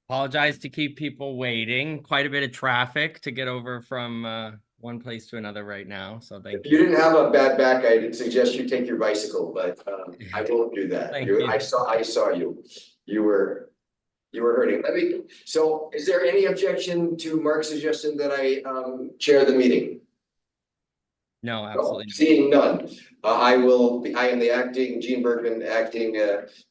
Apologize to keep people waiting. Quite a bit of traffic to get over from one place to another right now. So thank you. If you didn't have a bad back, I'd suggest you take your bicycle, but I won't do that. Thank you. I saw you. You were hurting. So is there any objection to Mark's suggestion that I chair the meeting? No, absolutely. Seeing none, I am the acting, Gene Bergman, acting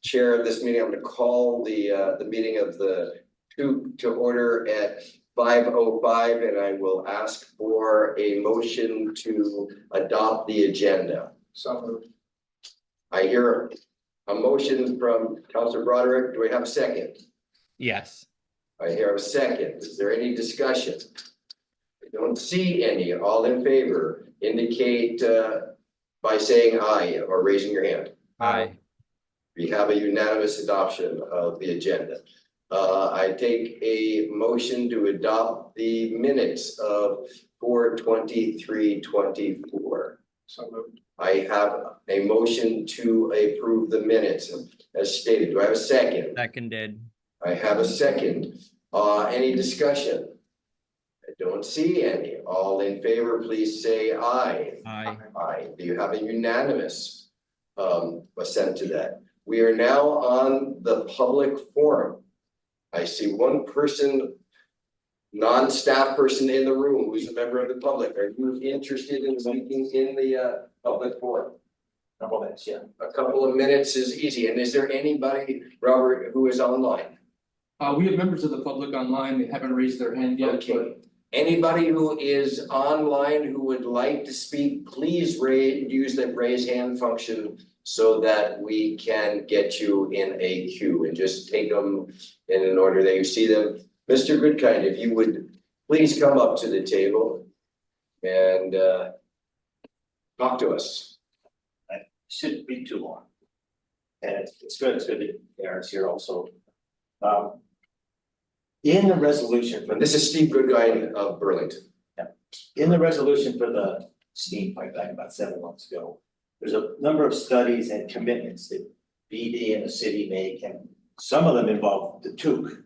chair of this meeting. I'm going to call the meeting of the two to order at 5:05, and I will ask for a motion to adopt the agenda. So moved. I hear a motion from Councilor Broderick. Do we have a second? Yes. I hear a second. Is there any discussion? I don't see any. All in favor indicate by saying aye or raising your hand. Aye. We have a unanimous adoption of the agenda. I take a motion to adopt the minutes of 4/23/24. So moved. I have a motion to approve the minutes as stated. Do I have a second? Seconded. I have a second. Any discussion? I don't see any. All in favor, please say aye. Aye. Aye. Do you have a unanimous assent to that? We are now on the public forum. I see one person, non-staff person in the room who's a member of the public. Are you interested in speaking in the public forum? A couple minutes, yeah. A couple of minutes is easy. And is there anybody, Robert, who is online? We have members of the public online. They haven't raised their hand yet. Okay. Anybody who is online who would like to speak, please use the raise hand function so that we can get you in a queue, and just take them in an order that you see them. Mr. Goodkind, if you would please come up to the table and talk to us. It shouldn't be too long. And it's good that Aaron's here also. In the resolution for This is Steve Goodkind of Burlington. in the resolution for the steam pipe back about 7 months ago, there's a number of studies and commitments that BD and the city make, and some of them involve the TUC.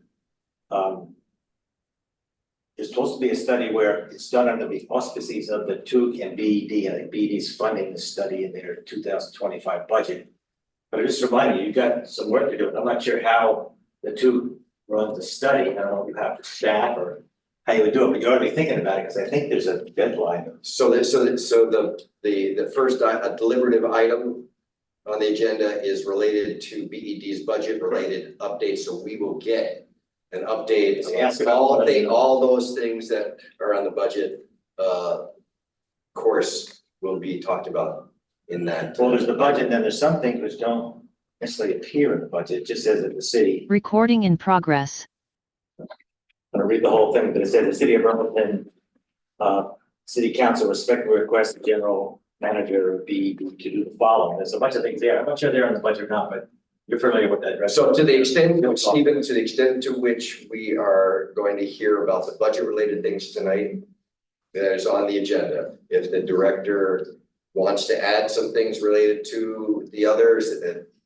There's supposed to be a study where it's done under the auspices of the TUC and BD, and like BD's funding the study in their 2025 budget. But I just remind you, you've got some work to do. I'm not sure how the TUC runs the study. I don't know if you have to staff or how you would do it, but you ought to be thinking about it, because I think there's a deadline. So the first deliberative item on the agenda is related to BED's budget related updates. So we will get an update on all those things that are on the budget course will be talked about in that. Well, there's the budget, and then there's some things which don't necessarily appear in the budget. It just says that the city. Recording in progress. I'm gonna read the whole thing, but it says the city of Burlington, city council respectfully requests the general manager be to do the following. There's a bunch of things there. I'm not sure they're on the budget or not, but you're familiar with that, right? So to the extent, Stephen, to the extent to which we are going to hear about the budget related things tonight, that is on the agenda. If the director wants to add some things related to the others,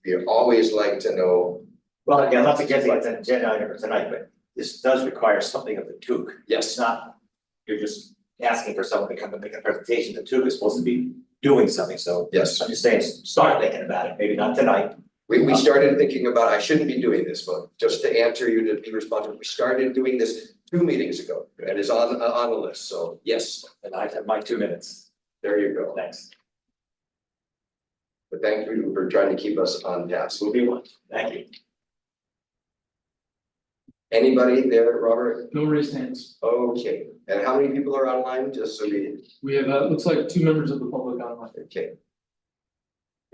we always like to know. Well, again, I'm not suggesting it's an agenda item for tonight, but this does require something of the TUC. Yes. It's not, you're just asking for someone to come and make a presentation. The TUC is supposed to be doing something, so. Yes. I'm just saying, start thinking about it, maybe not tonight. We started thinking about, I shouldn't be doing this, but just to answer you, to be responsible, we started doing this 2 meetings ago. It is on the list, so yes. And I have my 2 minutes. There you go. Thanks. But thank you for trying to keep us on task. Will be one. Thank you. Anybody there, Robert? No raised hands. Okay, and how many people are online, just so We have, looks like 2 members of the public online. okay.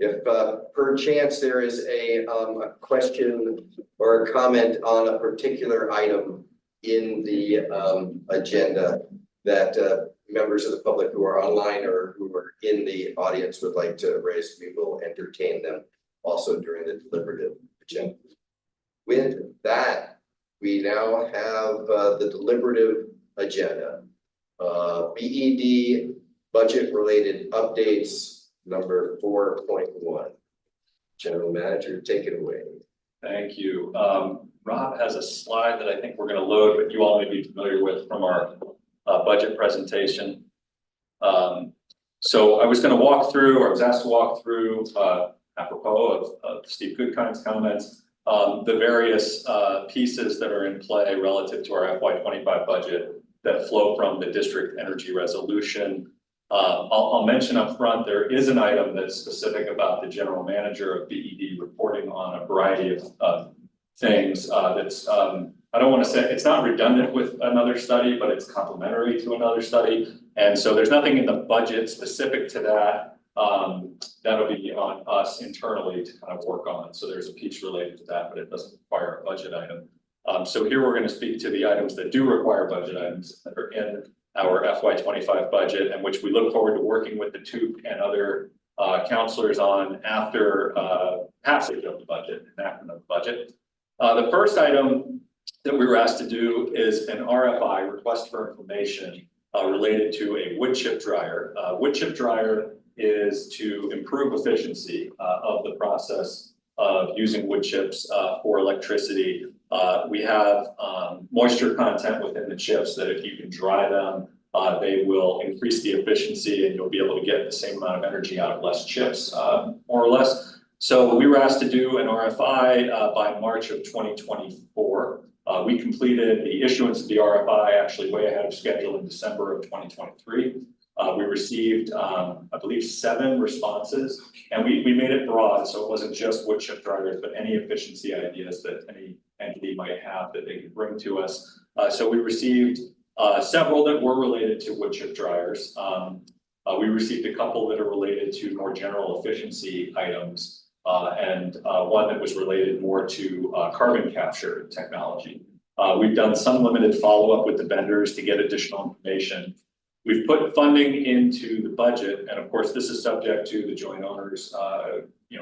If per chance there is a question or a comment on a particular item in the agenda that members of the public who are online or who are in the audience would like to raise, we will entertain them also during the deliberative agenda. With that, we now have the deliberative agenda. BED budget related updates, number 4.1. General Manager, take it away. Thank you. Rob has a slide that I think we're gonna load, but you all may be familiar with from our budget presentation. So I was gonna walk through, or I was asked to walk through, apropos of Steve Goodkind's comments, the various pieces that are in play relative to our FY25 budget that flow from the district energy resolution. I'll mention up front, there is an item that's specific about the general manager of BED reporting on a variety of things that's, I don't want to say, it's not redundant with another study, but it's complementary to another study. And so there's nothing in the budget specific to that. That'll be on us internally to kind of work on. So there's a piece related to that, but it doesn't require a budget item. So here we're going to speak to the items that do require budget items that are in our FY25 budget, and which we look forward to working with the TOOP and other counselors on after passage of the budget, enactment of the budget. The first item that we were asked to do is an RFI, request for information, related to a wood chip dryer. Wood chip dryer is to improve efficiency of the process of using wood chips for electricity. We have moisture content within the chips that if you can dry them, they will increase the efficiency and you'll be able to get the same amount of energy out of less chips, more or less. So we were asked to do an RFI by March of 2024. We completed the issuance of the RFI actually way ahead of schedule in December of 2023. We received, I believe, 7 responses, and we made it broad, so it wasn't just wood chip dryers, but any efficiency ideas that any entity might have that they could bring to us. So we received several that were related to wood chip dryers. We received a couple that are related to more general efficiency items, and one that was related more to carbon capture technology. We've done some limited follow-up with the vendors to get additional information. We've put funding into the budget, and of course, this is subject to the joint owners,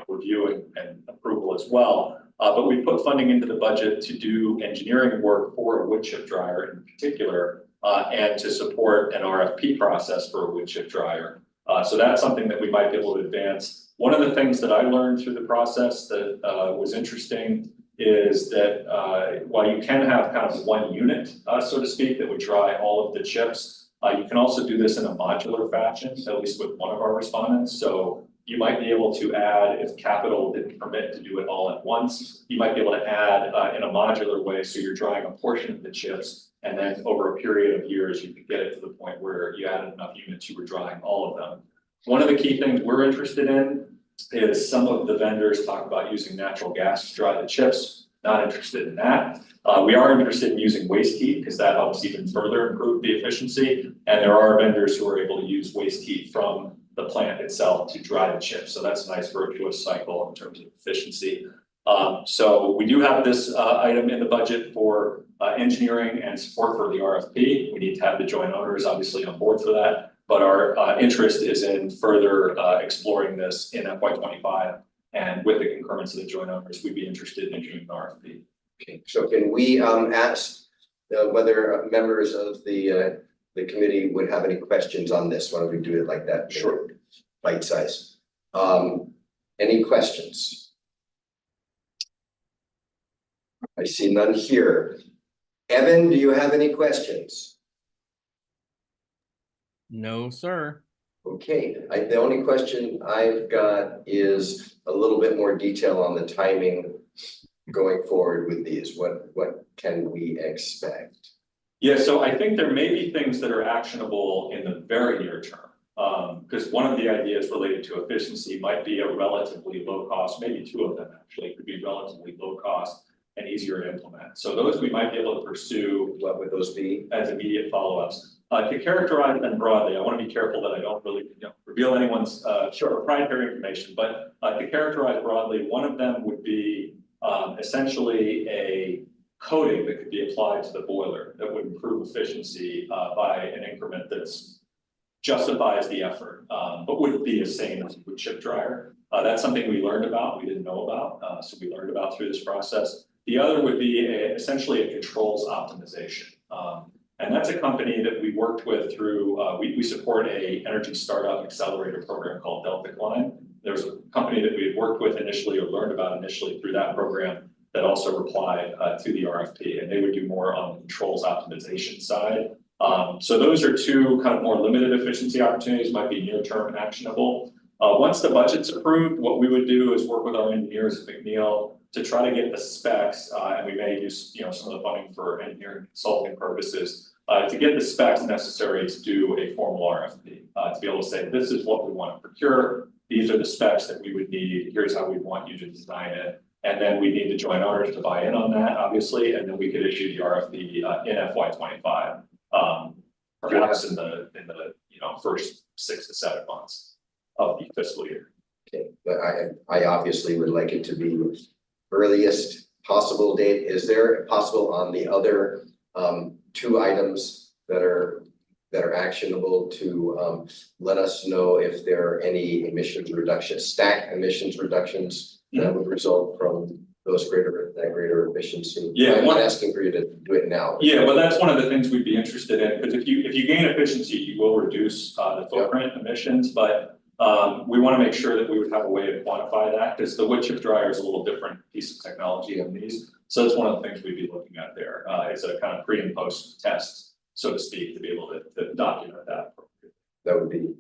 review and approval as well. But we put funding into the budget to do engineering work for a wood chip dryer in particular, and to support an RFP process for a wood chip dryer. So that's something that we might be able to advance. One of the things that I learned through the process that was interesting is that while you can have kind of one unit, so to speak, that would dry all of the chips, you can also do this in a modular fashion, at least with one of our respondents. So you might be able to add, if capital didn't permit to do it all at once, you might be able to add in a modular way. So you're drying a portion of the chips, and then over a period of years, you could get it to the point where you added enough units, you were drying all of them. One of the key things we're interested in is some of the vendors talk about using natural gas to dry the chips. Not interested in that. We are interested in using waste heat because that helps even further improve the efficiency. And there are vendors who are able to use waste heat from the plant itself to dry the chips. So that's a nice virtuous cycle in terms of efficiency. So we do have this item in the budget for engineering and support for the RFP. We need to have the joint owners obviously on board for that. But our interest is in further exploring this in FY25. And with the concurrence of the joint owners, we'd be interested in doing an RFP. Okay, so can we ask whether members of the committee would have any questions on this? Why don't we do it like that? Short, bite size. Any questions? I see none here. Evan, do you have any questions? No, sir. Okay, the only question I've got is a little bit more detail on the timing going forward with these. What can we expect? Yeah, so I think there may be things that are actionable in the very near term. Because one of the ideas related to efficiency might be a relatively low cost, maybe 2 of them actually could be relatively low cost and easier to implement. So those we might be able to pursue. What would those be? As immediate follow-ups. To characterize them broadly, I want to be careful that I don't really reveal anyone's proprietary information, but to characterize broadly, one of them would be essentially a coating that could be applied to the boiler that would improve efficiency by an increment that's justifies the effort, but wouldn't be as same as a wood chip dryer. That's something we learned about, we didn't know about, so we learned about through this process. The other would be essentially a controls optimization. And that's a company that we worked with through, we support a energy startup accelerator program called Delta Klein. There's a company that we had worked with initially or learned about initially through that program that also reply to the RFP, and they would do more on the controls optimization side. So those are two kind of more limited efficiency opportunities, might be near-term actionable. Once the budget's approved, what we would do is work with our engineers at McNeil to try to get the specs, and we may use, some of the funding for engineering consulting purposes, to get the specs necessary to do a formal RFP, to be able to say, this is what we want to procure, these are the specs that we would need, here's how we want you to design it. And then we need the joint owners to buy in on that, obviously, and then we could issue the RFP in FY25. Perhaps in the first 6 to 7 months of the fiscal year. Okay, but I obviously would like it to be earliest possible date. Is there possible on the other 2 items that are actionable to let us know if there are any emissions reductions, stack emissions reductions that would result from those greater efficiency? Yeah, I'm not asking for you to do it now. Yeah, well, that's one of the things we'd be interested in, because if you gain efficiency, you will reduce the footprint emissions, but we want to make sure that we would have a way to quantify that, because the wood chip dryer is a little different piece of technology than these. So that's one of the things we'd be looking at there. It's a kind of pre and post test, so to speak, to be able to document that. That would be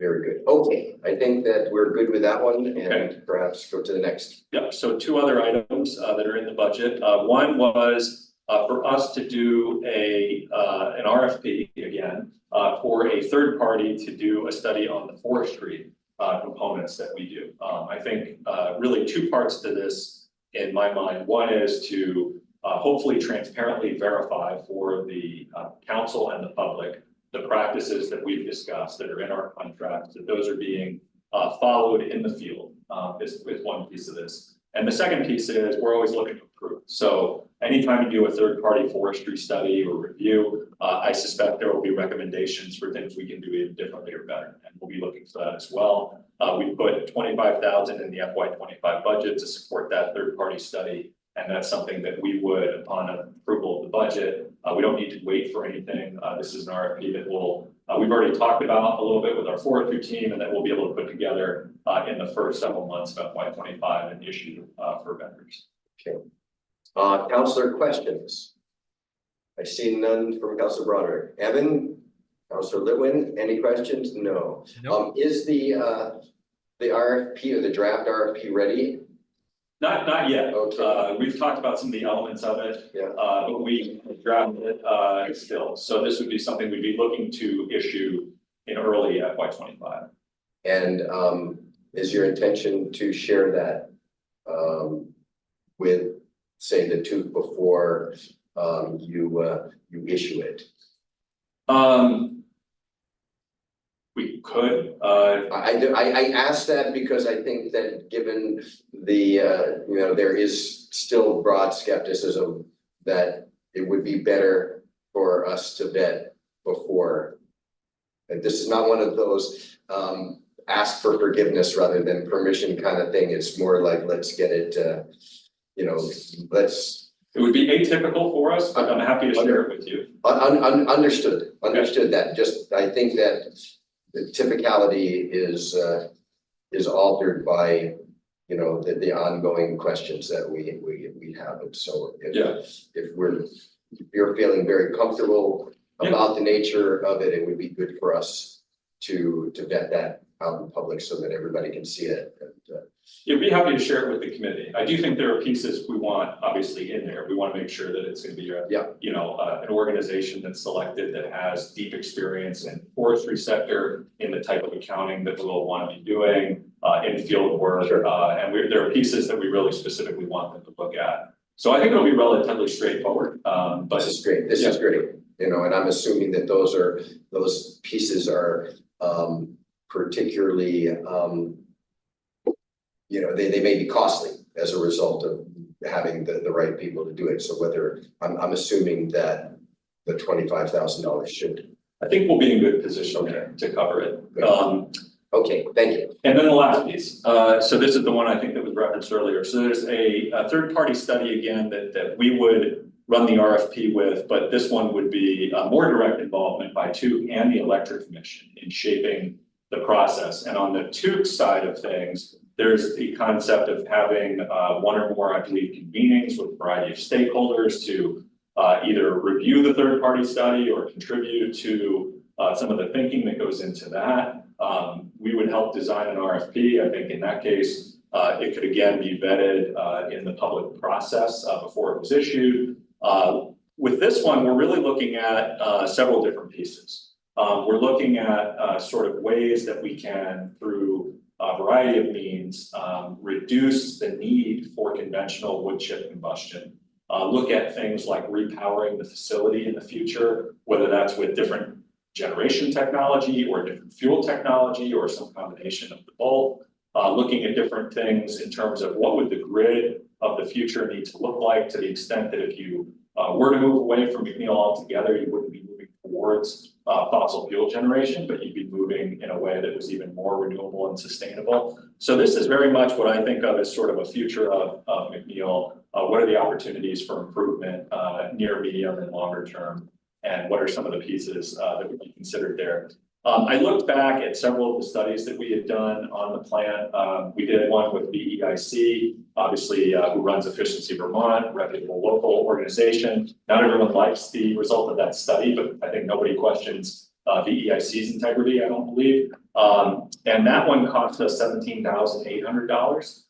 very good. Okay, I think that we're good with that one, and perhaps go to the next. Yeah, so 2 other items that are in the budget. One was for us to do an RFP again for a third party to do a study on the forestry components that we do. I think really 2 parts to this in my mind. One is to hopefully transparently verify for the council and the public the practices that we've discussed that are in our contracts, that those are being followed in the field is one piece of this. And the second piece is we're always looking to improve. So anytime you do a third party forestry study or review, I suspect there will be recommendations for things we can do even differently or better. And we'll be looking for that as well. We put $25,000 in the FY25 budget to support that third party study. And that's something that we would, upon approval of the budget, we don't need to wait for anything. This is an RFP that we've already talked about a little bit with our forestry team, and that we'll be able to put together in the first several months of FY25 and issue for vendors. Okay. Councilor, questions? I see none from Councilor Broderick. Evan, Councilor Litwin, any questions? No. Nope. Is the RFP or the draft RFP ready? Not yet. Okay. We've talked about some of the elements of it, Yeah. but we drafted it still. So this would be something we'd be looking to issue in early FY25. And is your intention to share that with, say, the 2 before you issue it? We could. I asked that because I think that given the there is still broad skepticism that it would be better for us to vet before. And this is not one of those ask for forgiveness rather than permission kind of thing. It's more like, let's get it, let's. It would be atypical for us, but I'm happy to share it with you. Understood that. Just, I think that the typicality is altered by, the ongoing questions that we have. And so if you're feeling very comfortable about the nature of it, it would be good for us to vet that out in public so that everybody can see it. And, You'd be happy to share it with the committee. I do think there are pieces we want obviously in there. We want to make sure that it's going to be an organization that's selected that has deep experience in forestry sector, in the type of accounting that we'll want to be doing, in field work. Sure. And there are pieces that we really specifically want them to look at. So I think it'll be relatively straightforward. But this is great. This is great. And I'm assuming that those pieces are particularly they may be costly as a result of having the right people to do it. So whether I'm assuming that the $25,000 should. I think we'll be in good position to cover it. Okay, thank you. And then the last piece. So this is the one I think that was referenced earlier. So there's a third party study again that we would run the RFP with, but this one would be more direct involvement by Tuke and the Electric Commission in shaping the process. And on the Tuke side of things, There's the concept of having one or more, I believe, convenings with a variety of stakeholders to either review the third-party study or contribute to some of the thinking that goes into that. We would help design an RFP. I think in that case, it could again be vetted in the public process before it was issued. With this one, we're really looking at several different pieces. We're looking at sort of ways that we can, through a variety of means, reduce the need for conventional wood chip combustion. Look at things like repowering the facility in the future, whether that's with different generation technology or different fuel technology or some combination of the both. Looking at different things in terms of what would the grid of the future need to look like, to the extent that if you were to move away from McNeil altogether, you wouldn't be moving towards fossil fuel generation, but you'd be moving in a way that was even more renewable and sustainable. So this is very much what I think of as sort of a future of McNeil. What are the opportunities for improvement near, medium, and longer term? And what are some of the pieces that would be considered there? I looked back at several of the studies that we had done on the plant. We did one with VEIC, obviously, who runs Efficiency Vermont, reputable local organization. Not everyone likes the result of that study, but I think nobody questions VEIC's integrity, I don't believe. And that one cost us $17,800.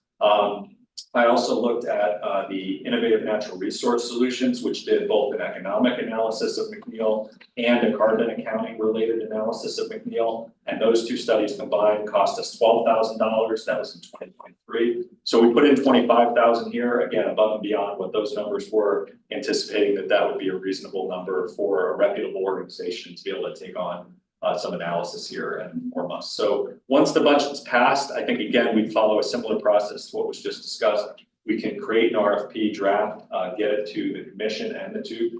I also looked at the Innovative Natural Resource Solutions, which did both an economic analysis of McNeil and a carbon accounting related analysis of McNeil. And those two studies combined cost us $12,000. That was in 2023. So we put in $25,000 here, again, above and beyond what those numbers were, anticipating that that would be a reasonable number for a reputable organization to be able to take on some analysis here and inform us. So once the budget's passed, I think again, we follow a similar process to what was just discussed. We can create an RFP draft, get it to the commission and the TUC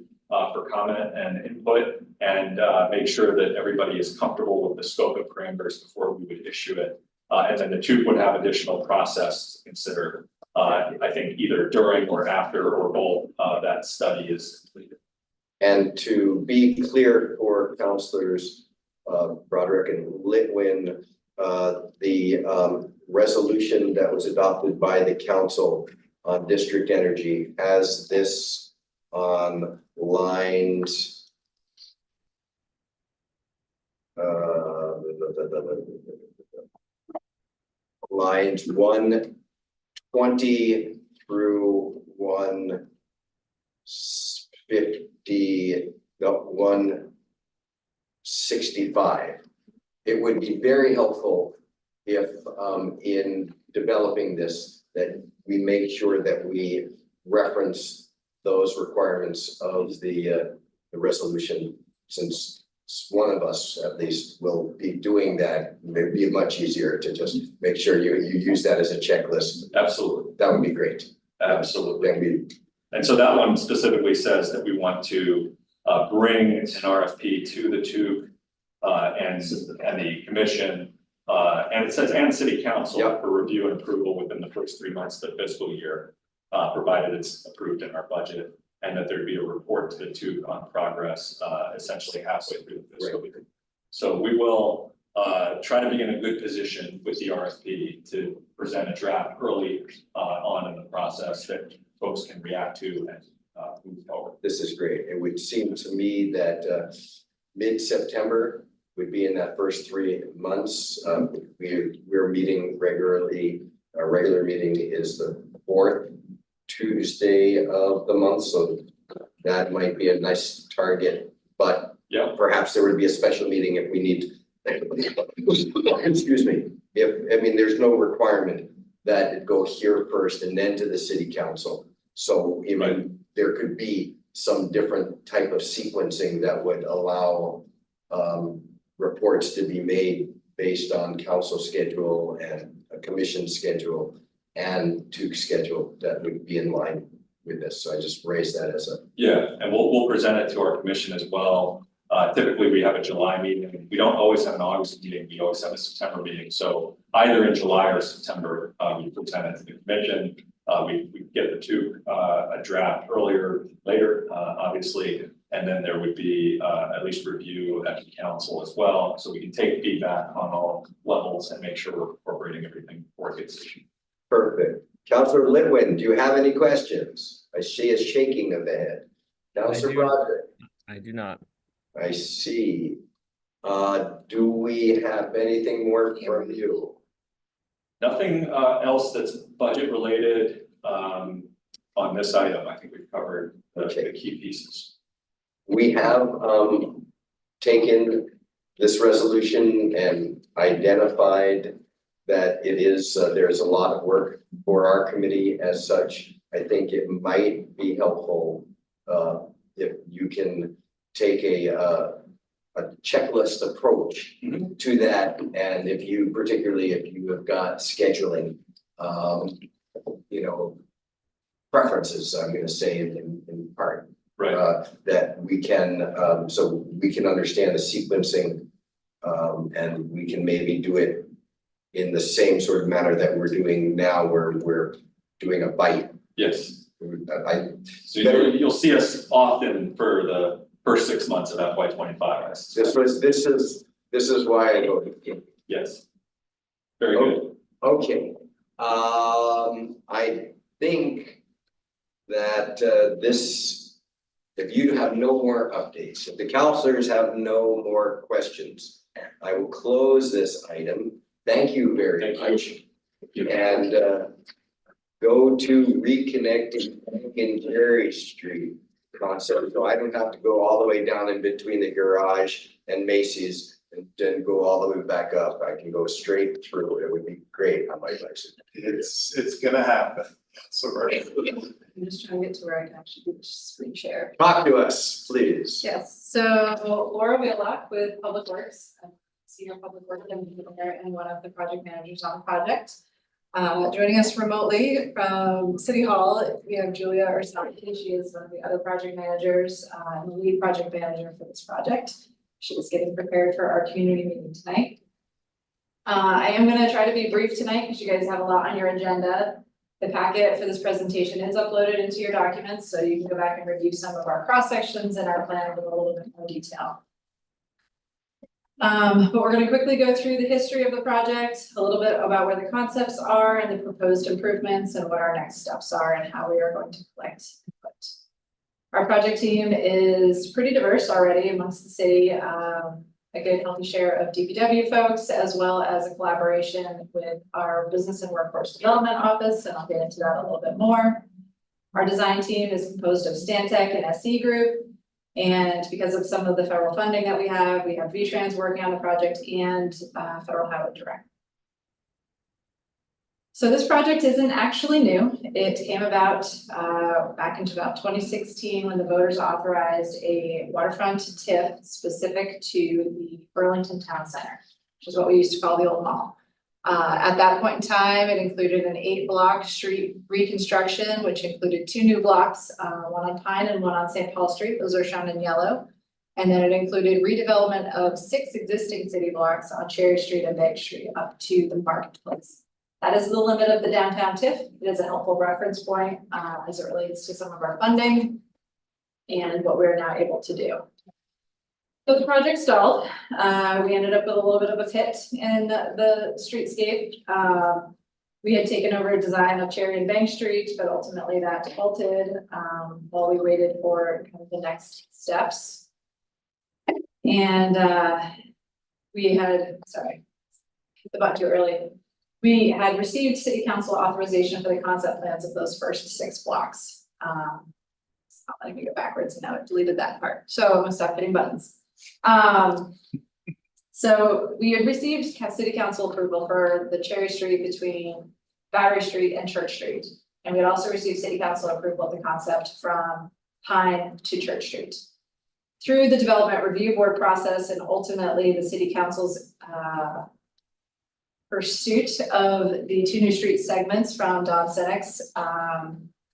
for comment and input, and make sure that everybody is comfortable with the scope of parameters before we would issue it. And then the TUC would have additional process to consider, I think either during or after or both that study is completed. And to be clear for councilors Broderick and Litwin, the resolution that was adopted by the council on district energy has this on lines lines 120 through 150, no, 165. It would be very helpful if in developing this, that we make sure that we reference those requirements of the resolution, since one of us at least will be doing that. It'd be much easier to just make sure you use that as a checklist. Absolutely. That would be great. Absolutely. And so that one specifically says that we want to bring an RFP to the TUC and the commission, and it says and city council for review and approval within the first 3 months of the fiscal year, provided it's approved in our budget, and that there'd be a report to the TUC on progress essentially halfway through the fiscal year. So we will try to be in a good position with the RFP to present a draft early on in the process that folks can react to and move forward. This is great. It would seem to me that mid-September would be in that first 3 months. We're meeting regularly. Our regular meeting is the 4th Tuesday of the month, so that might be a nice target. But perhaps there would be a special meeting if we need. Excuse me. I mean, there's no requirement that it go here first and then to the city council. So even there could be some different type of sequencing that would allow reports to be made based on council schedule and a commission schedule and TUC schedule that would be in line with this. So I just raised that as a and we'll present it to our commission as well. Typically we have a July meeting. We don't always have an August meeting. We always have a September meeting. So either in July or September, we present it to the commission. We get the TUC a draft later, obviously, and then there would be at least review at the council as well, so we can take feedback on all levels and make sure we're incorporating everything before it gets issued. Perfect. Councilor Litwin, do you have any questions? I see a shaking of the head. Councilor do. Broderick, I do not. I see. Do we have anything more from you? Nothing else that's budget related on this item. I think we've covered the key pieces. We have taken this resolution and identified that it is, there's a lot of work for our committee as such. I think it might be helpful if you can take a checklist approach to that, and if you, particularly if you have got scheduling, you know, preferences, I'm going to say in part, Right. that we can, so we can understand the sequencing, and we can maybe do it in the same sort of manner that we're doing now, where we're doing a bite. Yes. So Better- you'll see us often for the first 6 months of FY 25. This is why I voted. Yes. Very good. Okay, I think that this, if you have no more updates, if the counselors have no more questions, I will close this item. Thank you very much. And go to reconnecting in Jerry Street concept, so I don't have to go all the way down in between the garage and Macy's and then go all the way back up. I can go straight through. It would be great on my bicycle. It's gonna happen. So right. I'm just trying to get to where I can actually do the screen share. Talk to us, please. Yes, so Laura Wheelock with Public Works, Senior Public Works Engineer and one of the project managers on the project. Joining us remotely from City Hall, we have Julia Ursaki. She is one of the other project managers, and the lead project manager for this project. She is getting prepared for our community meeting tonight. I am gonna try to be brief tonight because you guys have a lot on your agenda. The packet for this presentation is uploaded into your documents, so you can go back and review some of our cross sections and our plan with a little bit more detail. But we're going to quickly go through the history of the project, a little bit about where the concepts are and the proposed improvements and what our next steps are and how we are going to collect input. Our project team is pretty diverse already amongst the city, a good healthy share of DPW folks, as well as a collaboration with our Business and Workforce Development Office, and I'll get into that a little bit more. Our design team is composed of Stantec and SE Group. And because of some of the federal funding that we have V-Trans working on the project and Federal Highway Direct. So this project isn't actually new. It came about back into about 2016 when the voters authorized a waterfront TIF specific to the Burlington Town Center, which is what we used to call the old mall. At that point in time, it included an 8-block street reconstruction, which included 2 new blocks, one on Pine and one on St. Paul Street. Those are shown in yellow. And then it included redevelopment of 6 existing city blocks on Cherry Street and Bank Street up to the marketplace. That is the limit of the downtown TIF. It is a helpful reference point as it relates to some of our funding and what we're now able to do. So the project stalled. We ended up with a little bit of a pit in the streetscape. We had taken over a design of Cherry and Bank Street, but ultimately that halted while we waited for kind of the next steps. And we had, sorry, hit the button too early. We had received city council authorization for the concept plans of those first 6 blocks. It's not letting me go backwards, and now it deleted that part. So I'm gonna stop hitting buttons. So we had received city council approval for the Cherry Street between Battery Street and Church Street. And we had also received city council approval of the concept from Pine to Church Street. Through the development review board process and ultimately the city council's pursuit of the 2 new street segments from Don Senex,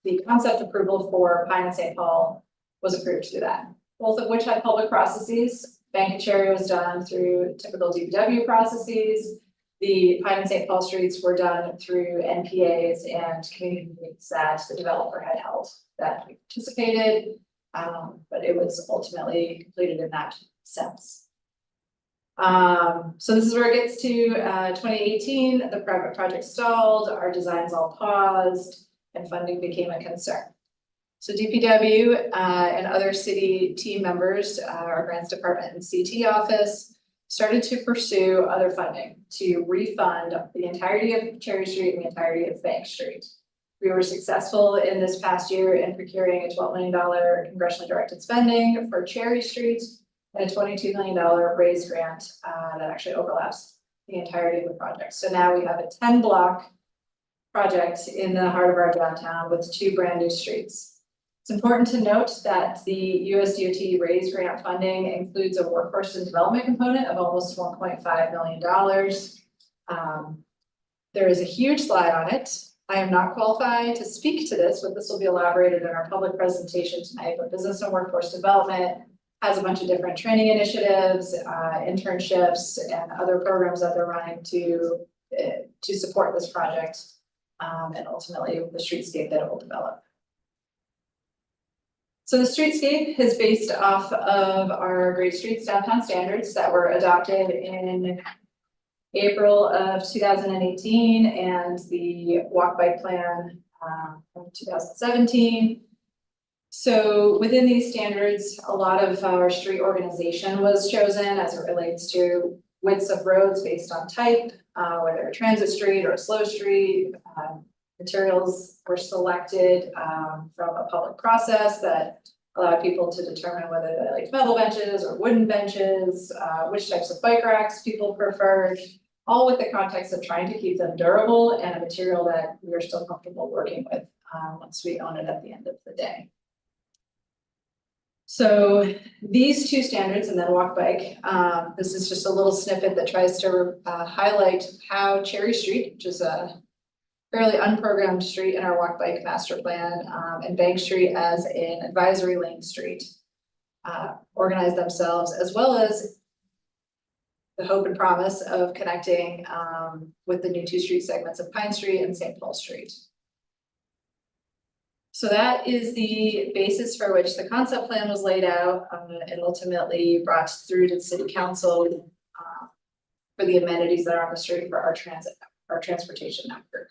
the concept approval for Pine and St. Paul was approved through that. Both of which had public processes. Bank and Cherry was done through typical DPW processes. The Pine and St. Paul streets were done through NPAs and community meetings that the developer had held that we participated, but it was ultimately completed in that sense. So this is where it gets to 2018, the private project stalled, our designs all paused, and funding became a concern. So DPW and other city team members, our grants department and CT office, started to pursue other funding to refund the entirety of Cherry Street and the entirety of Bank Street. We were successful in this past year in procuring a $12 million congressionally directed spending for Cherry Street and a $22 million raise grant that actually overlaps the entirety of the project. So now we have a 10-block project in the heart of our downtown with 2 brand new streets. It's important to note that the USDOT raise grant funding includes a workforce and development component of almost $1.5 million. There is a huge slide on it. I am not qualified to speak to this, but this will be elaborated in our public presentation tonight. But Business and Workforce Development has a bunch of different training initiatives, internships, and other programs that they're running to support this project, and ultimately the streetscape that it will develop. So the streetscape is based off of our Great Streets Downtown Standards that were adopted in April of 2018 and the Walk Bike Plan of 2017. So within these standards, a lot of our street organization was chosen as it relates to widths of roads based on type, whether a transit street or a slow street. Materials were selected from a public process that allowed people to determine whether they liked metal benches or wooden benches, which types of bike racks people preferred, all with the context of trying to keep them durable and a material that we are still comfortable working with once we own it at the end of the day. So these 2 standards and then Walk Bike, this is just a little snippet that tries to highlight how Cherry Street, which is a fairly unprogrammed street in our Walk Bike master plan, and Bank Street as an advisory lane street, organize themselves, as well as the hope and promise of connecting with the new 2 street segments of Pine Street and St. Paul Street. So that is the basis for which the concept plan was laid out and ultimately brought through to the city council for the amenities that are on the street for our transportation network.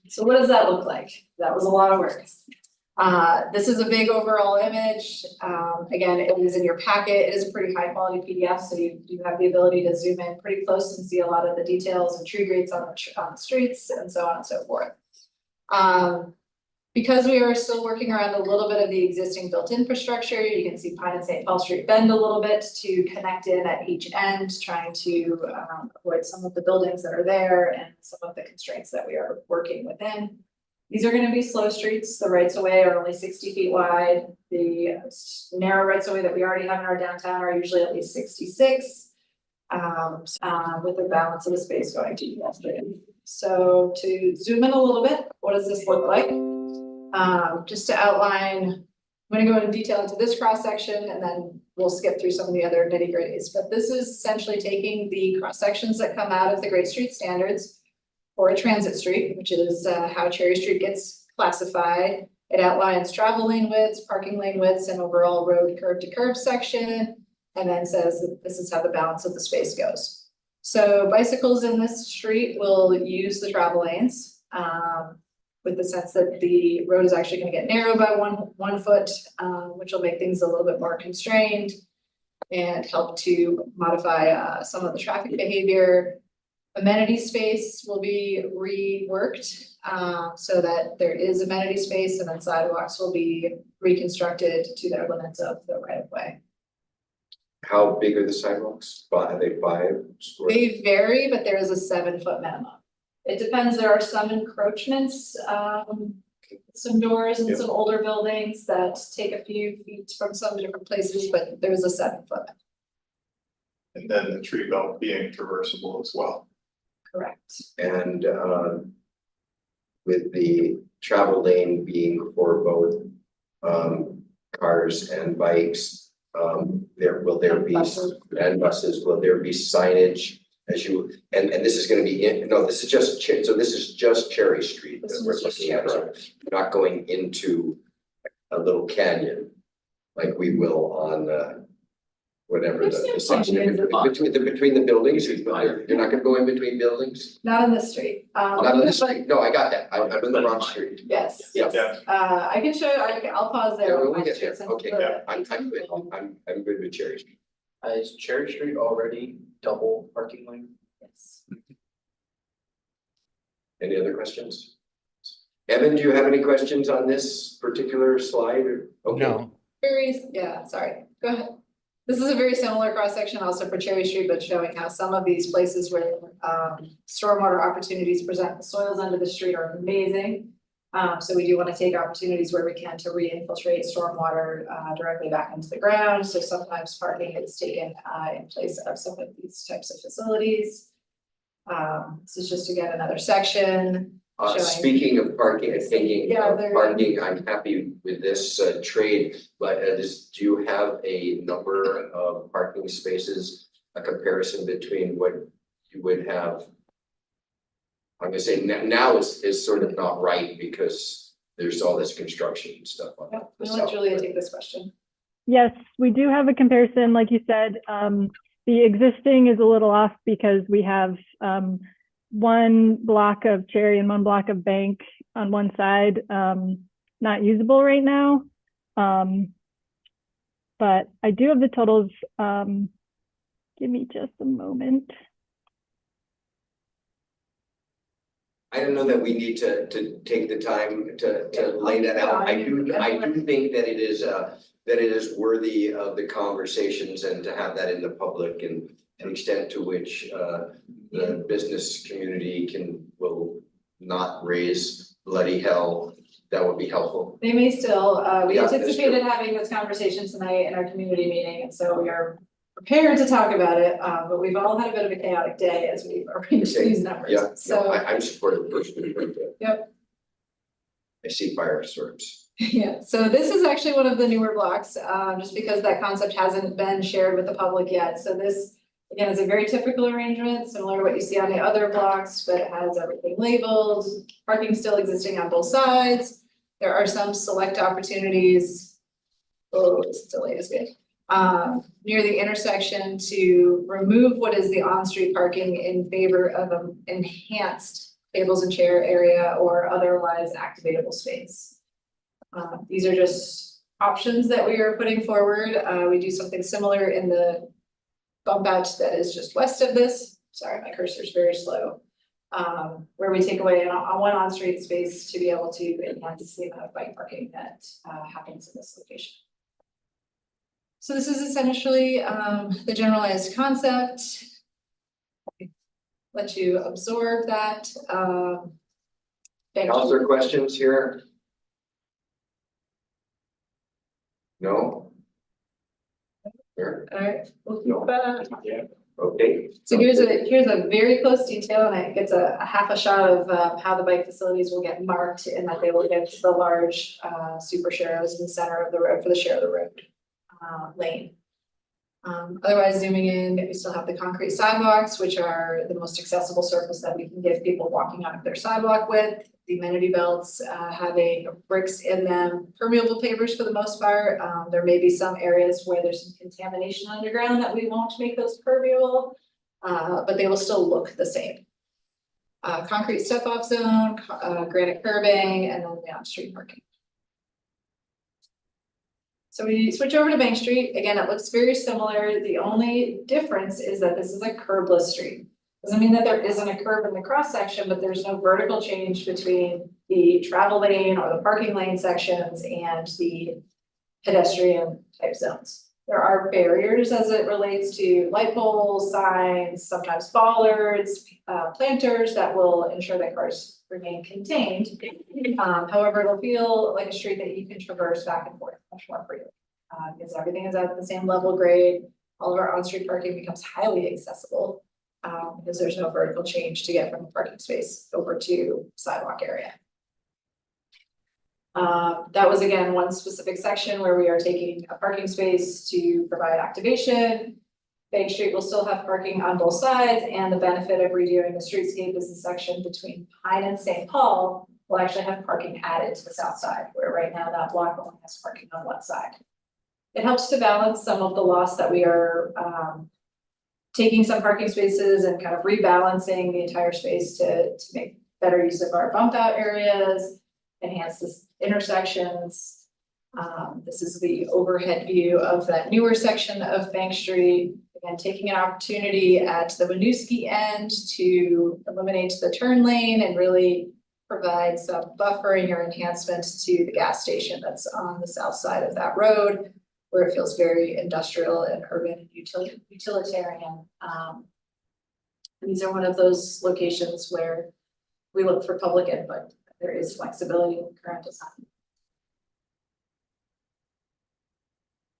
So what does that look like? That was a lot of work. This is a big overall image. Again, it is in your packet. It is a pretty high quality PDF, so you have the ability to zoom in pretty close and see a lot of the details and tree grades on the streets and so on and so forth. Because we are still working around a little bit of the existing built infrastructure, you can see Pine and St. Paul Street bend a little bit to connect in at each end, trying to avoid some of the buildings that are there and some of the constraints that we are working within. These are going to be slow streets. The rights of way are only 60 feet wide. The narrow rights of way that we already have in our downtown are usually at least 66, with the balance of the space going to pedestrian. So to zoom in a little bit, what does this look like? Just to outline, I'm going to go in detail into this cross section and then we'll skip through some of the other nitty gritties. But this is essentially taking the cross sections that come out of the Great Street Standards for a transit street, which is how Cherry Street gets classified. It outlines travel lane widths, parking lane widths, and overall road curb to curb section, and then says that this is how the balance of the space goes. So bicycles in this street will use the travel lanes, with the sense that the road is actually going to get narrowed by one foot, which will make things a little bit more constrained and help to modify some of the traffic behavior. Amenity space will be reworked so that there is amenity space, and then sidewalks will be reconstructed to their limits of the right of way. How big are the sidewalks? Are they 5 square? They vary, but there is a 7-foot minimum. It depends. There are some encroachments, some doors and some older buildings that take a few feet from some different places, but there's a 7-foot. And then the tree belt being traversable as well. Correct. And with the travel lane being for both cars and bikes, will there be buses. And buses, will there be signage as you, and this is going to be no, this is just, so this is just Cherry Street that we're looking at, right? We're not going into a little canyon like we will on whatever There's the no section in point. between the buildings, you're not gonna go in between buildings? Not on this street. Not on the street, no, I got that, I'm in the wrong street. Yes, Yeah. yes. I can show, I'll pause Yeah, there. when on we my get there, streets and okay, the yeah, I'm good, 18 I'm good with Cherry Street. Is Cherry Street already double parking lane? Yes. Any other questions? Evan, do you have any questions on this particular slide? Okay. No. Sorry, go ahead. This is a very similar cross section also for Cherry Street, but showing how some of these places where stormwater opportunities present, the soils under the street are amazing. So we do want to take opportunities where we can to re-infiltrate stormwater directly back into the ground. So sometimes parking is taken in place of some of these types of facilities. This is just again another section. Showing- Speaking of parking and thinking Yeah, of there- parking, I'm happy with this trade, but do you have a number of parking spaces? A comparison between what you would have? I'm gonna say now is sort of not right because there's all this construction and stuff on Yeah, the I'll let south. Julia take this question. Yes, we do have a comparison, like you said. The existing is a little off because we have one block of Cherry and one block of Bank on one side, not usable right now. But I do have the totals. Give me just a moment. I don't know that we need to take the time to lay that out. I do think that it is worthy of the conversations and to have that in the public and an extent to which the business community will not raise bloody hell. That would be helpful. They may still, we Yeah, that's anticipated true. having this conversation tonight in our community meeting, and so we are prepared to talk about it, but we've all had a bit of a chaotic day as we've arranged Okay, these numbers, Yeah, no, so. I'm supportive personally. Yep. I see firestorms. Yeah, so this is actually one of the newer blocks, just because that concept hasn't been shared with the public yet. So this, again, is a very typical arrangement, similar to what you see on the other blocks, but it has everything labeled, parking still existing on both sides. There are some select opportunities. Oh, this delay is good. Near the intersection to remove what is the on-street parking in favor of an enhanced tables and chair area or otherwise activatable space. These are just options that we are putting forward. We do something similar in the bump out that is just west of this. Sorry, my cursor is very slow. Where we take away one on-street space to be able to enhance the amount of bike parking that happens in this location. So this is essentially the generalized concept. Let you absorb that. Councilor questions here? No? Here, All right, we'll keep No. that. okay. So here's a very close detail, and it gets a half a shot of how the bike facilities will get marked and that they will get the large super sharrows in the center of the road for the share of the road lane. Otherwise, zooming in, we still have the concrete sidewalks, which are the most accessible surface that we can give people walking on their sidewalk with. The amenity belts having bricks in them, permeable pavers for the most part. There may be some areas where there's some contamination underground that we won't make those permeable, but they will still look the same. Concrete step-off zone, granite curbing, and then the on-street parking. So we switch over to Bank Street. Again, it looks very similar. The only difference is that this is a curbless street. Doesn't mean that there isn't a curb in the cross section, but there's no vertical change between the travel lane or the parking lane sections and the pedestrian type zones. There are barriers as it relates to light poles, signs, sometimes bollards, planters that will ensure that cars remain contained. However, it'll feel like a street that you can traverse back and forth much more freely. Because everything is at the same level grade. All of our on-street parking becomes highly accessible. Because there's no vertical change to get from the parking space over to sidewalk area. That was again, one specific section where we are taking a parking space to provide activation. Bank Street will still have parking on both sides, and the benefit of redoing the streetscape is the section between Pine and St. Paul will actually have parking added to the south side, where right now that block only has parking on one side. It helps to balance some of the loss that we are taking some parking spaces and kind of rebalancing the entire space to make better use of our bump out areas, enhance the intersections. This is the overhead view of that newer section of Bank Street. Again, taking an opportunity at the Winooski end to eliminate the turn lane and really provide some buffering or enhancements to the gas station that's on the south side of that road, where it feels very industrial and urban and utilitarian. And these are one of those locations where we look for public input. There is flexibility in current design.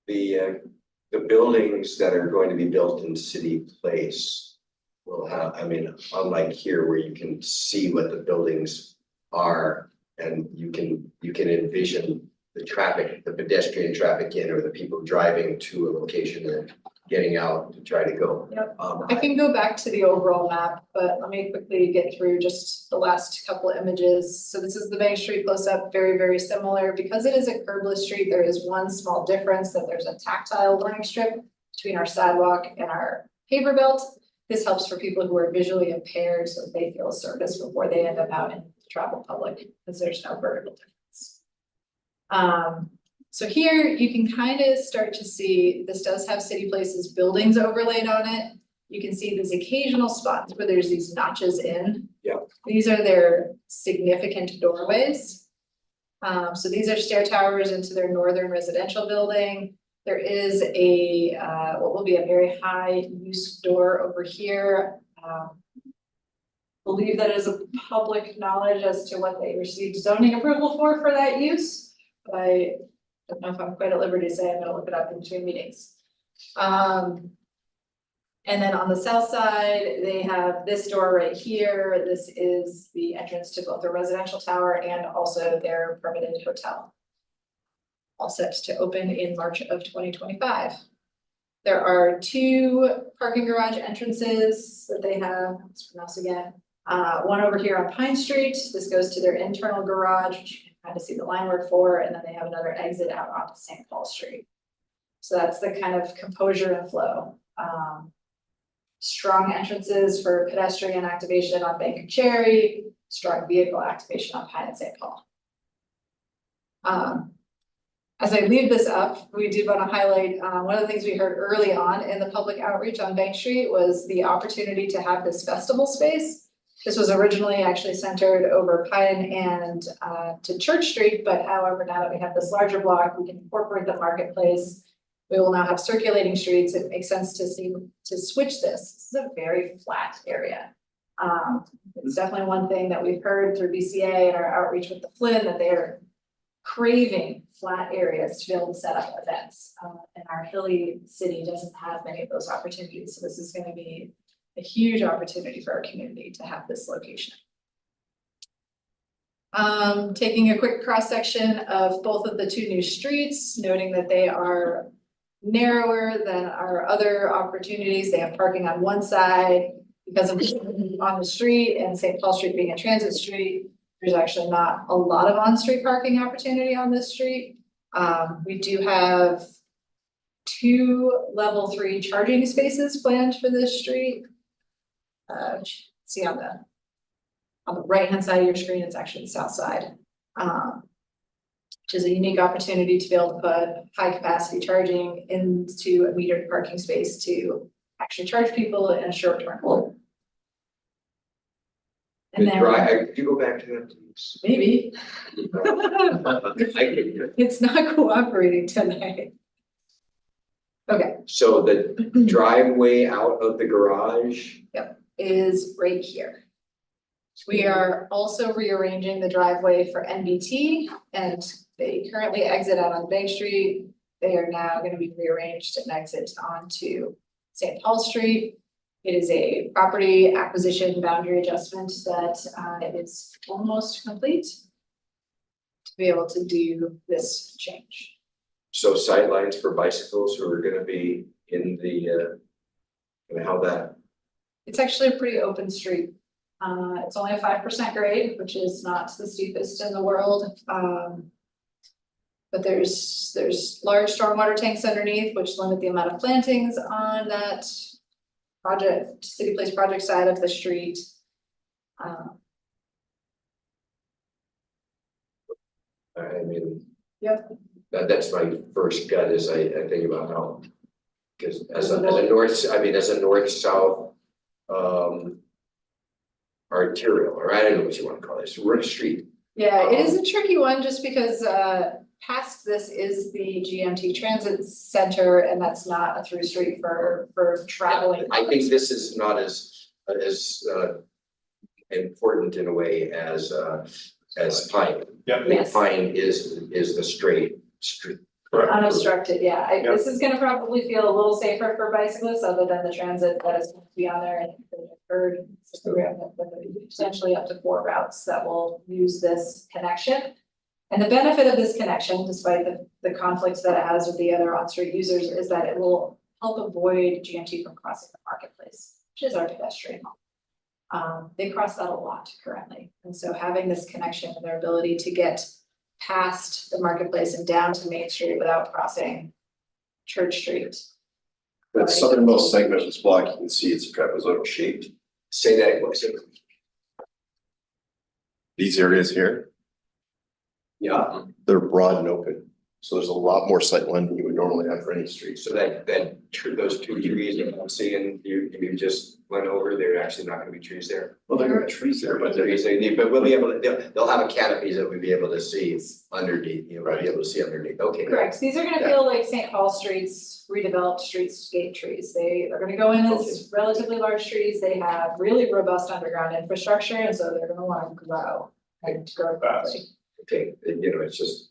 The buildings that are going to be built in City Place will have, I mean, unlike here where you can see what the buildings are and you can envision the traffic, the pedestrian traffic in, or the people driving to a location and getting out to try to go. Yep. I can go back to the overall map, but let me quickly get through just the last couple of images. So this is the Bank Street close up, very, very similar. Because it is a curbless street, there is one small difference, that there's a tactile warning strip between our sidewalk and our paver belt. This helps for people who are visually impaired so that they feel a service before they end up out in the travel public, because there's no vertical difference. So here you can kind of start to see, this does have City Place's buildings overlaid on it. You can see these occasional spots where there's these notches in. Yeah. These are their significant doorways. So these are stair towers into their northern residential building. There is a, what will be a very high use door over here. Believe that is a public knowledge as to what they received zoning approval for that use. But I don't know if I'm quite at liberty to say. I'm gonna look it up in between meetings. And then on the south side, they have this door right here. This is the entrance to both the residential tower and also their permitted hotel. All set to open in March of 2025. There are 2 parking garage entrances that they have, let's pronounce again. One over here on Pine Street. This goes to their internal garage, which you can kind of see the line work for, and then they have another exit out onto St. Paul Street. So that's the kind of composure and flow. Strong entrances for pedestrian activation on Bank of Cherry, strong vehicle activation on Pine and St. Paul. As I leave this up, we do want to highlight, one of the things we heard early on in the public outreach on Bank Street was the opportunity to have this festival space. This was originally actually centered over Pine and to Church Street, but however, now that we have this larger block, we can incorporate the marketplace. We will now have circulating streets. It makes sense to switch this. This is a very flat area. It's definitely one thing that we've heard through BCA and our outreach with the Flynn, that they are craving flat areas to be able to set up events. And our hilly city doesn't have many of those opportunities. So this is going to be a huge opportunity for our community to have this location. Taking a quick cross section of both of the 2 new streets, noting that they are narrower than our other opportunities. They have parking on one side because of on the street, and St. Paul Street being a transit street. There's actually not a lot of on-street parking opportunity on this street. We do have 2 level 3 charging spaces planned for this street. See on the right-hand side of your screen, it's actually the south side, which is a unique opportunity to be able to put high-capacity charging into a metered parking space to actually charge people in a short-term. And then Could you go back to that, please? maybe it's not cooperating tonight. Okay. So the driveway out of the garage. Is right here. We are also rearranging the driveway for NBT, and they currently exit out on Bank Street. They are now going to be rearranged and exit onto St. Paul Street. It is a property acquisition boundary adjustment that is almost complete to be able to do this change. So sidelines for bicycles who are gonna be in the, how that, It's actually a pretty open street. It's only a 5% grade, which is not the steepest in the world. But there's large stormwater tanks underneath, which limit the amount of plantings on that project, City Place project side of the street. I mean. Yep. That's my first gut is I think about how. Because as a north-south, arterial, or I don't know what you want to call it, we're a street. Yeah, it is a tricky one just because past this is the GMT Transit Center and that's not a through street for traveling. I think this is not as important in a way as Pine. Yep. I think Yes. Pine is the straight street. Unobstructed, yeah. Yeah. This is gonna probably feel a little safer for bicyclists other than the transit that is going to be on there. And heard we have potentially up to 4 routes that will use this connection. And the benefit of this connection, despite the conflicts that it has with the other on-street users, is that it will help avoid GMT from crossing the marketplace, which is our pedestrian home. They cross that a lot currently. And so having this connection and their ability to get past the marketplace and down to Main Street without crossing Church Street. That southernmost segment of this block, you can see it's trapezoidal shaped. Say that again. These areas here, Yeah, they're broad and open. So there's a lot more sightline than you would normally have for any street. so those 2 trees that I'm seeing, you just went over, there are actually not gonna be trees there. Well, there are trees there, but they're, But we'll be able to, they'll have a canopies that we'll be able to see underneath, we'll be able to see underneath, okay. Correct, these are gonna Yeah. feel like St. Paul streets, redeveloped streetscape trees. They're gonna go in as relatively large trees. They have really robust underground infrastructure, and so they're gonna wanna grow and grow quickly. Okay, it's just,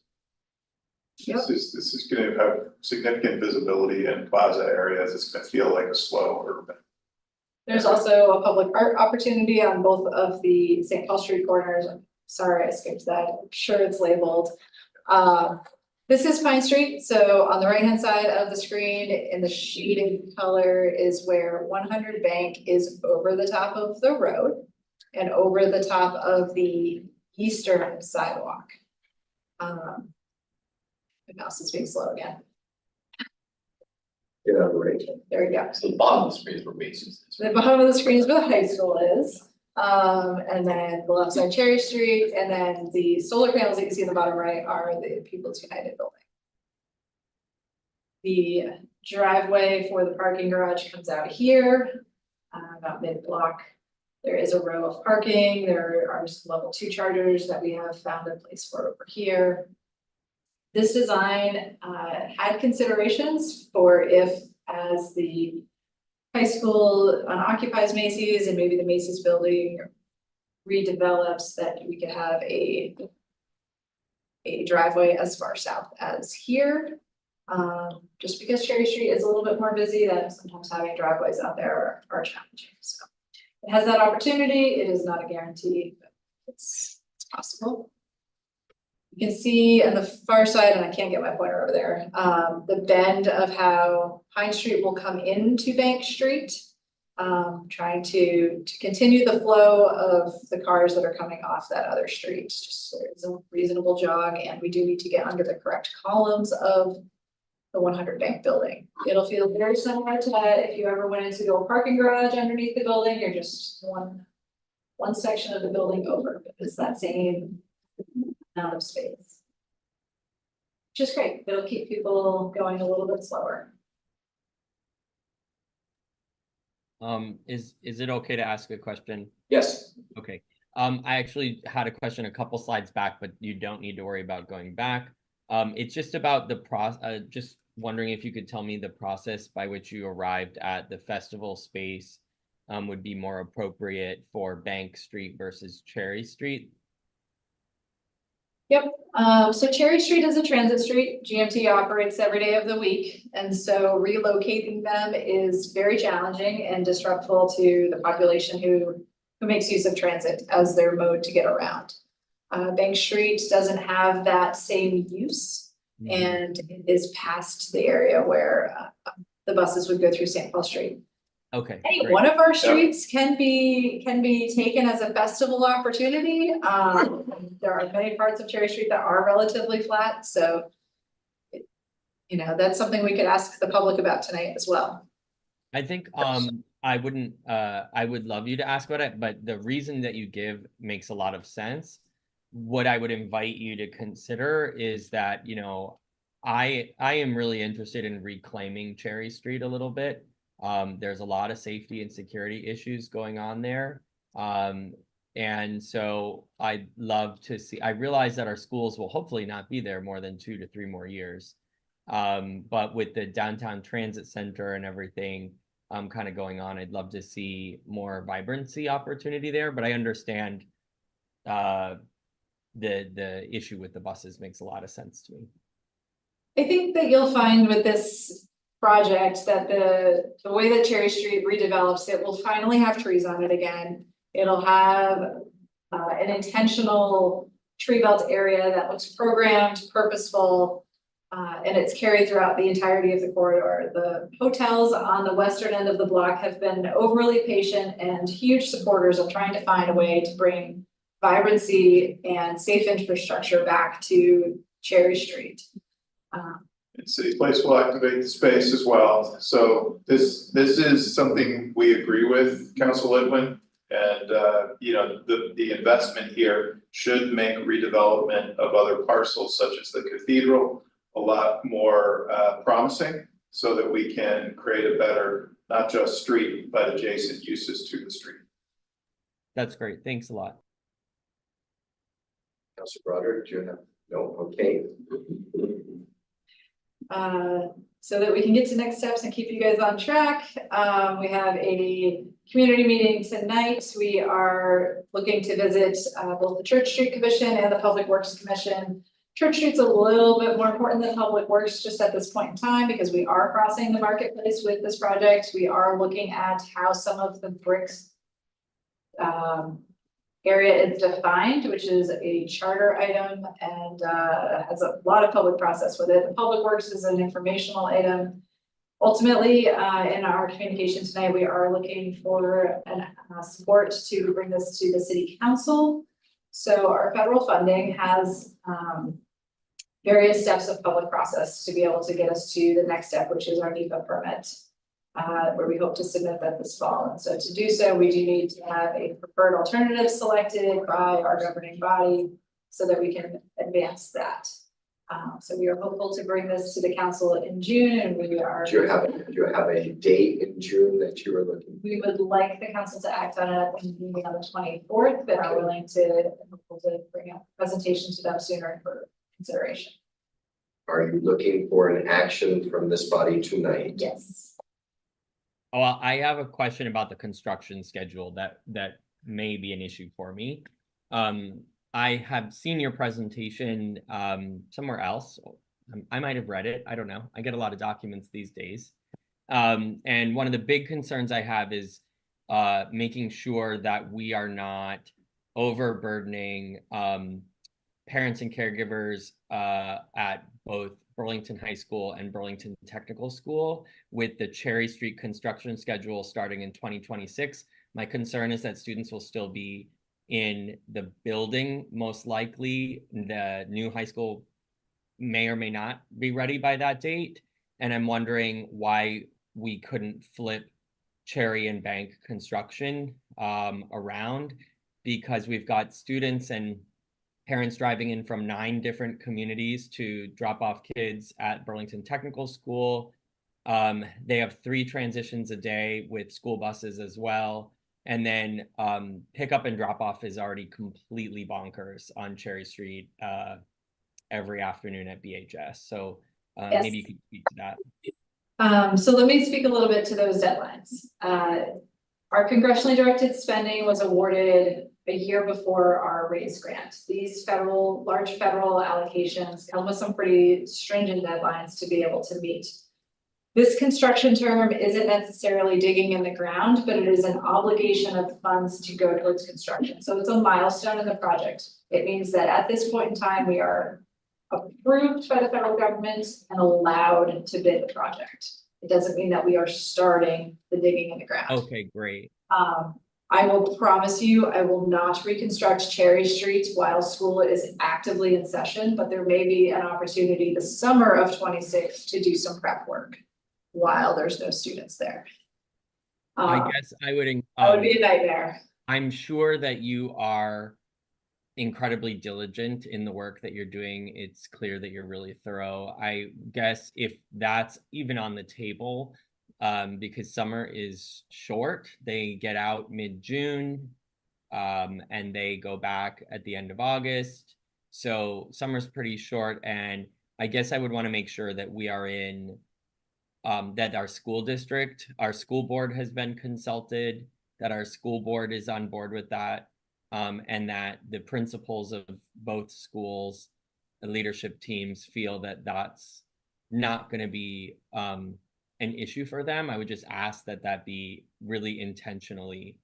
Yep. This is gonna have significant visibility in plaza areas. It's gonna feel like a slow urban. There's also a public art opportunity on both of the St. Paul Street corners. I'm sorry, I skipped that. I'm sure it's labeled. This is Pine Street. So on the right-hand side of the screen in the shaded color is where 100 Bank is over the top of the road and over the top of the eastern sidewalk. My mouse is being slow again. right. There we go. So the bottom of the screen is where Macy's is. The bottom of the screen is where the high school is. And then the left side Cherry Street, and then the solar panels that you see in the bottom right are the People's United building. The driveway for the parking garage comes out here, about mid-block. There is a row of parking. There are some level 2 chargers that we have found a place for over here. This design had considerations for if, as the high school unoccupies Macy's and maybe the Macy's building redevelops, that we could have a driveway as far south as here. Just because Cherry Street is a little bit more busy, that sometimes having driveways out there are challenging. So it has that opportunity. It is not a guarantee, but it's possible. You can see on the far side, and I can't get my pointer over there, the bend of how Pine Street will come into Bank Street. Trying to continue the flow of the cars that are coming off that other street. Just so there's a reasonable jog, and we do need to get under the correct columns of the 100 Bank building. It'll feel very similar to that if you ever went into the old parking garage underneath the building. You're just one section of the building over. It's that same amount of space. Which is great. It'll keep people going a little bit slower. Is it okay to ask a question? Yes, Okay. I actually had a question a couple slides back, but you don't need to worry about going back. It's just about the just wondering if you could tell me the process by which you arrived at the festival space would be more appropriate for Bank Street versus Cherry Street. Yep, so Cherry Street is a transit street. GMT operates every day of the week. And so relocating them is very challenging and disruptive to the population who makes use of transit as their mode to get around. Bank Street doesn't have that same use, and it is past the area where the buses would go through St. Paul Street. Okay. Any great. one of our streets can be taken as a festival opportunity. There are many parts of Cherry Street that are relatively flat, so you know, that's something we could ask the public about tonight as well. I think I wouldn't I would love you to ask about it, but the reason that you give makes a lot of sense. What I would invite you to consider is that, you know, I am really interested in reclaiming Cherry Street a little bit. There's a lot of safety and security issues going on there. And so I'd love to see, I realize that our schools will hopefully not be there more than 2 to 3 more years. But with the downtown transit center and everything kind of going on, I'd love to see more vibrancy opportunity there. But I understand the issue with the buses makes a lot of sense to me. I think that you'll find with this project that the way that Cherry Street redevelops, it will finally have trees on it again. It'll have an intentional tree belt area that looks programmed, purposeful, and it's carried throughout the entirety of the corridor. The hotels on the western end of the block have been overly patient and huge supporters of trying to find a way to bring vibrancy and safe infrastructure back to Cherry Street. And City Place will activate the space as well. So this is something we agree with, Council Litwin. And you know, the investment here should make redevelopment of other parcels such as the cathedral a lot more promising, so that we can create a better, not just street, but adjacent uses to the street. That's great. Thanks a lot. Councilor Broderick, do you have, no, okay. So that we can get to next steps and keep you guys on track. We have a community meeting tonight. We are looking to visit both the Church Street Commission and the Public Works Commission. Church Street's a little bit more important than Public Works just at this point in time, because we are crossing the marketplace with this project. We are looking at how some of the bricks area is defined, which is a charter item and has a lot of public process with it. The Public Works is an informational item. Ultimately, in our communication tonight, we are looking for support to bring this to the City Council. So our federal funding has various steps of public process to be able to get us to the next step, which is our NEPA permit. Where we hope to submit that this fall. And so to do so, we do need to have a preferred alternative selected by our governing body so that we can advance that. So we are hopeful to bring this to the council in June, and we are. Do you have a date in June that you are looking? We would like the council to act on it in the meeting on the 24th, but are willing to bring a presentation to them sooner for consideration. Are you looking for an action from this body tonight? Yes. Oh, I have a question about the construction schedule that may be an issue for me. I have seen your presentation somewhere else. I might have read it. I don't know. I get a lot of documents these days. And one of the big concerns I have is making sure that we are not overburdening parents and caregivers at both Burlington High School and Burlington Technical School with the Cherry Street construction schedule starting in 2026. My concern is that students will still be in the building. Most likely, the new high school may or may not be ready by that date. And I'm wondering why we couldn't flip Cherry and Bank construction around, because we've got students and parents driving in from 9 different communities to drop off kids at Burlington Technical School. They have 3 transitions a day with school buses as well. And then pickup and drop off is already completely bonkers on Cherry Street every afternoon at BHS. So Yes. Maybe you could speak to that. So let me speak a little bit to those deadlines. Our congressionally directed spending was awarded a year before our raise grant. These large federal allocations come with some pretty stringent deadlines to be able to meet. This construction term isn't necessarily digging in the ground, but it is an obligation of funds to go towards construction. So it's a milestone in the project. It means that at this point in time, we are approved by the federal government and allowed to bid the project. It doesn't mean that we are starting the digging in the ground. Okay, great. I will promise you, I will not reconstruct Cherry Street while school is actively in session, but there may be an opportunity the summer of 26 to do some prep work while there's no students there. I guess I would, That would be a nightmare. I'm sure that you are incredibly diligent in the work that you're doing. It's clear that you're really thorough. I guess if that's even on the table, because summer is short, they get out mid-June, and they go back at the end of August. So summer's pretty short, and I guess I would want to make sure that we are in, that our school district, our school board has been consulted, that our school board is on board with that, and that the principals of both schools, the leadership teams feel that that's not going to be an issue for them. I would just ask that that be really intentionally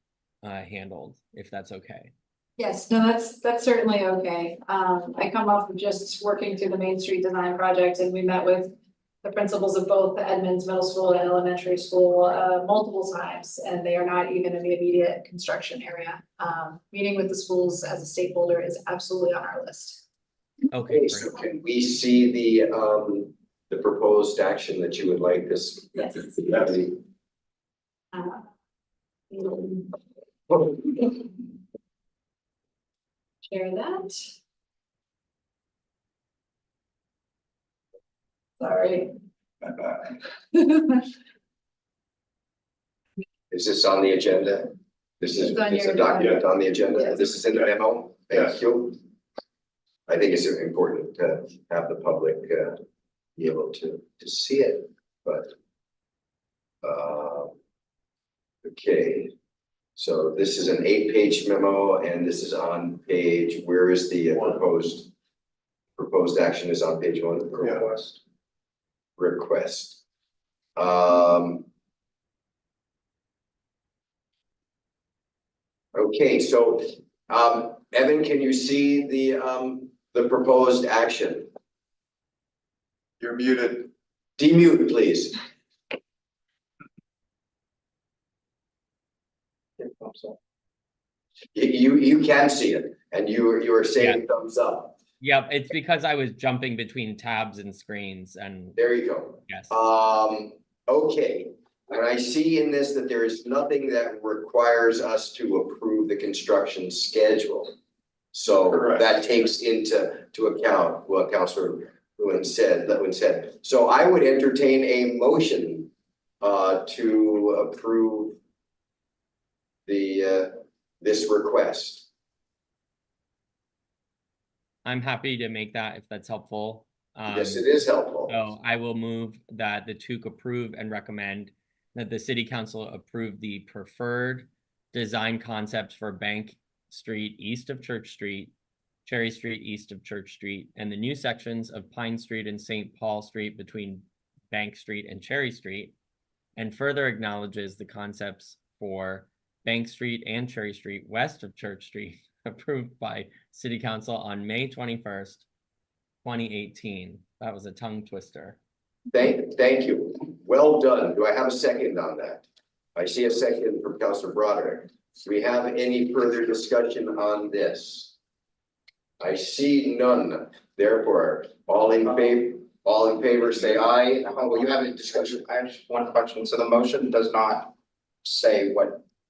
handled, if that's okay. Yes, no, that's certainly okay. I come off of just working through the Main Street Design Project, and we met with the principals of both the Edmonds Middle School and Elementary School multiple times, and they are not even in the immediate construction area. Meeting with the schools as a stakeholder is absolutely on our list. Okay, So can we see the proposed action that you would like this? Yes. Share that. Sorry. Is this on the agenda? This is, It's on it's a your document on the agenda. Yes. This is in the memo. Thank you. I think it's important to have the public be able to see it, but okay. So this is an 8-page memo, and this is on page, where is the proposed action is on page 1. Request. Okay, so Evan, can you see the proposed action? You're muted. Demute, please. You can see it, and you are saying thumbs up. Yep, it's because I was jumping between tabs and screens, and There you go. yes. Okay, and I see in this that there is nothing that requires us to approve the construction schedule. So Correct. that takes into account what Councilor Lewin said. So I would entertain a motion to approve this request. I'm happy to make that if that's helpful. Yes, it is helpful. So I will move that the TOOC approve and recommend that the city council approve the preferred design concepts for Bank Street east of Church Street, Cherry Street east of Church Street, and the new sections of Pine Street and St. Paul Street between Bank Street and Cherry Street, and further acknowledges the concepts for Bank Street and Cherry Street west of Church Street approved by City Council on May 21st, 2018. That was a tongue twister. Thank you. Well done. Do I have a second on that? I see a second from Councilor Broderick. Do we have any further discussion on this? I see none. Therefore, all in favor, say aye. Well, you have a discussion. I have just one question. So the motion does not say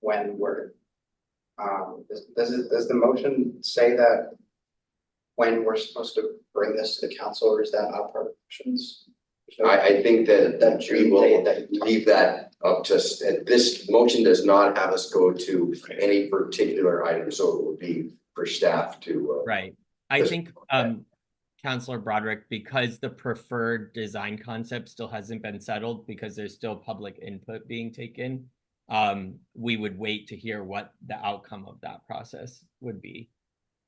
when we're, does the motion say that when we're supposed to bring this to the council, or is that not part of motions? I think that we will leave that up to, this motion does not have us go to any particular item, so it would be for staff to. Right. I think, Councilor Broderick, because the preferred design concept still hasn't been settled because there's still public input being taken, we would wait to hear what the outcome of that process would be.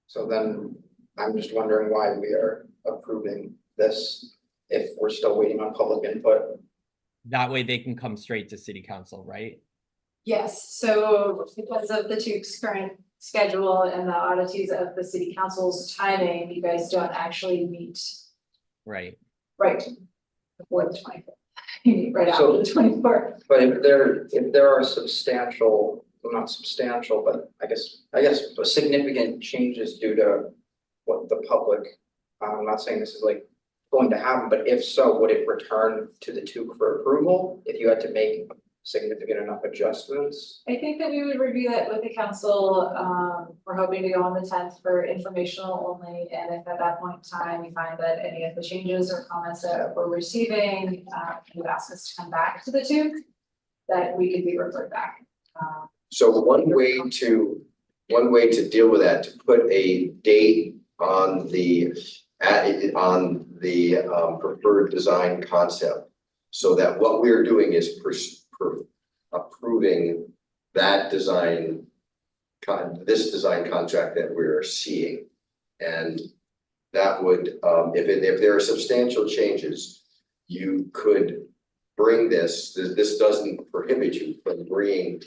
So then I'm just wondering why we are approving this if we're still waiting on public input. That way they can come straight to city council, right? Yes, so because of the TOOC's current schedule and the oddities of the city council's timing, you guys don't actually meet Right. right before the 24th. You meet right after So- the 24th. But if there are substantial not substantial, but I guess significant changes due to what the public, I'm not saying this is like going to happen, but if so, would it return to the TUC for approval if you had to make significant enough adjustments? I think that we would review that with the council. We're hoping to go on the 10th for informational only. And if at that point in time, you find that any of the changes or comments that we're receiving, you ask us to come back to the TUC, that we could be referred back. So one way to deal with that, to put a date on the preferred design concept, so that what we're doing is approving that design, this design contract that we're seeing. And that would, if there are substantial changes, you could bring this doesn't prohibit you from bringing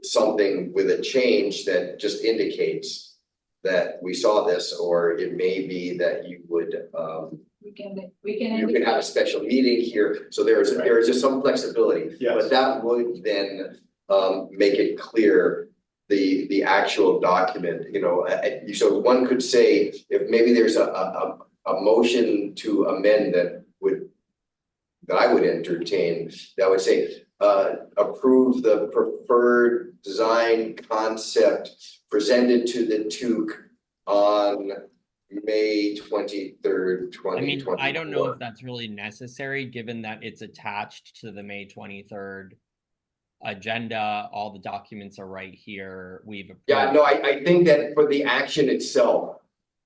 something with a change that just indicates that we saw this, or it may be that you would, you can have a special meeting here, so there is just some flexibility. Yes. But that would then make it clear the actual document, you know, so one could say, if maybe there's a motion to amend that I would entertain, that would say approve the preferred design concept presented to the TUC on May 23rd, 2024. I don't know if that's really necessary, given that it's attached to the May 23rd agenda. All the documents are right here. Yeah, no, I think that for the action itself,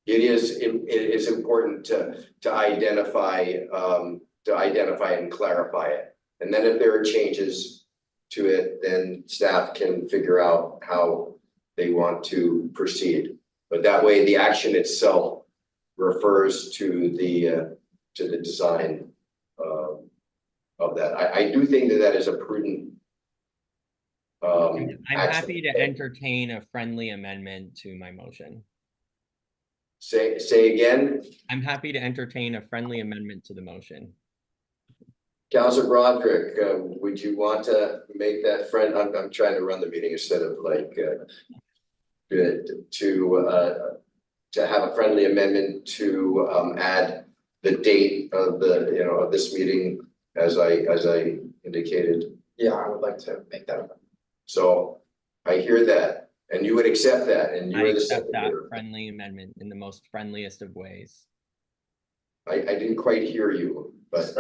it is important to identify and clarify it. And then if there are changes to it, then staff can figure out how they want to proceed. But that way, the action itself refers to the design of that. I do think that is a prudent. I'm happy to entertain a friendly amendment to my motion. Say again. I'm happy to entertain a friendly amendment to the motion. Councilor Broderick, would you want to make that friend? I'm trying to run the meeting instead of like to have a friendly amendment to add the date of of this meeting as I indicated. Yeah, I would like to make that amendment. So I hear that, and you would accept that, and you I are the accept that secretary. friendly amendment in the most friendliest of ways. I didn't quite hear you, but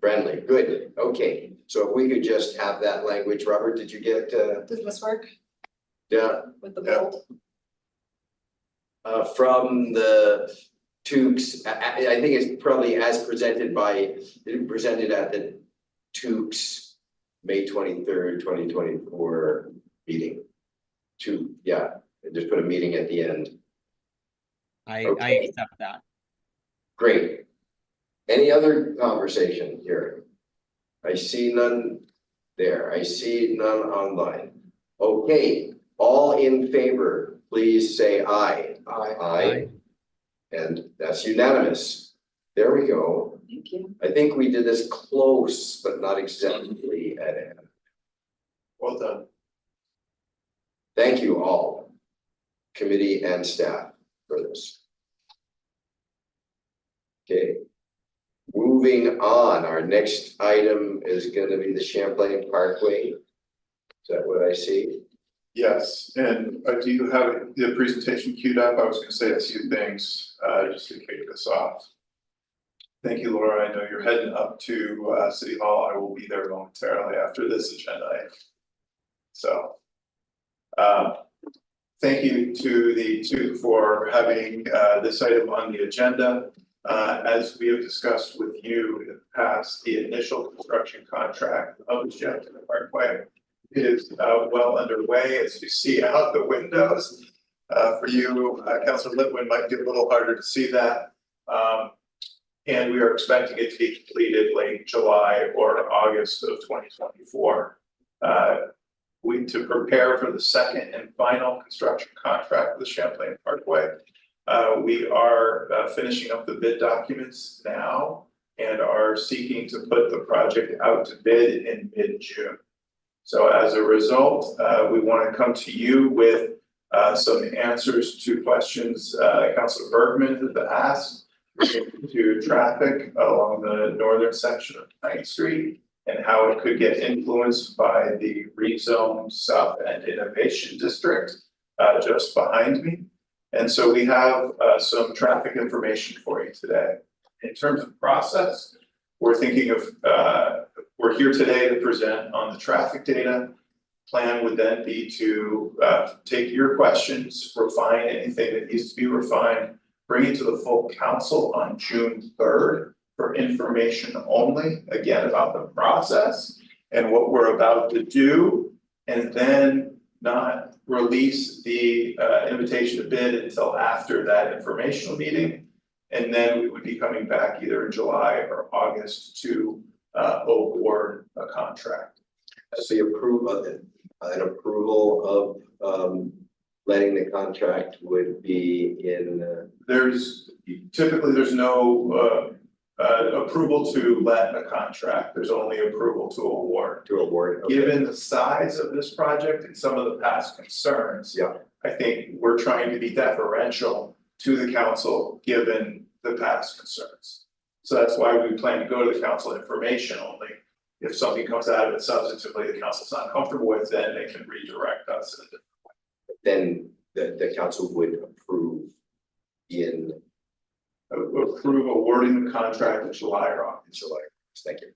Friendly. good, okay. So if we could just have that language, Robert, did you get Does this work yeah, with the Yeah. bold? from the TUC's, I think it's probably as presented at the TUC's May 23rd, 2024 meeting. Yeah, and just put a meeting at the end. I Okay. accept that. Great. Any other conversation here? I see none there. I see none online. Okay, all in favor, please say aye. Aye. And that's unanimous. There we go. Thank you. I think we did this close, but not exactly at end. Well done. Thank you all, committee and staff, for this. Okay. Moving on, our next item is going to be the Champlain Parkway. Is that what I see? Yes, and do you have the presentation queued up? I was gonna say a few things, just to kick this off. Thank you, Laura. I know you're heading up to City Hall. I will be there momentarily after this agenda item. So, thank you to the TUC for having this item on the agenda. As we have discussed with you in the past, the initial construction contract of the Champlain Parkway is well underway, as you see out the windows. For you, Councilor Litwin, might be a little harder to see that. And we are expecting it to be completed late July or August of 2024. To prepare for the second and final construction contract of the Champlain Parkway, we are finishing up the bid documents now and are seeking to put the project out to bid in mid-June. So as a result, we want to come to you with some answers to questions Councilor Bergman has asked to traffic along the northern section of 9th Street and how it could get influenced by the rezoned South End Innovation District just behind me. And so we have some traffic information for you today. In terms of process, we're thinking of, we're here today to present on the traffic data. Plan would then be to take your questions, refine anything that needs to be refined, bring it to the full council on June 3rd for information only, again, about the process and what we're about to do, and then not release the invitation to bid until after that informational meeting. And then we would be coming back either in July or August to award a contract. So the approval, an approval of letting the contract would be in. There's typically no approval to let a contract, there's only approval to award. To award. Okay. Given the size of this project and some of the past concerns. Yeah. I think we're trying to be deferential to the council, given the past concerns. So that's why we plan to go to the council information only. If something comes out of it substantively, the council's not comfortable with, then they can redirect us. Then the council would approve in Approve awarding the contract in July or August. July. Thank you.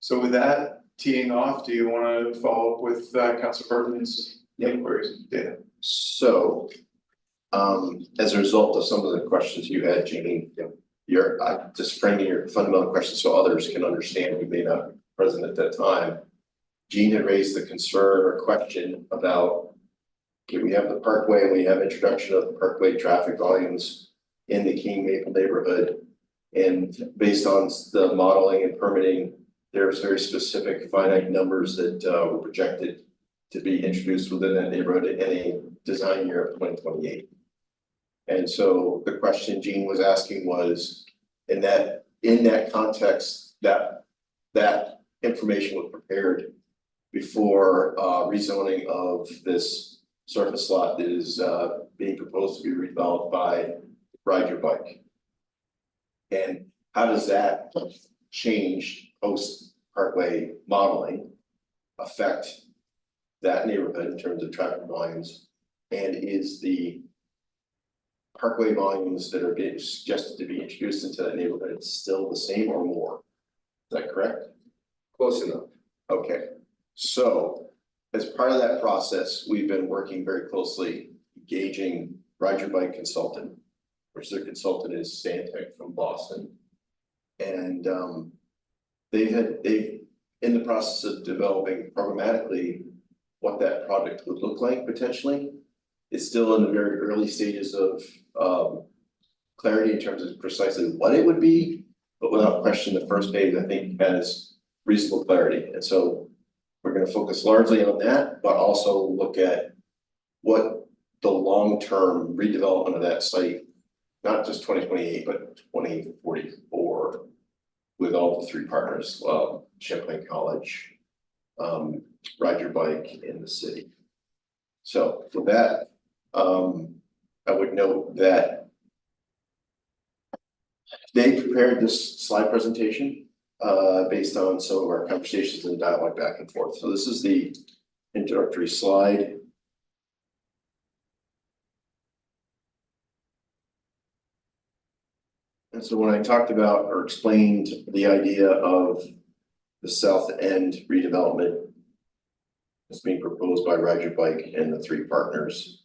So with that teeing off, do you want to follow up with Councilor Bergman's inquiries data? So, as a result of some of the questions you had, Jeannie, you're just framing your fundamental questions so others can understand who may not be present at that time. Jean had raised the concern or question about, okay, we have the Parkway and we have introduction of the Parkway traffic volumes in the King Maple neighborhood. And based on the modeling and permitting, there's very specific finite numbers that were projected to be introduced within that neighborhood in a design year of 2028. And so the question Jean was asking was, in that context, that information was prepared before rezoning of this surface lot that is being proposed to be redeveloped by Ride Your Bike. And how does that change post Parkway modeling affect that neighborhood in terms of traffic volumes? And is the Parkway volumes that are being suggested to be introduced into that neighborhood still the same or more? Is that correct? Close enough. Okay, so as part of that process, we've been working very closely engaging Ride Your Bike consultant, which their consultant is Stantec from Boston. And they've in the process of developing programmatically what that project would look like potentially. It's still in the very early stages of clarity in terms of precisely what it would be, but without question, the first phase I think has reasonable clarity. And so we're going to focus largely on that, but also look at what the long-term redevelopment of that site, not just 2028, but 2044, with all the three partners, Champlain College, Ride Your Bike in the city. So for that, I would note that they prepared this slide presentation based on some of our conversations and dialogue back and forth. So this is the introductory slide. And so when I talked about or explained the idea of the South End redevelopment that's being proposed by Ride Your Bike and the three partners,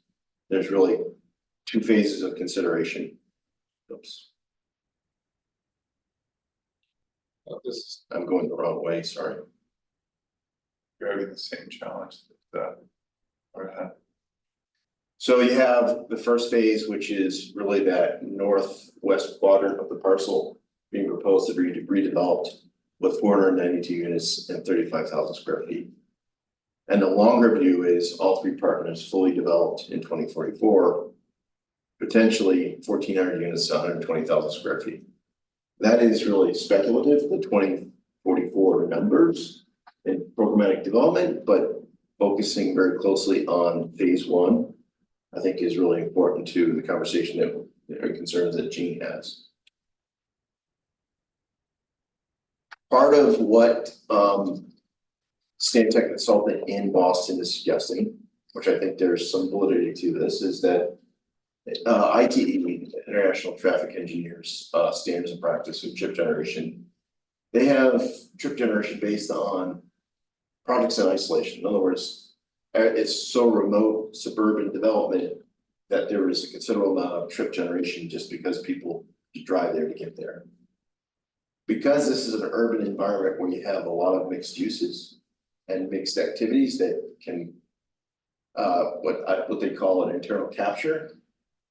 there's really two phases of consideration. Oops. I'm going the wrong way, sorry. You're having the same challenge that So you have the first phase, which is really that northwest quadrant of the parcel being proposed to be redeveloped with 492 units and 35,000 square feet. And the longer view is all three partners fully developed in 2044, potentially 1,400 units to 120,000 square feet. That is really speculative, the 2044 numbers. in programmatic development, but focusing very closely on phase one, I think is really important to the conversation that or concerns that Jean has. Part of what Stantec consultant in Boston is suggesting, which I think there's some validity to this, is that ITE, International Traffic Engineers Standards and Practice of trip generation, they have trip generation based on projects in isolation. In other words, it's so remote suburban development that there is a considerable amount of trip generation just because people drive there to get there. Because this is an urban environment where you have a lot of mixed uses and mixed activities that can what they call an internal capture.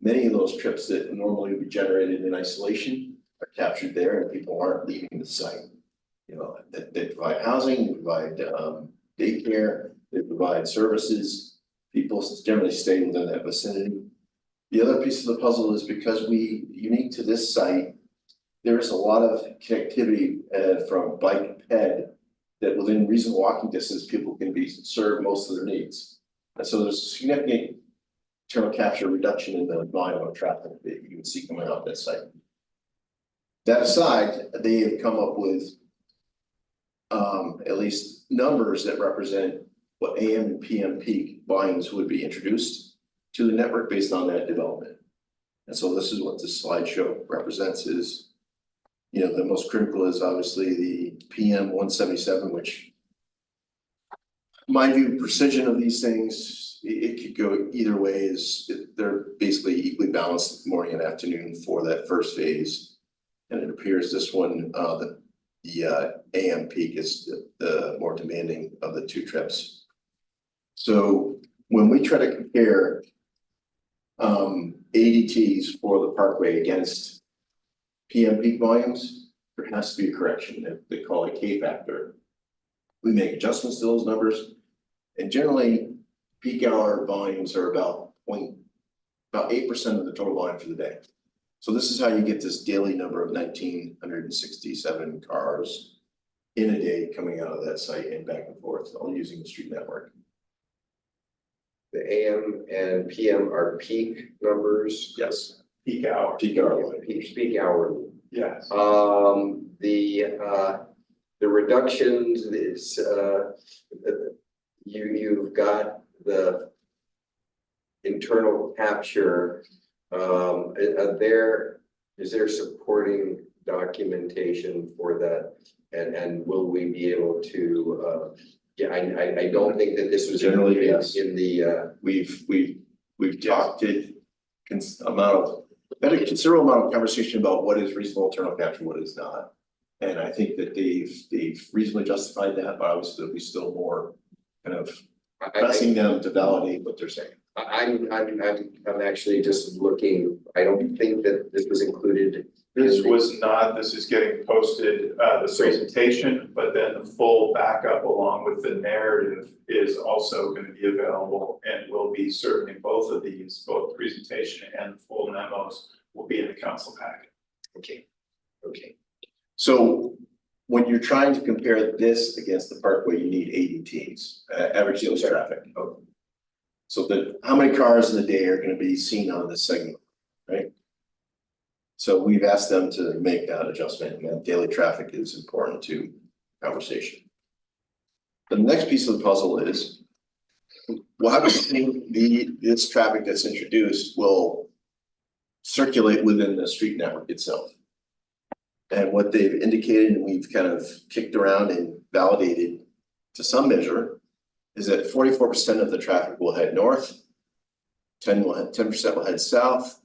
Many of those trips that normally would be generated in isolation are captured there, and people aren't leaving the site. You know, they provide housing, they provide daycare, they provide services. People generally stay within that vicinity. The other piece of the puzzle is because unique to this site, there is a lot of connectivity from bike and ped that within reasonable walking distance, people can be served most of their needs. And so there's a significant internal capture reduction in the volume of traffic that you would see coming off that site. That aside, they have come up with at least numbers that represent what AM and PM peak volumes would be introduced to the network based on that development. And so this is what this slideshow represents is, you know, the most critical is obviously the PM 177, which in my view, precision of these things, it could go either way. They're basically equally balanced morning and afternoon for that first phase. And it appears this one, the AM peak is the more demanding of the two trips. So when we try to compare ADTs for the Parkway against PM peak volumes, there has to be a correction that they call a K factor. We make adjustments to those numbers, and generally peak hour volumes are about 8% of the total volume for the day. So this is how you get this daily number of 1,967 cars in a day coming out of that site and back and forth, all using the street network. The AM and PM are peak numbers. Yes. Peak hour. Peak hour. Peak hour. Yes. The reductions is you've got the internal capture. Is there supporting documentation for that? And will we be able to I don't think that this was Generally, yes. in the We've talked a considerable amount of conversation about what is reasonable internal capture, what is not. And I think that they've reasonably justified that, but obviously there'll be still more kind of pressing them to validate what they're saying. I'm actually just looking. I don't think that this was included. This was not, this is getting posted, the presentation, but then the full backup along with the narrative is also going to be available and will be certainly both of these, both the presentation and the full memos will be in the council packet. Okay. So when you're trying to compare this against the Parkway, you need ADTs, average daily traffic. So how many cars in a day are going to be seen on this segment, right? So we've asked them to make that adjustment, and that daily traffic is important to conversation. The next piece of the puzzle is, well, how do you think this traffic that's introduced will circulate within the street network itself? And what they've indicated, and we've kind of kicked around and validated to some measure, is that 44% of the traffic will head north, 10% will head south,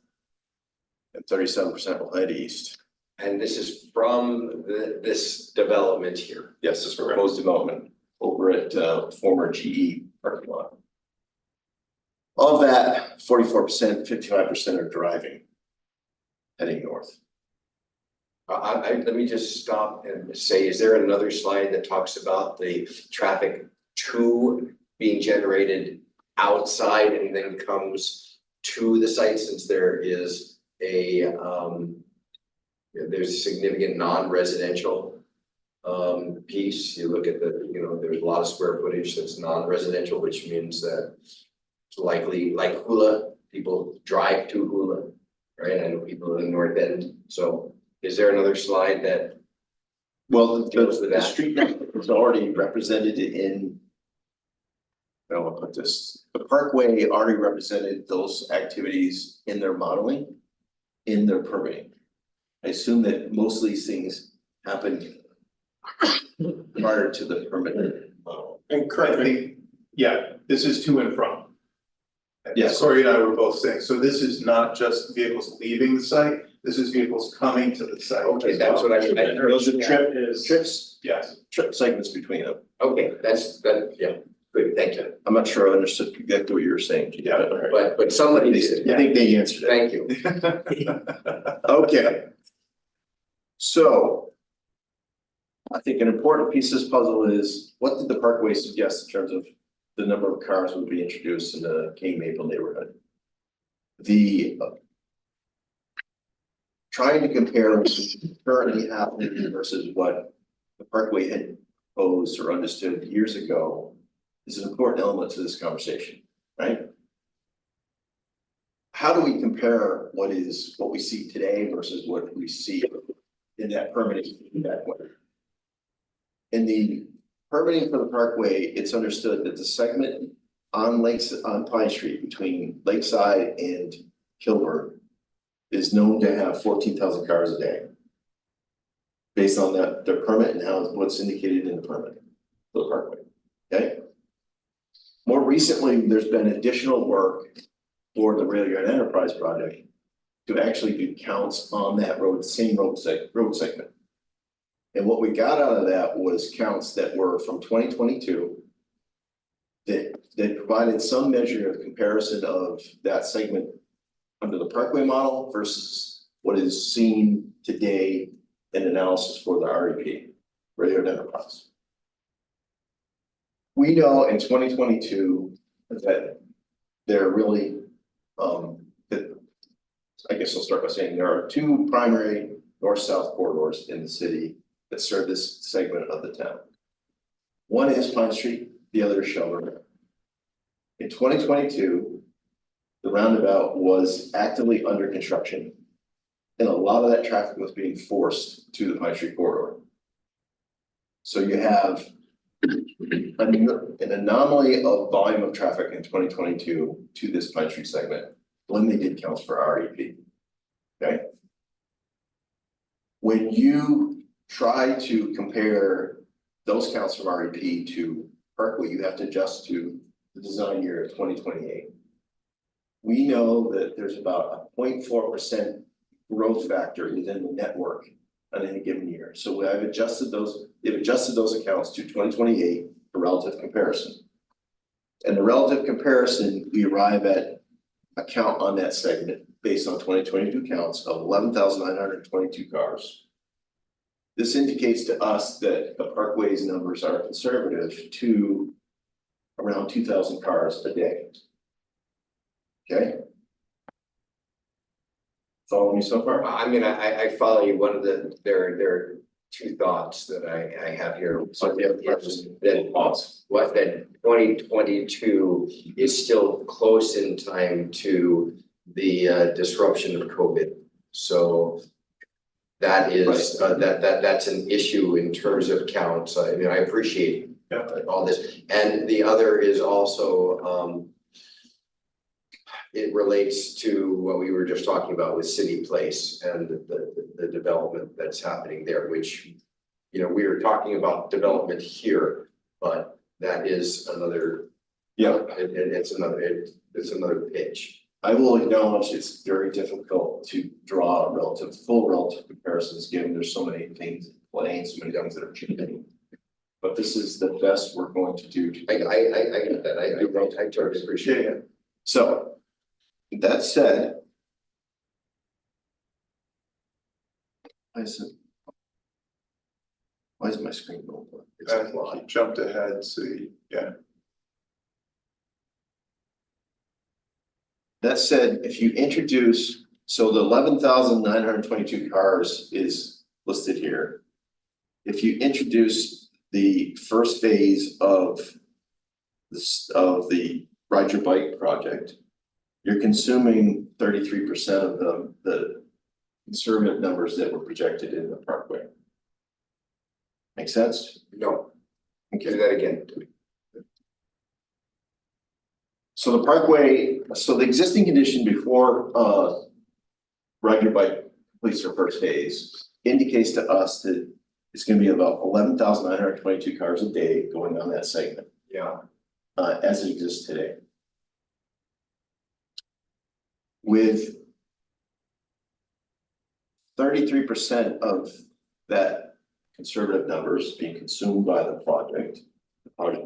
and 37% will head east. And this is from this development here. Yes, this proposed development over at former GE parking lot. Of that 44%, 55% are driving, heading north. Let me just stop and say, is there another slide that talks about the traffic to being generated outside and then comes to the site, since there is a there's significant non-residential piece, you look at the, you know, there's a lot of square footage that's non-residential, which means that it's likely like Hula, people drive to Hula, right? I know people in the North End. So is there another slide that Well, deals with the that? street network is already represented in. I don't want to put this, the Parkway already represented those activities in their modeling, in their permitting. I assume that most of these things happened prior to the permit model. And correct me, yeah, this is to and from. Yes. Corey and I were both saying, so this is not just vehicles leaving the site, this is vehicles coming to the site. Okay, that's what I mean. Those are Is, trips, yes, trip segments between them. Okay, yeah, good, thank you. I'm not sure I understood exactly what you were saying. Yeah. But somebody did. I think they answered it. Thank you. Okay. So. I think an important piece of this puzzle is, what did the Parkway suggest in terms of the number of cars would be introduced in the King Maple neighborhood? The. Trying to compare what's currently happening versus what the Parkway had proposed or understood years ago is an important element to this conversation, right? How do we compare what we see today versus what we see in that permitting back when? In the permitting for the Parkway, it's understood that the segment on Pine Street between Lakeside and Kilburn is known to have 14,000 cars a day. Based on that, their permit and what's indicated in the permit for the Parkway, okay? More recently, there's been additional work for the Rail Yard Enterprise project to actually do counts on that road, same road segment. And what we got out of that was counts that were from 2022 that provided some measure of comparison of that segment under the Parkway model versus what is seen today in analysis for the REP, Rail Yard Enterprise. We know in 2022 that there are really, that I guess I'll start by saying there are two primary north-south corridors in the city that serve this segment of the town. One is Pine Street, the other is Shelburne. In 2022, the roundabout was actively under construction, and a lot of that traffic was being forced to the Pine Street corridor. So you have an anomaly of volume of traffic in 2022 to this Pine Street segment when they did counts for REP. Okay. When you try to compare those counts from REP to Parkway, you have to adjust to the design year of 2028. We know that there's about a 0.4% growth factor within the network on any given year. So they've adjusted those accounts to 2028 for relative comparison. And the relative comparison, we arrive at a count on that segment based on 2022 counts of 11,922 cars. This indicates to us that the Parkway's numbers are conservative to around 2,000 cars a day. Okay? Follow me so far? I mean, I follow you. One of there are two thoughts that I have here. So that what that 2022 is still close in time to the disruption of COVID. So that is that's an issue in terms of counts. I mean, I appreciate all this, and the other is also it relates to what we were just talking about with City Place and the development that's happening there, which, you know, we were talking about development here, but that is another, it's another pitch. I will acknowledge it's very difficult to draw full relative comparisons, given there's so many things playing, so many things that are changing. But this is the best we're going to do. I get that. I totally appreciate it. So, that said, why is my screen going blank? It's and fly. he jumped ahead, so yeah. That said, if you introduce, so the 11,922 cars is listed here. if you introduce the first phase of this, of the Ride Your Bike project, you're consuming 33% of the conservative numbers that were projected in the Parkway. Make sense? No, do Okay. that again. So the Parkway, so the existing condition before Ride Your Bike completes their first phase indicates to us that it's gonna be about 11,922 cars a day going on that segment, Yeah, as it exists today. With 33% of that conservative numbers being consumed by the project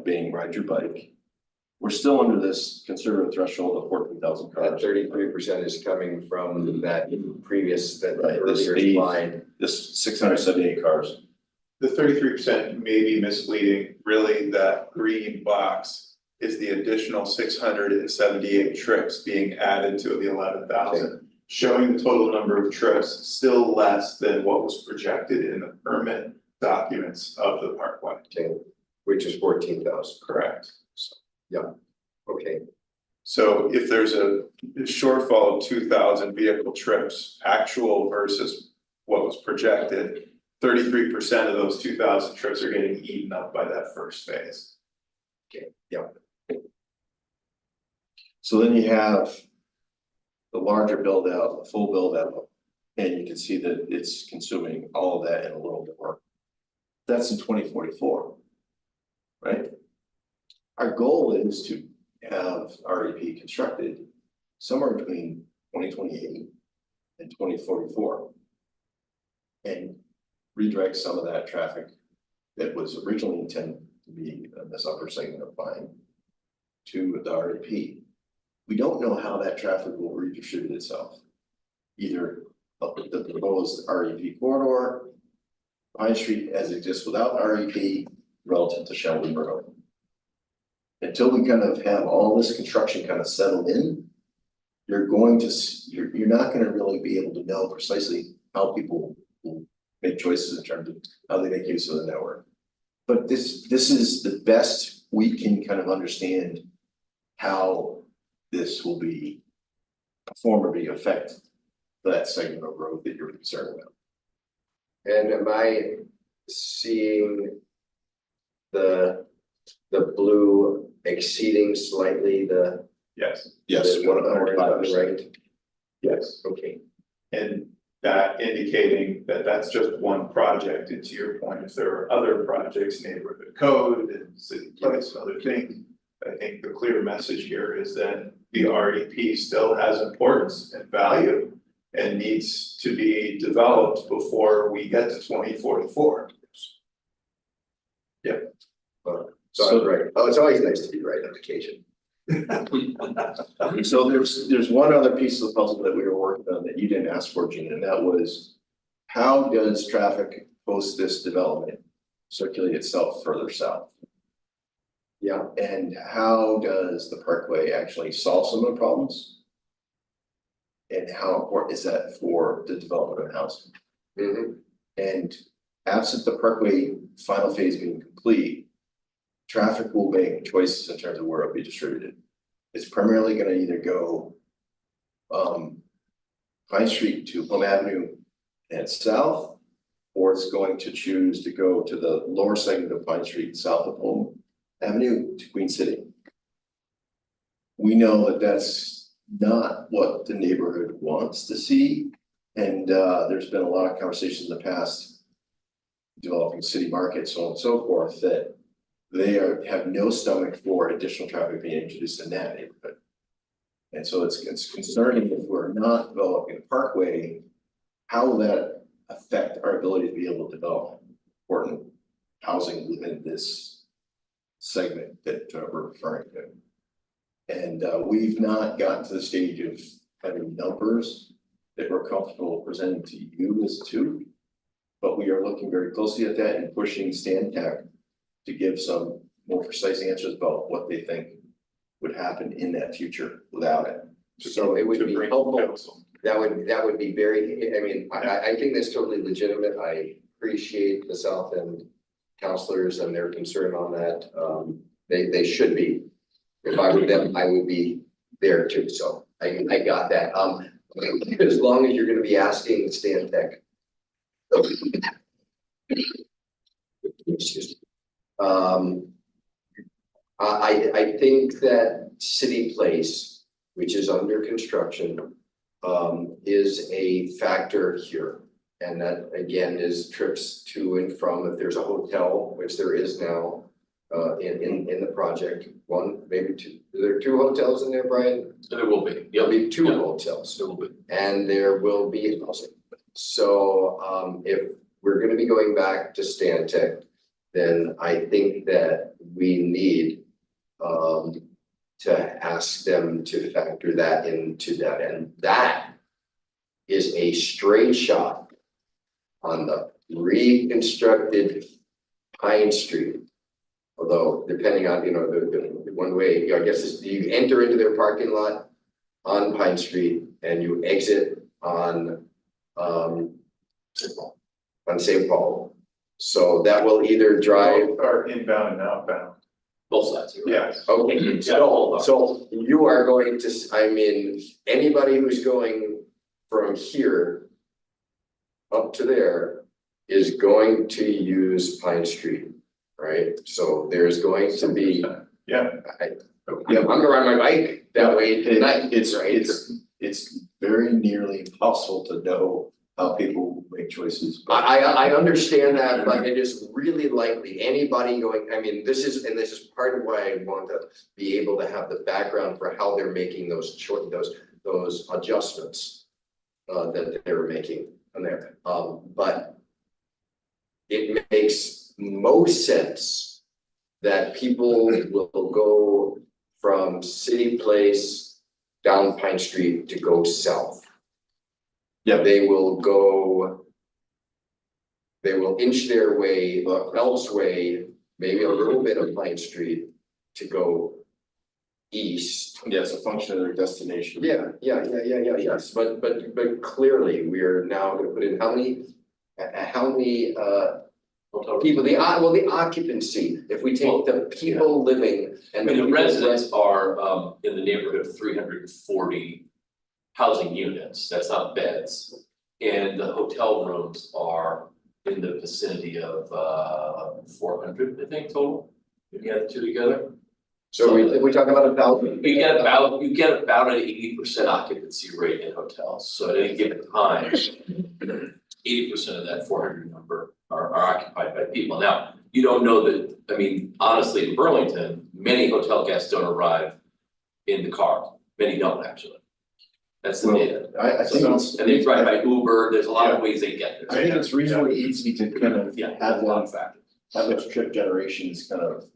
being Ride Your Bike, we're still under this conservative threshold of 14,000 that cars. 33% is coming from that previous, that Right, this earlier phase. slide. This 678 cars. The 33% may be misleading, really, that green box is the additional 678 trips being added to the 11,000. Showing the total number of trips still less than what was projected in the permit documents of the Parkway. Okay, which is 14,000. Correct. Okay, So if there's a shortfall of 2,000 vehicle trips, actual versus what was projected, 33% of those 2,000 trips are getting eaten up by that first phase. So then you have the larger build out, the full build out, and you can see that it's consuming all of that and a little more. That's in 2044. Right? Our goal is to have REP constructed somewhere between 2028 and 2044. And redirect some of that traffic that was originally intended to be in this upper segment of Vine to the REP. We don't know how that traffic will redistribute itself. Either up the proposed REP corridor, Pine Street as it exists without REP relative to Sheldon Road. Until we kind of have all this construction kind of settled in, you're not gonna really be able to know precisely how people will make choices in terms of how they make use of the network. But this is the best we can kind of understand how this will be perform or be affect that segment of road that you're concerned about. and am I seeing the blue exceeding slightly the Yes, Yes. the 100 on the 105%. right? yes. Okay, And that indicating that that's just one project, and to your point, if there are other projects, neighborhood code and city place, other things. I think the clear message here is that the REP still has importance and value and needs to be developed before we get to 2044. so I was right. Oh, it's always nice to be right on occasion. So there's one other piece of the puzzle that we were working on that you didn't ask for, Gina, and that was how does traffic post this development circulate itself further south? Yeah, And how does the Parkway actually solve some of the problems? And how important is that for the development of housing? mhm, And absent the Parkway final phase being complete, traffic will make choices in terms of where it'll be distributed. It's primarily gonna either go Pine Street to Plum Avenue and south, or it's going to choose to go to the lower segment of Pine Street south of Plum Avenue to Queen City. We know that that's not what the neighborhood wants to see. And there's been a lot of conversations in the past, developing city markets, so on and so forth, that they have no stomach for additional traffic being introduced in that neighborhood. And so it's concerning if we're not developing a Parkway, how will that affect our ability to be able to develop important housing within this segment that we're referring to? And we've not gotten to the stage of having numbers that we're comfortable presenting to you as two. But we are looking very closely at that and pushing Stan Tech to give some more precise answers about what they think would happen in that future without it. so it would To be bring helpful. council. That would be very, I mean, I think that's totally legitimate. I appreciate the South End counselors and their concern on that. They should be. If I were them, I would be there too, so I got that. As long as you're gonna be asking Stantec. Excuse me. I think that City Place, which is under construction, is a factor here. And that again is trips to and from, if there's a hotel, which there is now, in the project, one, maybe two. Are there 2 hotels in there, Brian? There will be. There'll be 2 hotels. There will be. And there will be housing. So, if we're gonna be going back to Stantec, then I think that we need, to ask them to factor that into that, and that is a straight shot on the reconstructed Pine Street. Although depending on, you know, the one way, you know, I guess is you enter into their parking lot on Pine Street and you exit on St. Paul. So that will either drive. Both are inbound and outbound. Both sides. Yes. Okay, so you are going to, I mean, anybody who's going from here up to there is going to use Pine Street, right? So there's going to be. Yeah. I'm gonna ride my bike that way tonight. It's very nearly impossible to know how people make choices. I understand that, but it is really likely anybody going, I mean, this is part of why I want to be able to have the background for how they're making those adjustments. That they're making on there, but it makes most sense that people will go from City Place down Pine Street to go south. Yeah. They will inch their way elsewhere, maybe a little bit of Pine Street to go east. Yeah, it's a function of their destination. Yes, but clearly we are now gonna put in how many people, the occupancy, if we take the people living and. I mean, the residents are in the neighborhood of 340 housing units, that's not beds. And the hotel rooms are in the vicinity of 400, I think, total. You add the 2 together. So we talk about 1,000. You get about an 80% occupancy rate in hotels, so at any given time, 80% of that 400 number are occupied by people. Now, you don't know that, I mean, honestly, in Burlington, many hotel guests don't arrive in the car, many don't actually. That's the data. I think it's. And they drive by Uber, there's a lot of ways they get I there. think it's reasonably easy to kind of Yeah, have one one, factor. have those trip generations kind of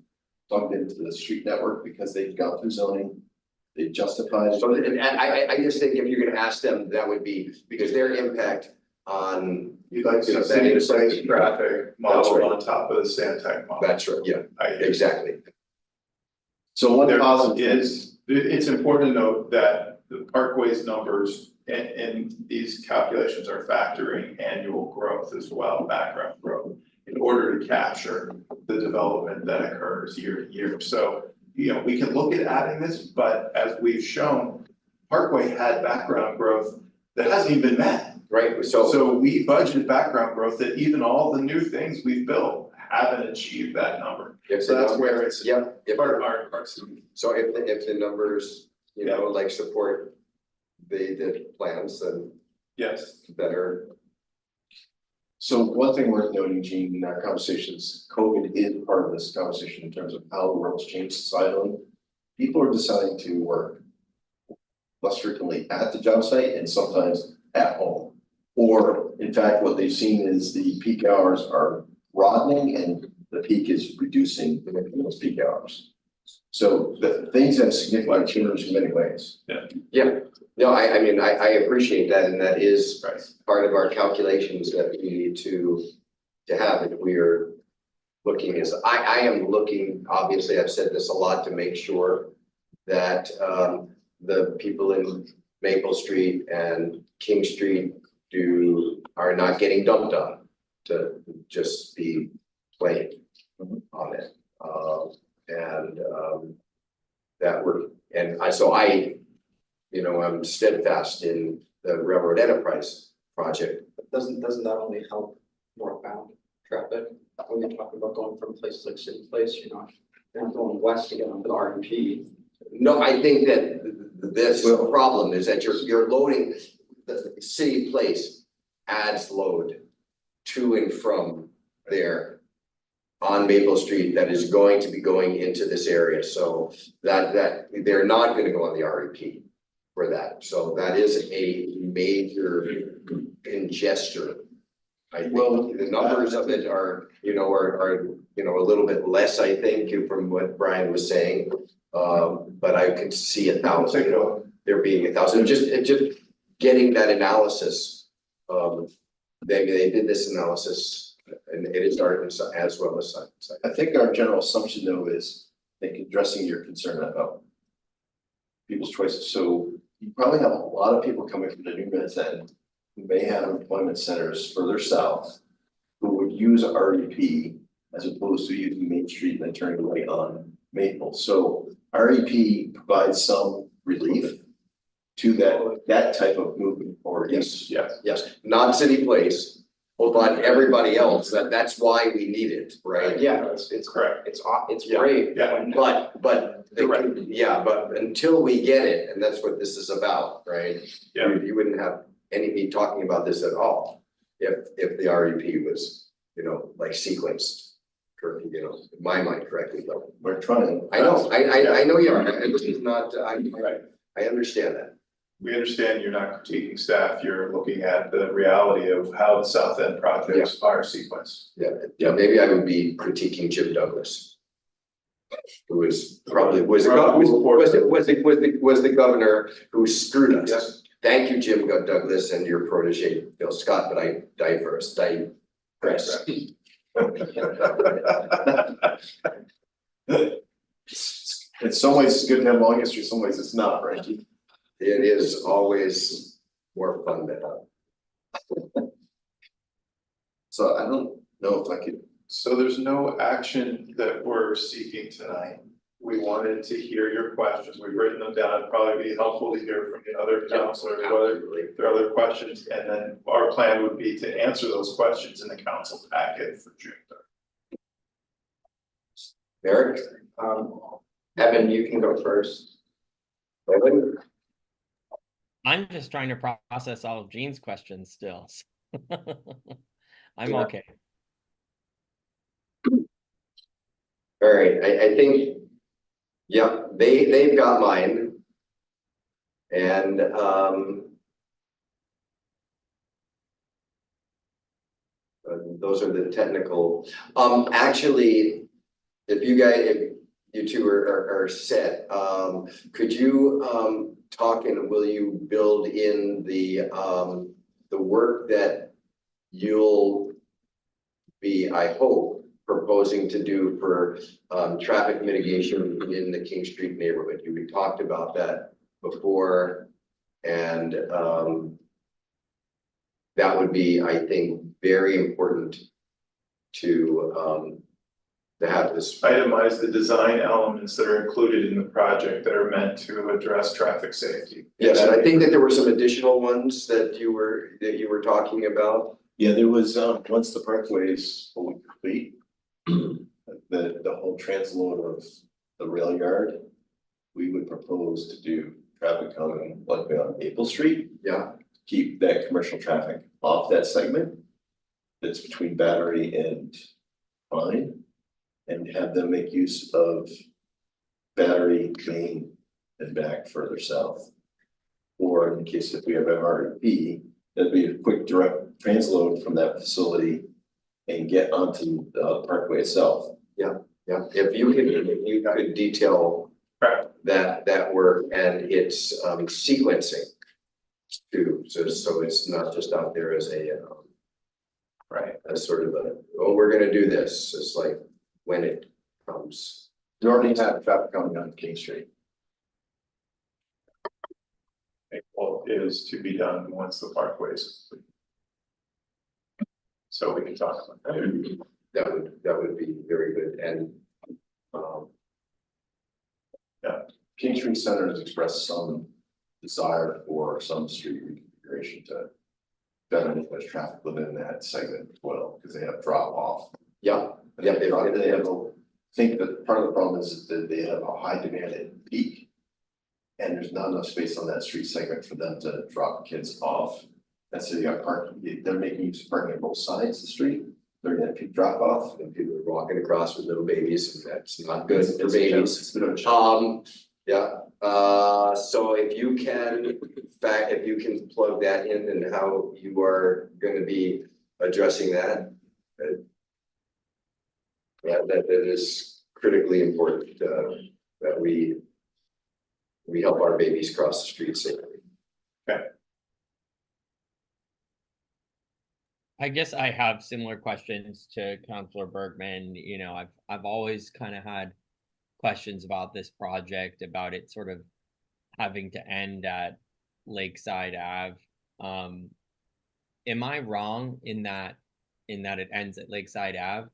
plugged into the street network because they've gone through zoning. They justified. So, and I just think if you're gonna ask them, that would be, because their impact on. You'd like You know, to see that City Place traffic That's model right. on top of the Stantec model. That's right, yeah, exactly. So one There positive is, it's important to note that the Parkway's numbers and these calculations are factoring annual growth as well, background growth, in order to capture the development that occurs year to year. So, you know, we can look at adding this, but as we've shown, Parkway had background growth that hasn't even been met. Right, so. So we budgeted background growth that even all the new things we've built haven't achieved that number. So that's where it's part of our parts. So if the numbers, you know, like support the plans, then Yes. better. So one thing worth noting, Gene, in our conversations, COVID is part of this conversation in terms of how the world's changed societally. People are deciding to work less frequently at the job site and sometimes at home. Or in fact, what they've seen is the peak hours are broadening and the peak is reducing in those peak hours. So the things have significantly changed in many ways. Yeah, no, I mean, I appreciate that, and that is Right. part of our calculations that we need to have, if we are looking as, I am looking, obviously, I've said this a lot, to make sure that the people in Maple Street and King Street are not getting dumped on. to just be plain on it. That were, and I, you know, I'm steadfast in the railroad enterprise project. Doesn't that only help northbound traffic? When you're talking about going from places like City Place, you're not going west to get onto the RMP. No, I think that this problem is that you're loading, the City Place adds load to and from there on Maple Street that is going to be going into this area, so that they're not gonna go on the REP for that, so that is a major ingester. I think the numbers of it are, you know, a little bit less, I think, from what Brian was saying. But I could see 1,000, you know, there being 1,000, just getting that analysis. They did this analysis and it is art as well as science. I think our general assumption though is, I think addressing your concern about people's choices, so you probably have a lot of people coming from the New Meds End who may have employment centers further south who would use REP as opposed to using Main Street and then turning away on Maple. So REP provides some relief to that type of movement or Yes. Yes. Yes, not City Place, but everybody else, that's why we need it, right? Yeah, it's Correct. It's Yeah, great. yeah. when- But Correct. yeah, but until we get it, and that's what this is about, right? Yeah. You wouldn't have any me talking about this at all if the REP was, you know, like sequenced. You know, in my mind correctly, though. we're trying. I know, I know you are, and this is not, I understand that. We understand you're not critiquing staff, you're looking at the reality of how the South End projects are sequenced. Yeah, maybe I would be critiquing Jim Douglas. Who was probably, was the governor who screwed us. Yes. Thank you, Jim Douglas, and your protege, Bill Scott, but I digress. In some ways, it's good to have long history, in some ways it's not, right? It is always more fun than that. So I don't know if I could, So there's no action that we're seeking tonight. We wanted to hear your questions. We've written them down. It'd probably be helpful to hear from the other counselors, whether there are other questions. And then our plan would be to answer those questions in the council packet for June 3rd. Eric? Evan, you can go first. Evan? I'm just trying to process all of Gene's questions still. I'm Yeah. okay. All right, I think, yeah, they've got mine. And those are the technical, actually, if you two are set, could you talk and will you build in the work that you'll be, I hope, proposing to do for traffic mitigation in the King Street neighborhood? We talked about that before, and that would be, I think, very important to have this. Itemize the design elements that are included in the project that are meant to address traffic safety. Yes, and I think that there were some additional ones that you were talking about. yeah, there was, once the Parkway is fully complete, the whole transload of the rail yard, we would propose to do traffic calming likely on Maple Street. Yeah. Keep that commercial traffic off that segment that's between Battery and Pine, and have them make use of Battery, Main, and back further south. Or in the case if we have MRP, that'd be a quick direct transload from that facility and get onto the Parkway itself. Yeah, if you could detail that work and its sequencing too, so it's not just out there as a as sort of a, oh, we're gonna do this. It's like when it comes. You already have traffic coming on King Street. Well, is to be done once the Parkway is complete. so we can talk about that. That would be very good, and, King Street Center has expressed some desire for some street reconfiguration to better manage traffic within that segment as well, because they have drop off. yeah, They have, I think that part of the problem is that they have a high demand at peak. And there's not enough space on that street segment for them to drop kids off. That's so you got parking, they're making use of parking on both sides of the street. They're gonna peak drop off. and people are walking across with little babies, and that's not good for It's a challenge. babies. It's a bit of a challenge. Yeah, so if you can, in fact, if you can plug that in and how you are gonna be addressing that. That is critically important, that we help our babies cross the street safely. I guess I have similar questions to Councilor Bergman. I've always kind of had questions about this project, about it sort of having to end at Lakeside Ave. Am I wrong in that it ends at Lakeside Ave?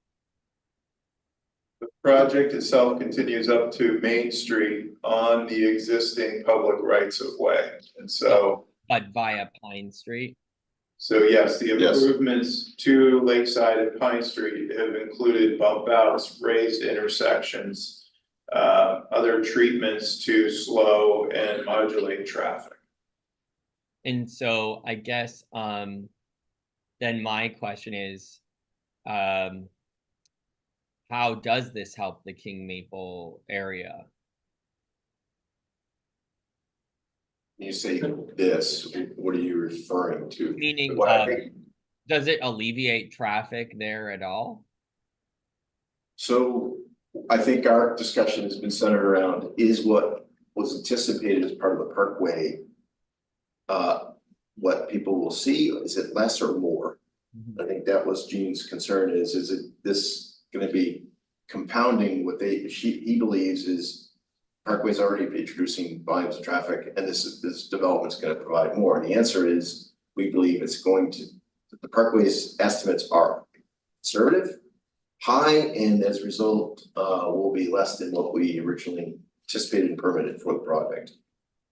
The project itself continues up to Main Street on the existing public rights of way, and so. But via Pine Street? So yes, the Yes. improvements to Lakeside and Pine Street have included bump outs, raised intersections. Other treatments to slow and modulate traffic. And so I guess then my question is, how does this help the King Maple area? You say this, what are you referring to? Meaning, What I think- does it alleviate traffic there at all? So I think our discussion has been centered around is what was anticipated as part of the Parkway. What people will see, is it less or more? I think that was Gene's concern is it this gonna be compounding what he believes is Parkway's already introducing volumes of traffic and this development's gonna provide more. And the answer is, we believe it's going to, the Parkway's estimates are conservative, high, and as a result, will be less than what we originally anticipated and permitted for the project.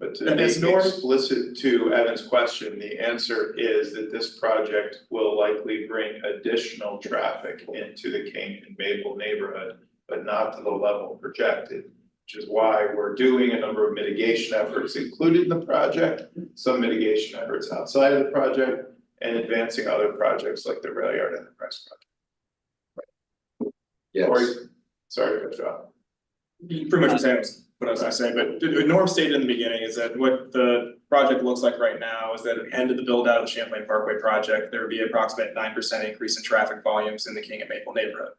But to be explicit to Evan's question, the answer is that this project will likely bring additional traffic into the King and Maple neighborhood, but not to the level projected. Which is why we're doing a number of mitigation efforts included in the project, some mitigation efforts outside of the project, and advancing other projects like the Rail Yard Enterprise project. Yes. Sorry to cut you off. You pretty much said what I was gonna say, but Norm stated in the beginning is that what the project looks like right now is that at the end of the build out of the Champlain Parkway project, there would be approximate 9% increase in traffic volumes in the King and Maple neighborhood.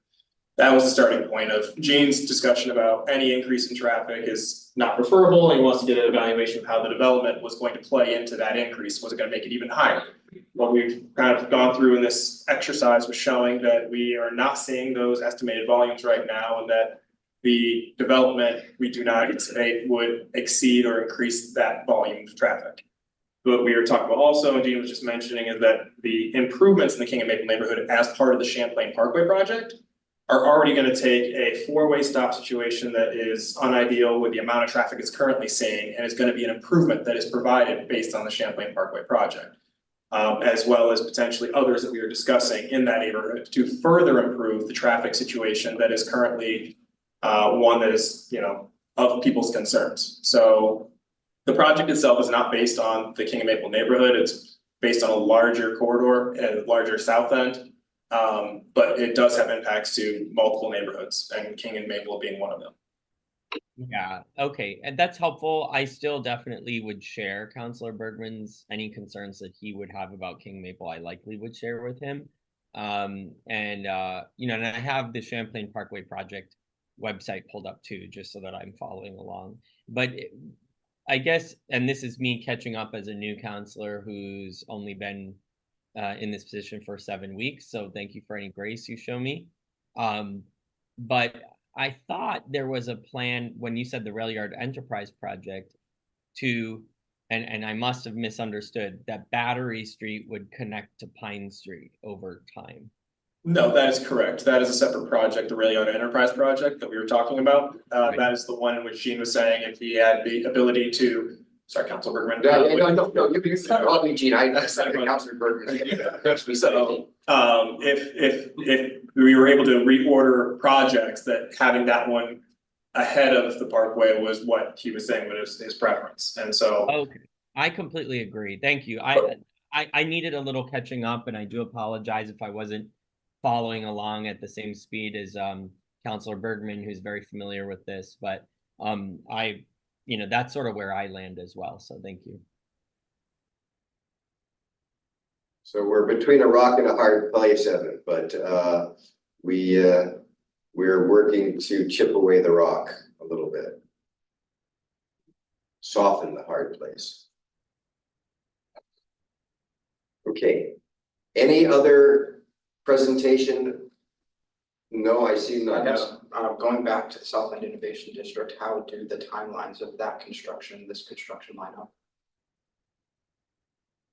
That was the starting point of Gene's discussion about any increase in traffic is not preferable, and he wants to get an evaluation of how the development was going to play into that increase. Was it gonna make it even higher? What we've kind of gone through in this exercise was showing that we are not seeing those estimated volumes right now, and that the development we do not anticipate would exceed or increase that volume of traffic. What we were talking about also, and Gene was just mentioning, is that the improvements in the King and Maple neighborhood as part of the Champlain Parkway project are already gonna take a four-way stop situation that is unideal with the amount of traffic it's currently seeing, and is gonna be an improvement that is provided based on the Champlain Parkway project. As well as potentially others that we are discussing in that neighborhood to further improve the traffic situation that is currently one that is, of people's concerns. So the project itself is not based on the King and Maple neighborhood, it's based on a larger corridor and larger south end. But it does have impacts to multiple neighborhoods, and King and Maple being one of them. Yeah, okay, and that's helpful. I still definitely would share Councilor Bergman's any concerns that he would have about King Maple. I likely would share with him. And I have the Champlain Parkway project website pulled up too, just so that I'm following along. But I guess, and this is me catching up as a new counselor who's only been in this position for 7 weeks. So thank you for any grace you show me. But I thought there was a plan when you said the Rail Yard Enterprise project to, and I must have misunderstood, that Battery Street would connect to Pine Street over time. No, that is correct. That is a separate project, the Ray Liotta Enterprise project that we were talking about. That is the one in which Gene was saying if he had the ability to, sorry, Councilor Bergman. No, you can call me Gene, I said Councilor Bergman. So, if we were able to reorder projects, that having that one ahead of the Parkway was what he was saying was his preference, and so. Okay, I completely agree. Thank you. I needed a little catching up, and I do apologize if I wasn't following along at the same speed as Councilor Bergman, who's very familiar with this, but that's sort of where I land as well. So thank you. So we're between a rock and a hard place, Evan, but we're working to chip away the rock a little bit. Soften the hard place. Okay, any other presentation? No, I see none. I guess, going back to the Southland Innovation District, how do the timelines of that construction, this construction line up?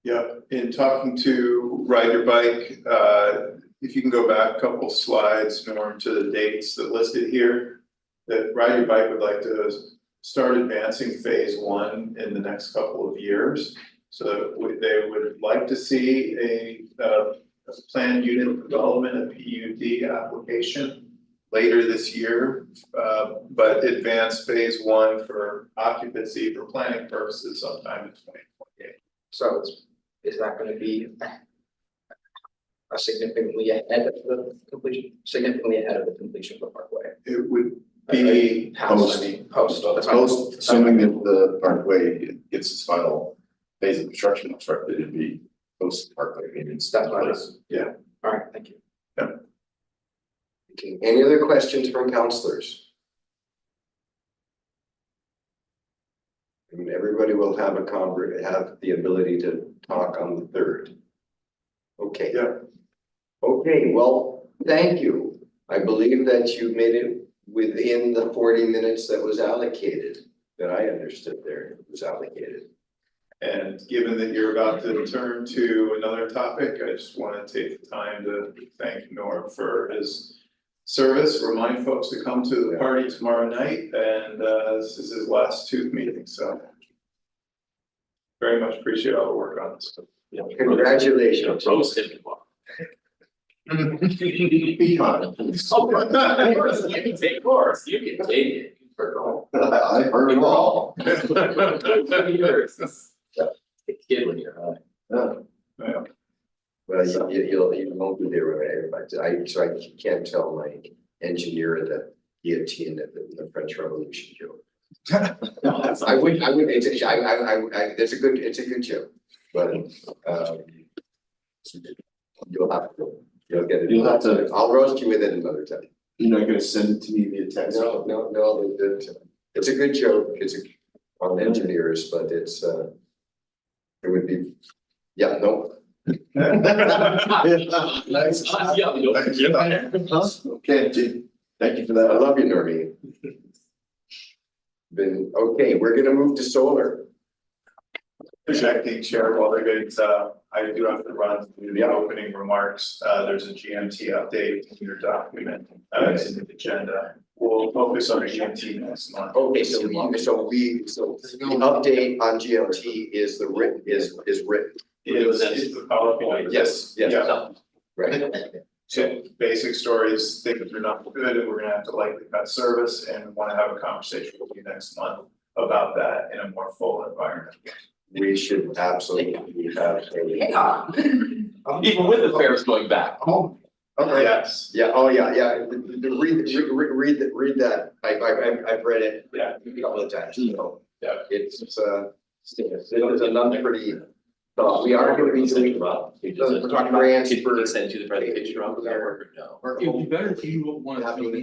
Yeah, in talking to Ride Your Bike, if you can go back a couple slides, Norm, to the dates that listed here. That Ride Your Bike would like to start advancing phase 1 in the next couple of years. So they would like to see a planned unit development, a PUD application later this year. But advance phase 1 for occupancy for planning purposes sometime in 2028. So is that gonna be a significantly ahead of the completion, of the Parkway? It would be Post. Assuming that the Parkway gets its final phase of construction constructed, it'd be post Parkway maintenance. That's what it is. Yeah. All right, thank you. Okay, any other questions from councilors? And everybody will have have the ability to talk on the 3rd. Okay. Yeah. Okay, well, thank you. I believe that you made it within the 40 minutes that was allocated, that I understood there was allocated. And given that you're about to turn to another topic, I just want to take the time to thank Norm for his service, remind folks to come to the party tomorrow night, and this is his last TOOC meeting, so very much appreciate all the work on this. Yeah. Congratulations. Roast him tomorrow. Be honest. Oh, of course, you can take course, you can take it. I heard it all. Yours. A kid when you're high. Yeah. Well, you won't be there with everybody. So I can't tell my engineer at the guillotine at the French Revolution joke. I would, it's a good joke, but you'll get it. You'll have to. I'll roast you with it another time. You're not gonna send it to me via text? No, it's a good joke. It's on engineers, but it's it would be, yeah, no. Nice. Okay, Gene, thank you for I that. love you, Normie. Okay, we're gonna move to solar. Acting chair, while they're good, I do have to run through the opening remarks. There's a GMT update in your document, it's in the agenda. We'll focus on GMT next month. Okay, so the update on GMT is the written, is written. It's the PowerPoint. Yes, Yeah. right. So basic stories, things are not good, and we're gonna have to likely cut service, and want to have a conversation with you next month about that in a more full environment. We should absolutely have Even with the fares going back. Oh, okay. Yes. Yeah, oh, yeah. Read that. I've read it. Yeah. A couple of times, so. Yeah. It's another pretty, we are gonna be doing. We're talking grants for. Send you the presentation around there or no? It would be better if you want to. Item in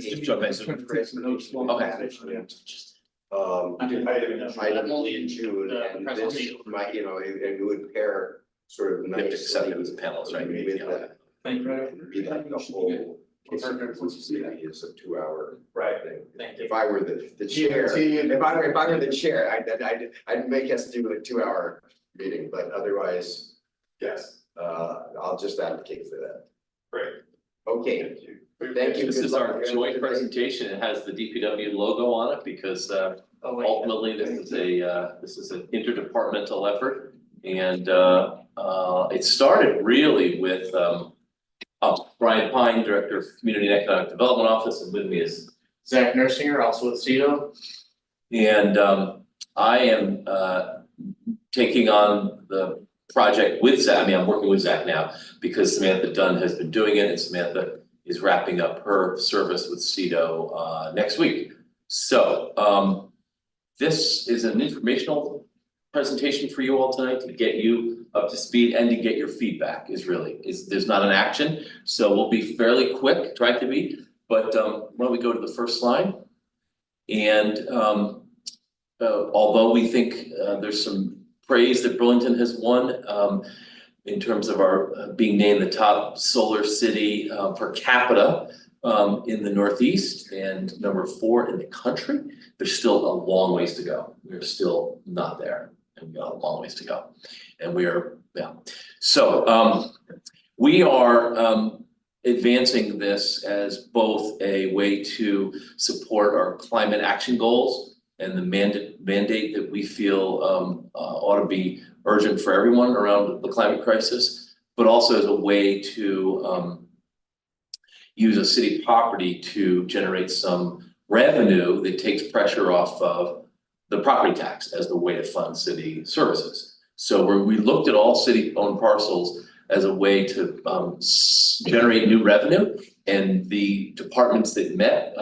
June, and this might, and it would pair sort of We have to nice. accept it as a panelist, right? With that. Thank you. Be like the whole. It's a 2-hour. Right. thing. Thank you. If I were the chair, GMT. if I were the chair, I'd make us do a 2-hour meeting, but otherwise, Yes, I'll just advocate for that. great. Okay, thank you. This Good is luck our with joint everything. presentation. It has the DPW logo on it because ultimately this is an interdepartmental effort. And it started really with Brian Pine, Director of Community and Economic Development Office, and with me is Zach Nersinger, also with CEDO. and I am taking on the project with Zach. I mean, I'm working with Zach now because Samantha Dunn has been doing it and Samantha is wrapping up her service with CEDO next week. So this is an informational presentation for you all tonight to get you up to speed and to get your feedback there's not an action. So we'll be fairly quick, try to be, but why don't we go to the first slide? And although we think there's some praise that Burlington has won in terms of our being named the top solar city per capita in the Northeast and number 4 in the country, there's still a long ways to go. We're still not there, and we've got a long ways to go. And we are, So we are advancing this as both a way to support our climate action goals and the mandate that we feel ought to be urgent for everyone around the climate crisis, but also as a way to use a city property to generate some revenue that takes pressure off of the property tax as the way to fund city services. So we looked at all city-owned parcels as a way to generate new revenue, and the departments that met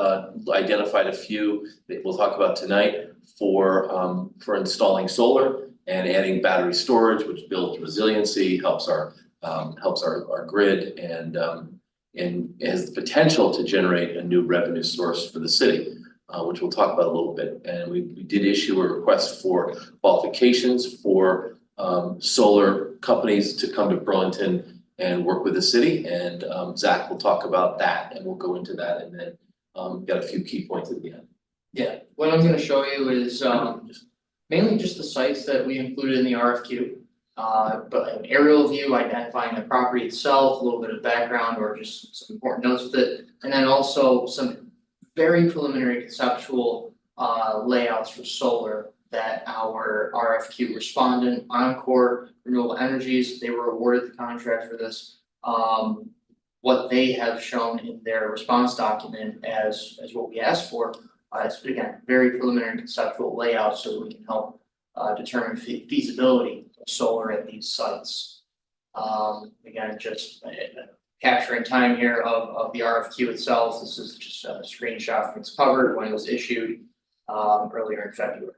identified a few that we'll talk about tonight for installing solar and adding battery storage, which builds resiliency, helps our grid, and has the potential to generate a new revenue source for the city, which we'll talk about a little bit. And we did issue a request for qualifications for solar companies to come to Burlington and work with the city, and Zach will talk about that, and we'll go into that, and then got a few key points at the end. Yeah, what I'm gonna show you is mainly just the sites that we included in the RFQ. But an aerial view identifying the property itself, a little bit of background or just some important notes with it. And then also some very preliminary conceptual layouts for solar that our RFQ respondent, Encore Renewable Energies, they were awarded the contract for this. What they have shown in their response document as what we asked for, is again, very preliminary conceptual layout so that we can help determine feasibility of solar at these sites. Again, just capturing time here of the RFQ itself. This is just a screenshot from its cover when it was issued earlier in February.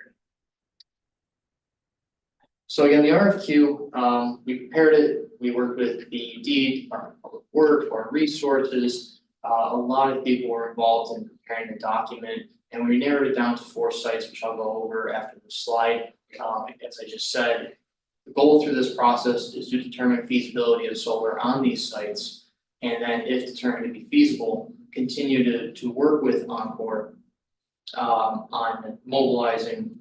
So again, the RFQ, we prepared it, we worked with the DEED, Department of Public Works, Foreign Resources. A lot of people were involved in preparing the document, and we narrowed it down to 4 sites, which I'll go over after the slide. As I just said, the goal through this process is to determine feasibility of solar on these sites, and then if determined to be feasible, continue to work with Encore on mobilizing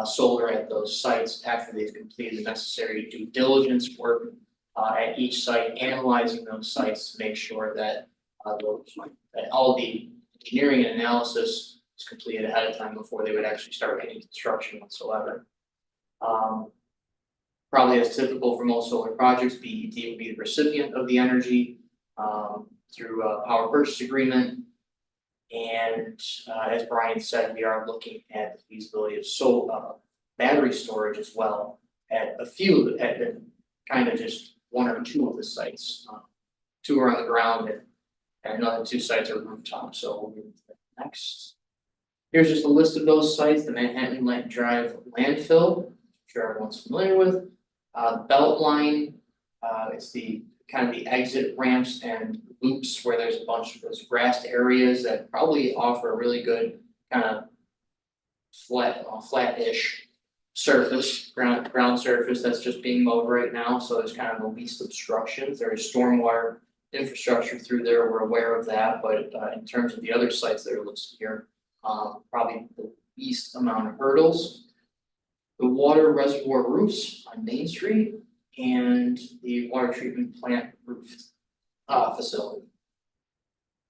solar at those sites after they've completed the necessary due diligence work at each site, analyzing those sites to make sure that that all the engineering and analysis is completed ahead of time before they would actually start any construction whatsoever. Probably as typical for most solar projects, BED would be the recipient of the energy through a power purchase agreement. And as Brian said, we are looking at the feasibility of solar battery storage as well at a few, at kind of just 1 or 2 of the sites. 2 are on the ground and another 2 sites are rooftop. So we'll move to the next. Here's just a list of those sites: the Manhattan Light Drive landfill, I'm sure everyone's familiar with. Beltline, it's the kind of the exit ramps and loops where there's a bunch of those grassed areas that probably offer a really good kind of flat-ish surface, ground surface that's just being mowed right now. So there's kind of the least obstructions. There is stormwater infrastructure through there. We're aware of that, but in terms of the other sites that are listed here, probably the least amount of hurdles. The water reservoir roofs on Main Street and the water treatment plant roof facility.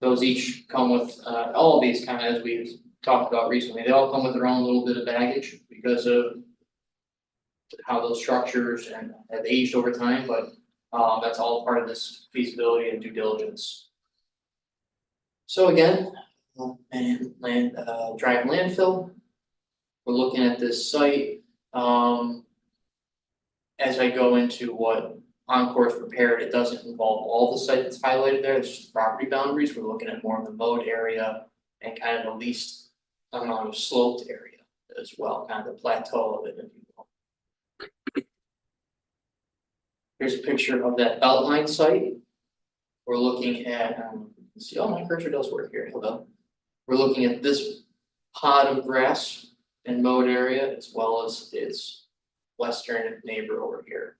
Those each come with, all of these kind of, as we've talked about recently, they all come with their own little bit of baggage because of how those structures and have aged over time, but that's all part of this feasibility and due diligence. So again, drive landfill. We're looking at this site, as I go into what Encore's prepared, it doesn't involve all the site that's highlighted there, it's just the property boundaries, we're looking at more of the mowed area and kind of the least amount of sloped area as well, kind of the plateau of it, if you will. Here's a picture of that Beltline site. We're looking at, see, oh, my cursor does work here, hold on. We're looking at this pod of grass and mowed area as well as its western neighbor over here.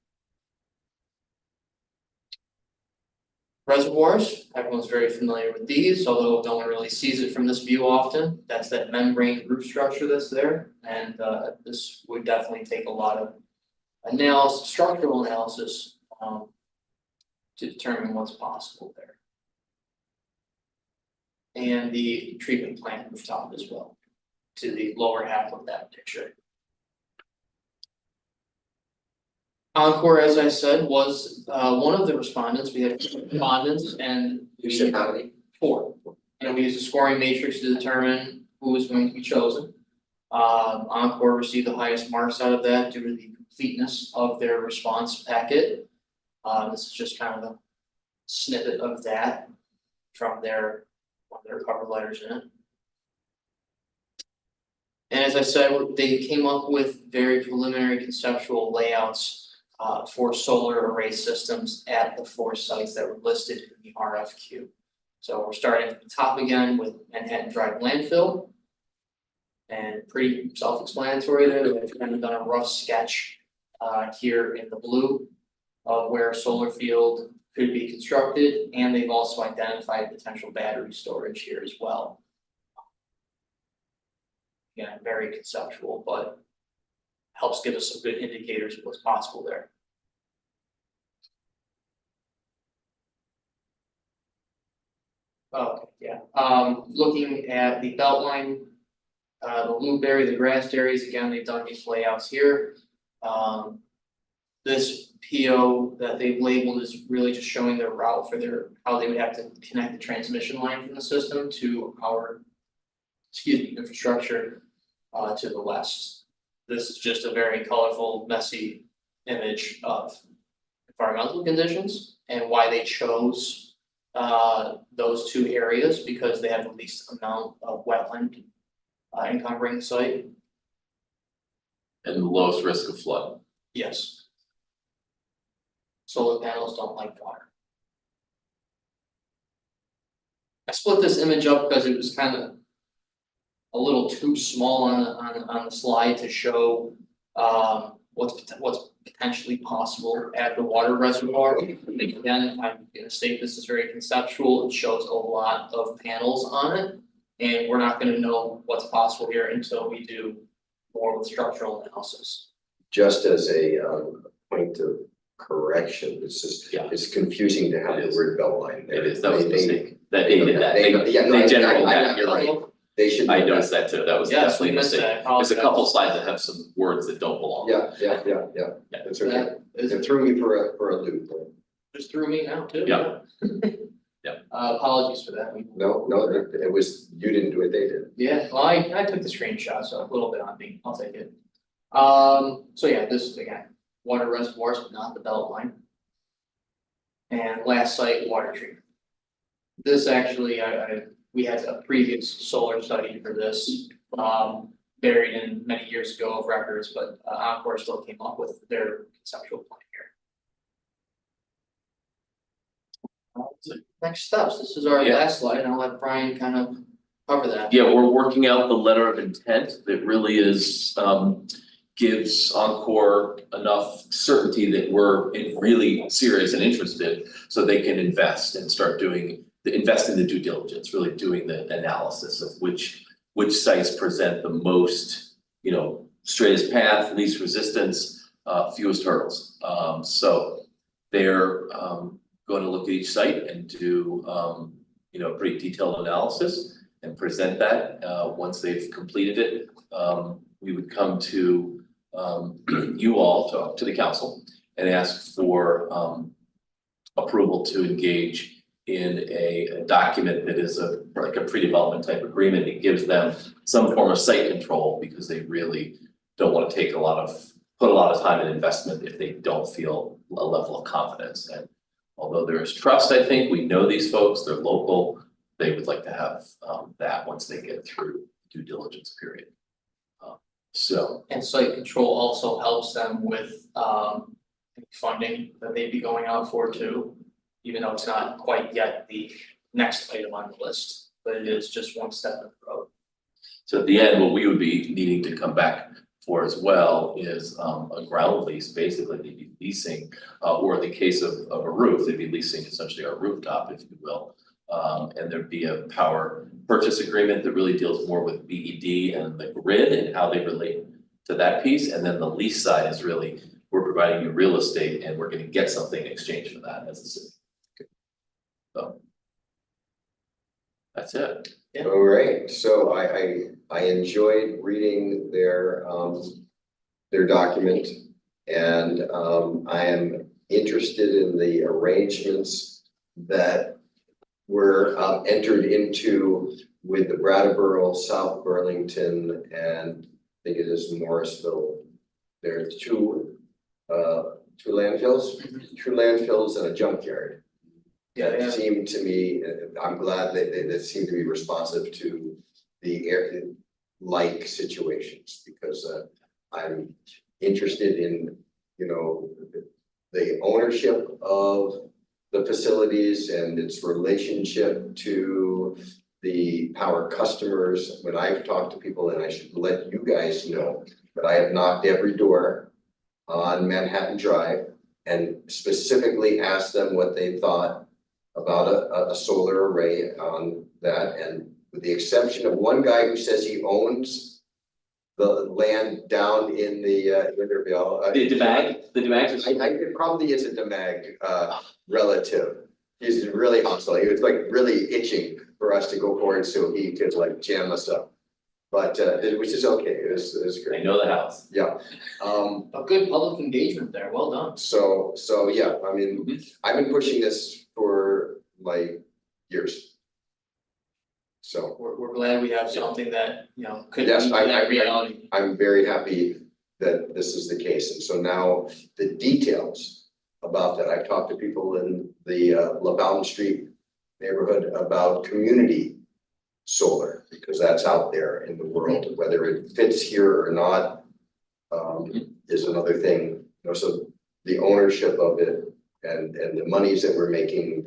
Reservoirs, everyone's very familiar with these, although no one really sees it from this view often. That's that membrane roof structure that's there, and this would definitely take a lot of analysis, structural analysis, to determine what's possible there. And the treatment plant rooftop as well, to the lower half of that picture. Encore, as I said, was one of the respondents. We had respondents and You said how many? 4. And we used a scoring matrix to determine who was going to be chosen. Encore received the highest marks out of that due to the completeness of their response packet. This is just kind of a snippet of that from their cover letters in it. And as I said, they came up with very preliminary conceptual layouts for solar array systems at the 4 sites that were listed in the RFQ. So we're starting at the top again with Manhattan Drive landfill. And pretty self-explanatory there, they've kind of done a rough sketch here in the blue of where a solar field could be constructed, and they've also identified potential battery storage here as well. Again, very conceptual, but helps give us some good indicators of what's possible there. Okay, yeah, looking at the Beltline, the loop area, the grassed areas, again, they've done these layouts here. This PO that they've labeled is really just showing their route for how they would have to connect the transmission line from the system to our, infrastructure to the west. This is just a very colorful, messy image of environmental conditions and why they chose those 2 areas, because they have the least amount of wetland encumbering the site. And the lowest risk of flood. Yes. Solar panels don't like water. I split this image up because it was kind of a little too small on the slide to show what's potentially possible at the water reservoir. Again, I'm gonna state this is very conceptual. It shows a lot of panels on it, and we're not gonna know what's possible here until we do more with structural analysis. Just as a point of correction, it's just, it's confusing to have the word Beltline there. It is, that was a mistake. That they did that. Yeah, no, They generated that, you're I- right. They should. I noticed that too, that was Yes, we definitely a missed mistake. that. There's a couple slides that have some words that don't belong. Yeah, that's okay. That is, It threw me for a loop. just threw me now too. Yeah. Yeah. Apologies for that. No, it was, you didn't do it, they did. Yeah, well, I took the screenshot, so a little bit on me, I'll take it. So yeah, this is again, water reservoirs, but not the Beltline. And last site, water treatment. This actually, we had a previous solar study for this, buried in many years ago of records, but Encore still came up with their conceptual plan here. Next steps, this is our Yeah. last slide, and I'll let Brian kind of cover that. Yeah, we're working out the letter of intent that really is, gives Encore enough certainty that we're really serious and interested, so they can invest and start invest in the due diligence, really doing the analysis of which sites present the most, straightest path, least resistance, fewest hurdles. So they're going to look at each site and do pretty detailed analysis and present that, once they've completed it. We would come to, you all, to the council and ask for, approval to engage in a document that is like a pre-development type agreement. It gives them some form of site control because they really don't want to put a lot of time and investment if they don't feel a level of confidence. And although there is trust, I think, we know these folks, they're local, they would like to have that once they get through due diligence period. And site control also helps them with funding that they'd be going out for too, even though it's not quite yet the next item on the list, but it is just one step in the road. So at the end, what we would be needing to come back for as well is a ground lease, basically they'd be leasing, or in the case of a roof, they'd be leasing essentially our rooftop, if you will. And there'd be a power purchase agreement that really deals more with BED and the grid and how they relate to that piece. And then the lease side is really, we're providing you real estate and we're gonna get something in exchange for that as a city. So that's it. All right, so I enjoyed reading their document. And I am interested in the arrangements that were entered into with the Brattleboro, South Burlington, and I think it is Morrisville. There are two landfills, and a junkyard. That seemed to me, I'm glad that seemed to be responsive to the like situations, because I'm interested in, the ownership of the facilities and its relationship to the power customers. When I've talked to people, and I should let you guys know that I have knocked every door on Manhattan Drive and specifically asked them what they thought about a solar array on that. And with the exception of one guy who says he owns the land down in the Interville. The DeMag? It probably is a DeMag relative. He's really hostile. He was like really itching for us to go forward so he could like jam us up. But which is okay. It was great. I know the house. Yeah. A good public engagement there, well done. So yeah, I mean, I've been pushing this for like years. So. We're glad we have something that, could Yes, meet that reality. I'm very happy that this is the case. And so now the details about that, I've talked to people in the LaBounty Street neighborhood about community solar, because that's out there in the world. Whether it fits here or not is another thing. So the ownership of it and the monies that we're making,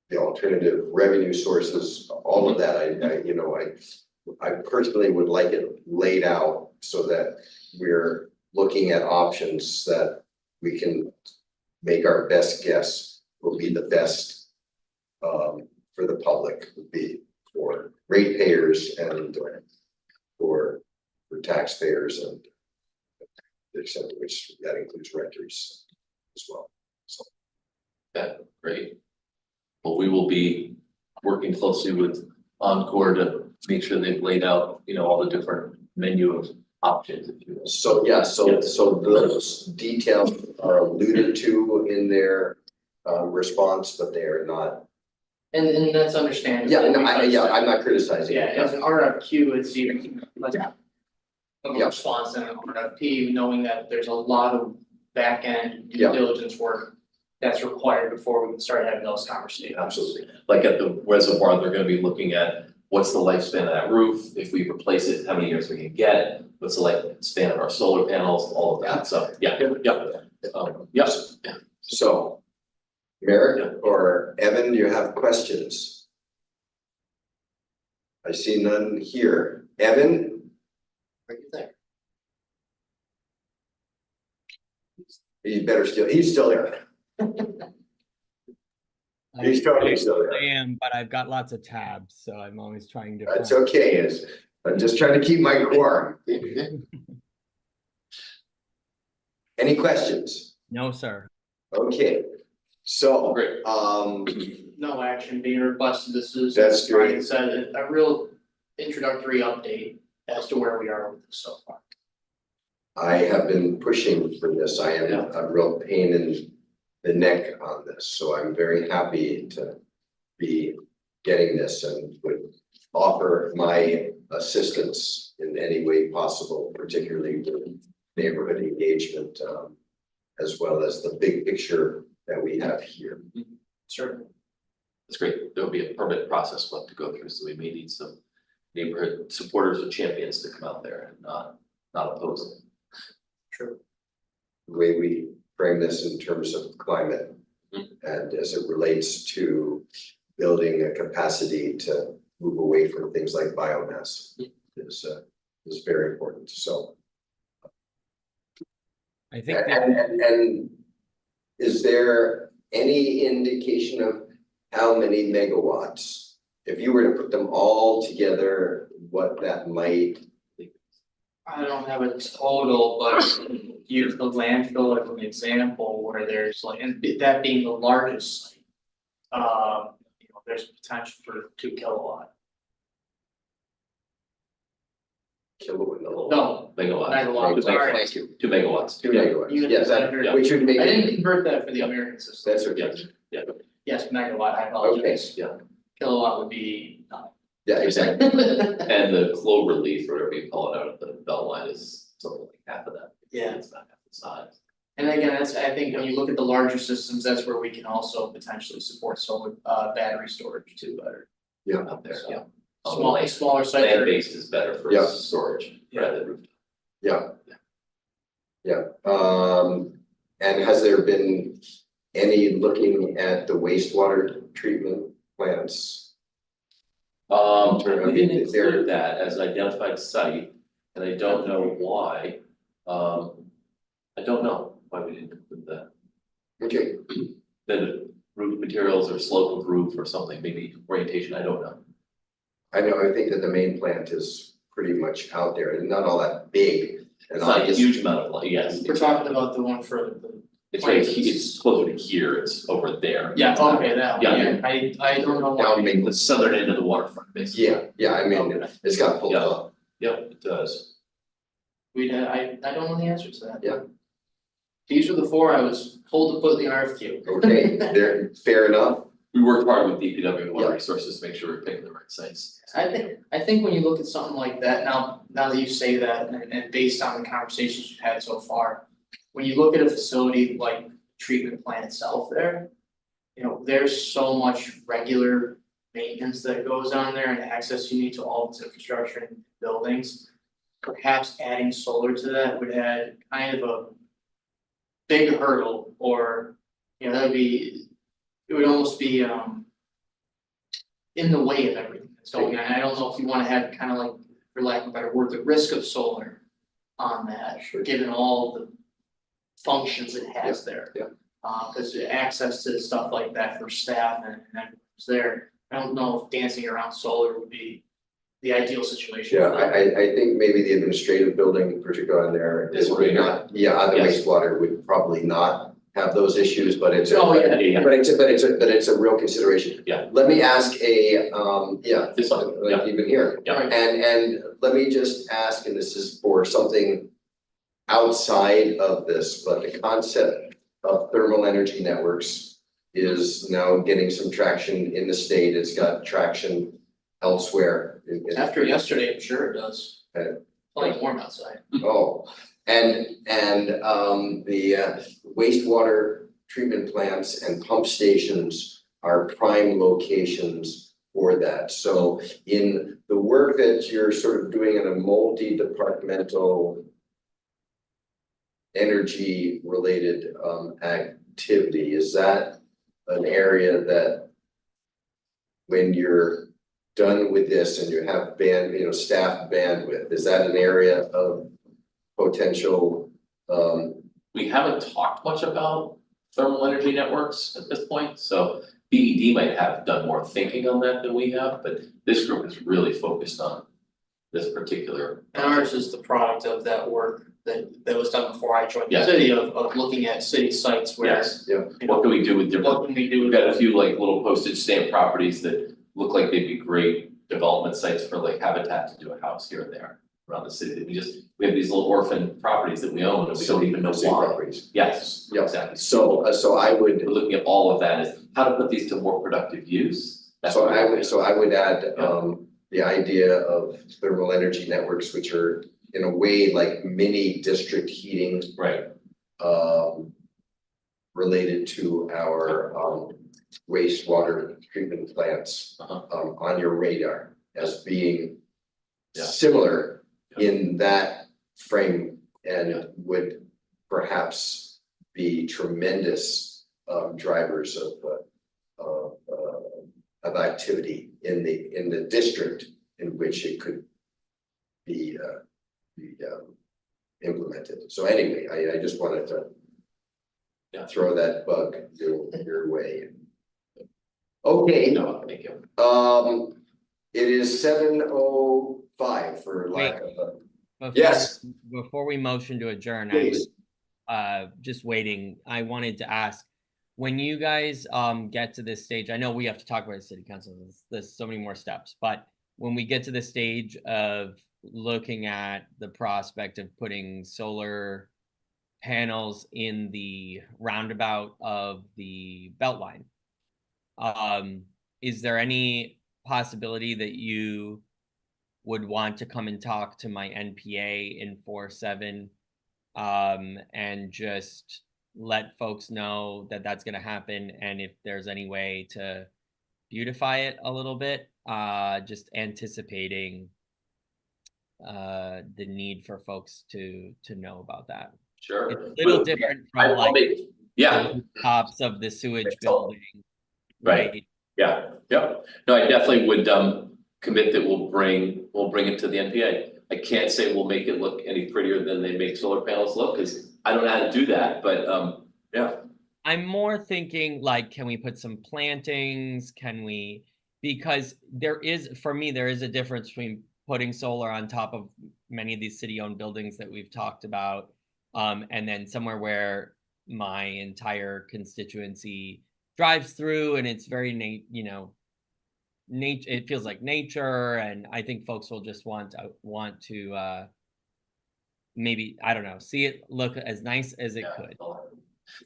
the alternative revenue sources, all of that, I personally would like it laid out so that we're looking at options that we can make our best guess will be the best for the public, would be for ratepayers and for taxpayers, and the extent to which that includes renters as well. So. Yeah, great. Well, we will be working closely with Encore to make sure they've laid out, all the different menu of options, if you will. So, yeah, so those details are alluded to in their response, but they are not. And that's understandable. Yeah, no, I'm not criticizing. Yeah, as an RFQ, it's even like a Yeah. response than an RFP, knowing that there's a lot of back end due Yeah. diligence work that's required before we can start having those conversations. Absolutely. Like at the reservoir, they're gonna be looking at what's the lifespan of that roof? If we replace it, how many years we can get? What's the lifespan of our solar panels, all of that. So, yeah. Yes. So, Merrick or Evan, do you have questions? I see none here. Evan? Right there. He's still there. He's totally still there. I am, but I've got lots of tabs, so I'm always trying to. That's okay, I'm just trying to keep my quorum. Any questions? No, sir. Okay, So, Great. No action being requested, this is. That's great. Brian said, a real introductory update as to where we are with this so far. I have been pushing for this. I am a real pain in the neck on this, so I'm very happy to be getting this and would offer my assistance in any way possible, particularly with neighborhood engagement, as well as the big picture that we have here. Certainly. That's great. There'll be a permit process we'll have to go through, so we may need some neighborhood supporters or champions to come out there and not oppose it. True. The way we frame this in terms of climate and as it relates to building a capacity to move away from things like biomass is very important. So, I think that, and is there any indication of how many megawatts? If you were to put them all together, what that might? I don't have a total, but use the landfill as an example where there's like, and that being the largest site. There's potential for 2 kilowatt. Kilowatt. No, Megawatt. sorry. Thank you. 2 megawatts. 2 megawatts. Units Yes, that, under- which would make. I didn't convert that for the American system. That's okay. Yes, megawatt, I apologize. Okay, yeah. Kilowatt would be. Yeah, exactly. And the clover leaf, or whatever you call it out of the belt line is something like half of that. Yeah. It's about half the size. And again, that's, I think when you look at the larger systems, that's where we can also potentially support solar, battery storage too better. Yeah. Out there, So, yeah. Smaller sites. Land based is better for Yeah. storage rather than rooftop. Yeah, and has there been any looking at the wastewater treatment plants? We didn't Is there- include that as an identified site, and I don't know why. I don't know why we didn't include that. Okay, The roof materials or slope of roof or something, maybe orientation, I don't know. I think that the main plant is pretty much out there and not all that big. And It's not a obviously- huge amount of, yes. We're talking about the one for the. It's right, it's closer to here, it's over there. Yeah, okay, that one, Yeah. yeah, I don't know why. Down Main, The southern end of the waterfront, basically. yeah, I mean, Okay. it's got pulled Yeah. up. Yep, it does. I don't know the answer to that. Yeah. These are the 4 I was told to put in the RFQ. Okay, there, fair enough. We worked hard with DPW and water Yeah. resources to make sure we're picking the right sites. I think when you look at something like that, now that you say that, and based on the conversations we've had so far. When you look at a facility like treatment plant itself there. There's so much regular maintenance that goes on there and access you need to all its infrastructure and buildings. Perhaps adding solar to that would add kind of a big hurdle, or, that would be, it would almost be, in the way of everything that's going on. I don't know if you wanna have kind of like, for lack of a better word, the risk of solar on that, Sure. given all the functions it has there. Yeah. Cause access to stuff like that for staff and everyone's there, I don't know if dancing around solar would be the ideal situation. Yeah, I think maybe the administrative building, particularly on there, is Is really not, on the Yes. wastewater would probably not have those issues, but it's. Oh, yeah. Yeah. But it's a real consideration. Yeah. Let me ask This one, like even here. Yeah. And let me just ask, and this is for something outside of this, but the concept of thermal energy networks is now getting some traction in the state. It's got traction elsewhere. After yesterday, I'm sure it does. Okay. Plenty warm outside. Oh, and the wastewater treatment plants and pump stations are prime locations for that. So in the work that you're sort of doing in a multi-departmental energy related activity, is that an area that when you're done with this and you have staff bandwidth, is that an area of potential? We haven't talked much about thermal energy networks at this point, so BED might have done more thinking on that than we have, but this group is really focused on this particular. And ours is the product of that work that was done before I joined the Yes. city of looking at city sites where, Yes, you know, what can we do with different, what can we do we've with got a few like little postage stamp properties that look like they'd be great development sites for like Habitat to do a house here and there around the city, that we have these little orphan properties that we own and we don't even know City why. properties. Yes, Yeah. exactly. So I would, We're looking at all of that as how to put these to more productive use. That's so what I would add, Yeah. the idea of thermal energy networks, which are in a way like mini district heating, Right, related to our, wastewater treatment plants, Uh-huh. on your radar as being Yeah. similar Yeah. in that frame and Yeah. would perhaps be tremendous, drivers of activity in the district in which it could be implemented. So anyway, I just wanted to Yeah. throw that bug your way. Okay, no, thank you. it is 7:05 for lack of Yes. Before we motion to adjourn, I was just waiting. I wanted to ask, when you guys get to this stage, I know we have to talk about the city council, there's so many more steps, but when we get to the stage of looking at the prospect of putting solar panels in the roundabout of the Beltline, is there any possibility that you would want to come and talk to my NPA in 4-7 and just let folks know that that's going to happen, and if there's any way to beautify it a little bit, just anticipating the need for folks to know about that. Sure. It's a little different from like Yeah, the tops of the sewage It's all- building, right. right? Yeah, yep. No, I definitely would commit that we'll bring it to the NPA. I can't say we'll make it look any prettier than they make solar panels look, because I don't know how to do that, but yeah. I'm more thinking like, can we put some plantings? Can we, because for me, there is a difference between putting solar on top of many of these city-owned buildings that we've talked about, and then somewhere where my entire constituency drives through and it's very nature, it feels like nature, and I think folks will just want to maybe, I don't know, see it look as nice as it could.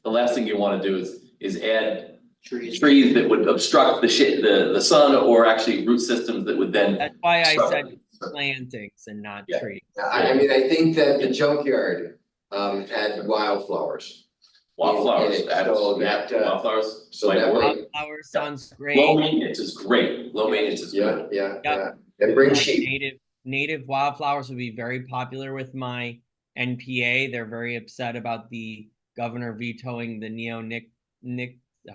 The last thing you want to do is add trees that would obstruct the sun, or actually root systems that would then. That's why I obstruct said it. plantings and not Yeah. trees. I mean, I think that the junkyard had wildflowers. Wildflowers, in it, so that, wildflowers. so might that work. way- Flowers sounds great. Low maintenance is great, low maintenance is good. Yeah. And bring sheep. Native wildflowers would be very popular with my NPA. They're very upset about the governor vetoing the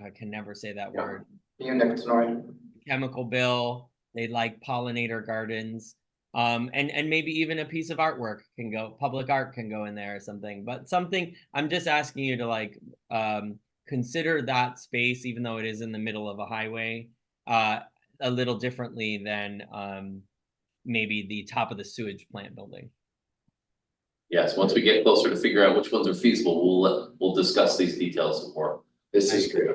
I can never say that word. Neonicotinoid. Chemical bill. They like pollinator gardens. And maybe even a piece of artwork can go, public art can go in there or something, but something, I'm just asking you to like, consider that space, even though it is in the middle of a highway, a little differently than, maybe the top of the sewage plant building. Yes, once we get closer to figure out which ones are feasible, we'll discuss these details more. This is great.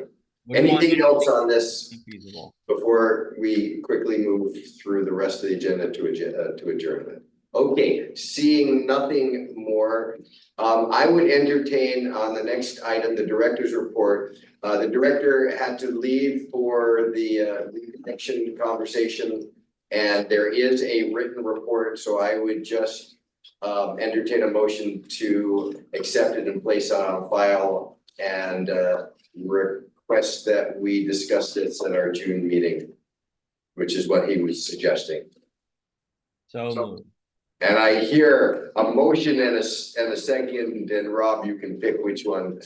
What do you want Anything to else on this feasible? before we quickly move through the rest of the agenda to adjournment? Okay, seeing nothing more, I would entertain on the next item, the director's report. The director had to leave for the connection conversation, and there is a written report, so I would just entertain a motion to accept it and place it on file, and request that we discuss this at our June meeting, which is what he was suggesting. So And I hear a motion and a second, and Rob, you can pick which one,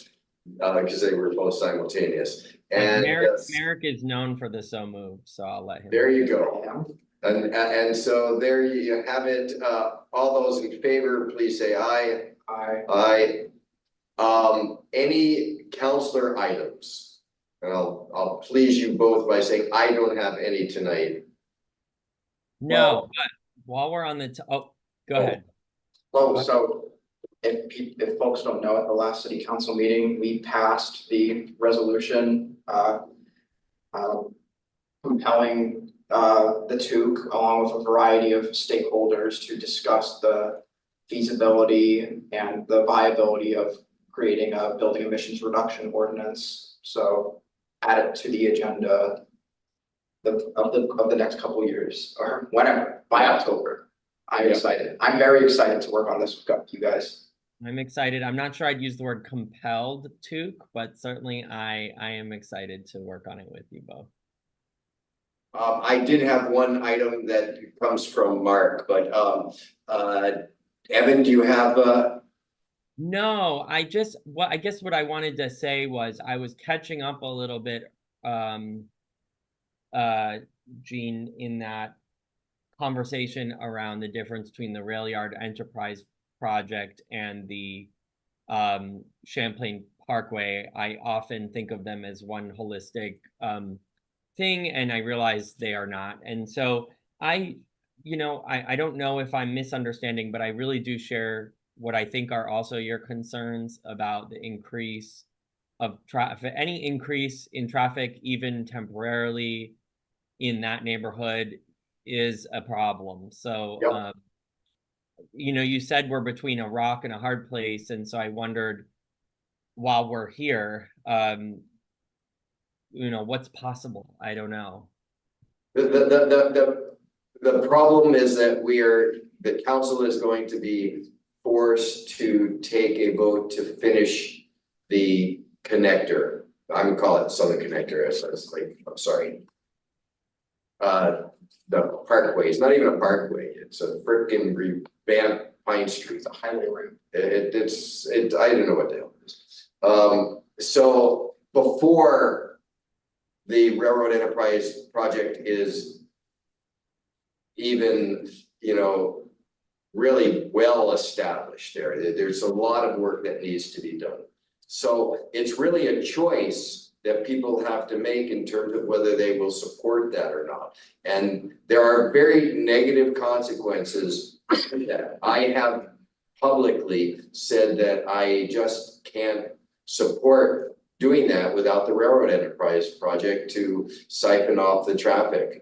because they were both simultaneous. And Merrick is known for the so move, so I'll let him. there you go. And so there you have it. All those in favor, please say aye. Aye. Aye. Any counselor items? And I'll please you both by saying I don't have any tonight. No, but while we're on the, go ahead. Oh, so if folks don't know, at the last city council meeting, we passed the resolution, compelling, the TOOC along with a variety of stakeholders to discuss the feasibility and the viability of creating a building emissions reduction ordinance. So add it to the agenda of the next couple of years, or whenever, by October. I'm excited. I'm very excited to work on this with you guys. I'm excited. I'm not sure I'd use the word compelled to, but certainly I am excited to work on it with you both. I did have one item that comes from Mark, but Evan, do you have No, I guess what I wanted to say was I was catching up a little bit, Gene, in that conversation around the difference between the rail yard enterprise project and the Champlain Parkway. I often think of them as one holistic thing, and I realize they are not. And so I don't know if I'm misunderstanding, but I really do share what I think are also your concerns about the increase of traffic, any increase in traffic, even temporarily in that neighborhood, is a problem. So, Yep. You said we're between a rock and a hard place. And so I wondered, while we're here, what's possible? I don't know. the problem is that the council is going to be forced to take a vote to finish the connector. I'm gonna call it Southern Connector, I'm sorry. The Parkway, it's not even a parkway, it's a frickin' revamped Pine Street. It's a highway ring. It's I don't know what the hell it is. So before the railroad enterprise project is even, really well established there's a lot of work that needs to be done. So it's really a choice that people have to make in terms of whether they will support that or not. And there are very negative consequences that I have publicly said that I just can't support doing that without the railroad enterprise project to siphon off the traffic.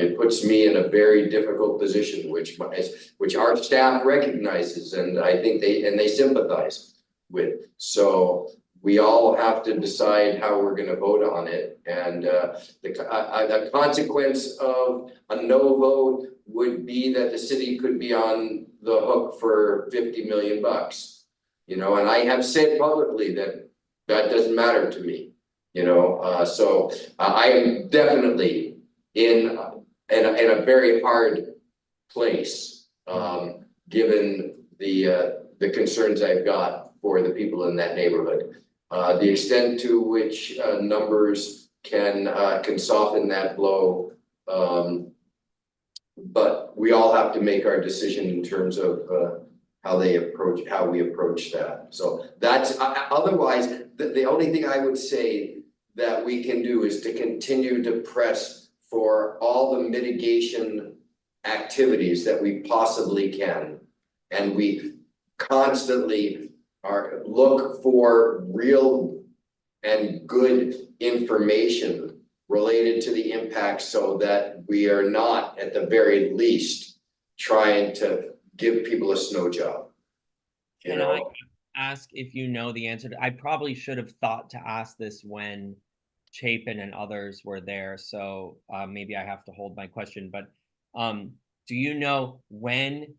It puts me in a very difficult position, which our staff recognizes, and I think they sympathize with. So we all have to decide how we're going to vote on it, and the consequence of a no vote would be that the city could be on the hook for $50 million. And I have said publicly that doesn't matter to me. So I am definitely in a very hard place, given the concerns I've got for the people in that neighborhood. The extent to which numbers can soften that blow, but we all have to make our decision in terms of how we approach that. So that's otherwise the only thing I would say that we can do is to continue to press for all the mitigation activities that we possibly can. And we constantly look for real and good information related to the impact so that we are not, at the very least, trying to give people a snow job. Can I ask if you know the answer? I probably should have thought to ask this when Chapin and others were there, so maybe I have to hold my question, but do you know when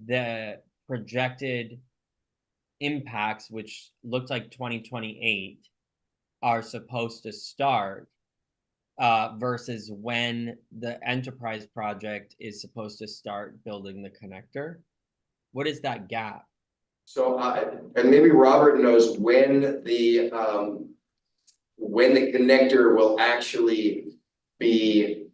the projected impacts, which looked like 2028, are supposed to start versus when the enterprise project is supposed to start building the connector? What is that gap? So, and maybe Robert knows when the connector will actually be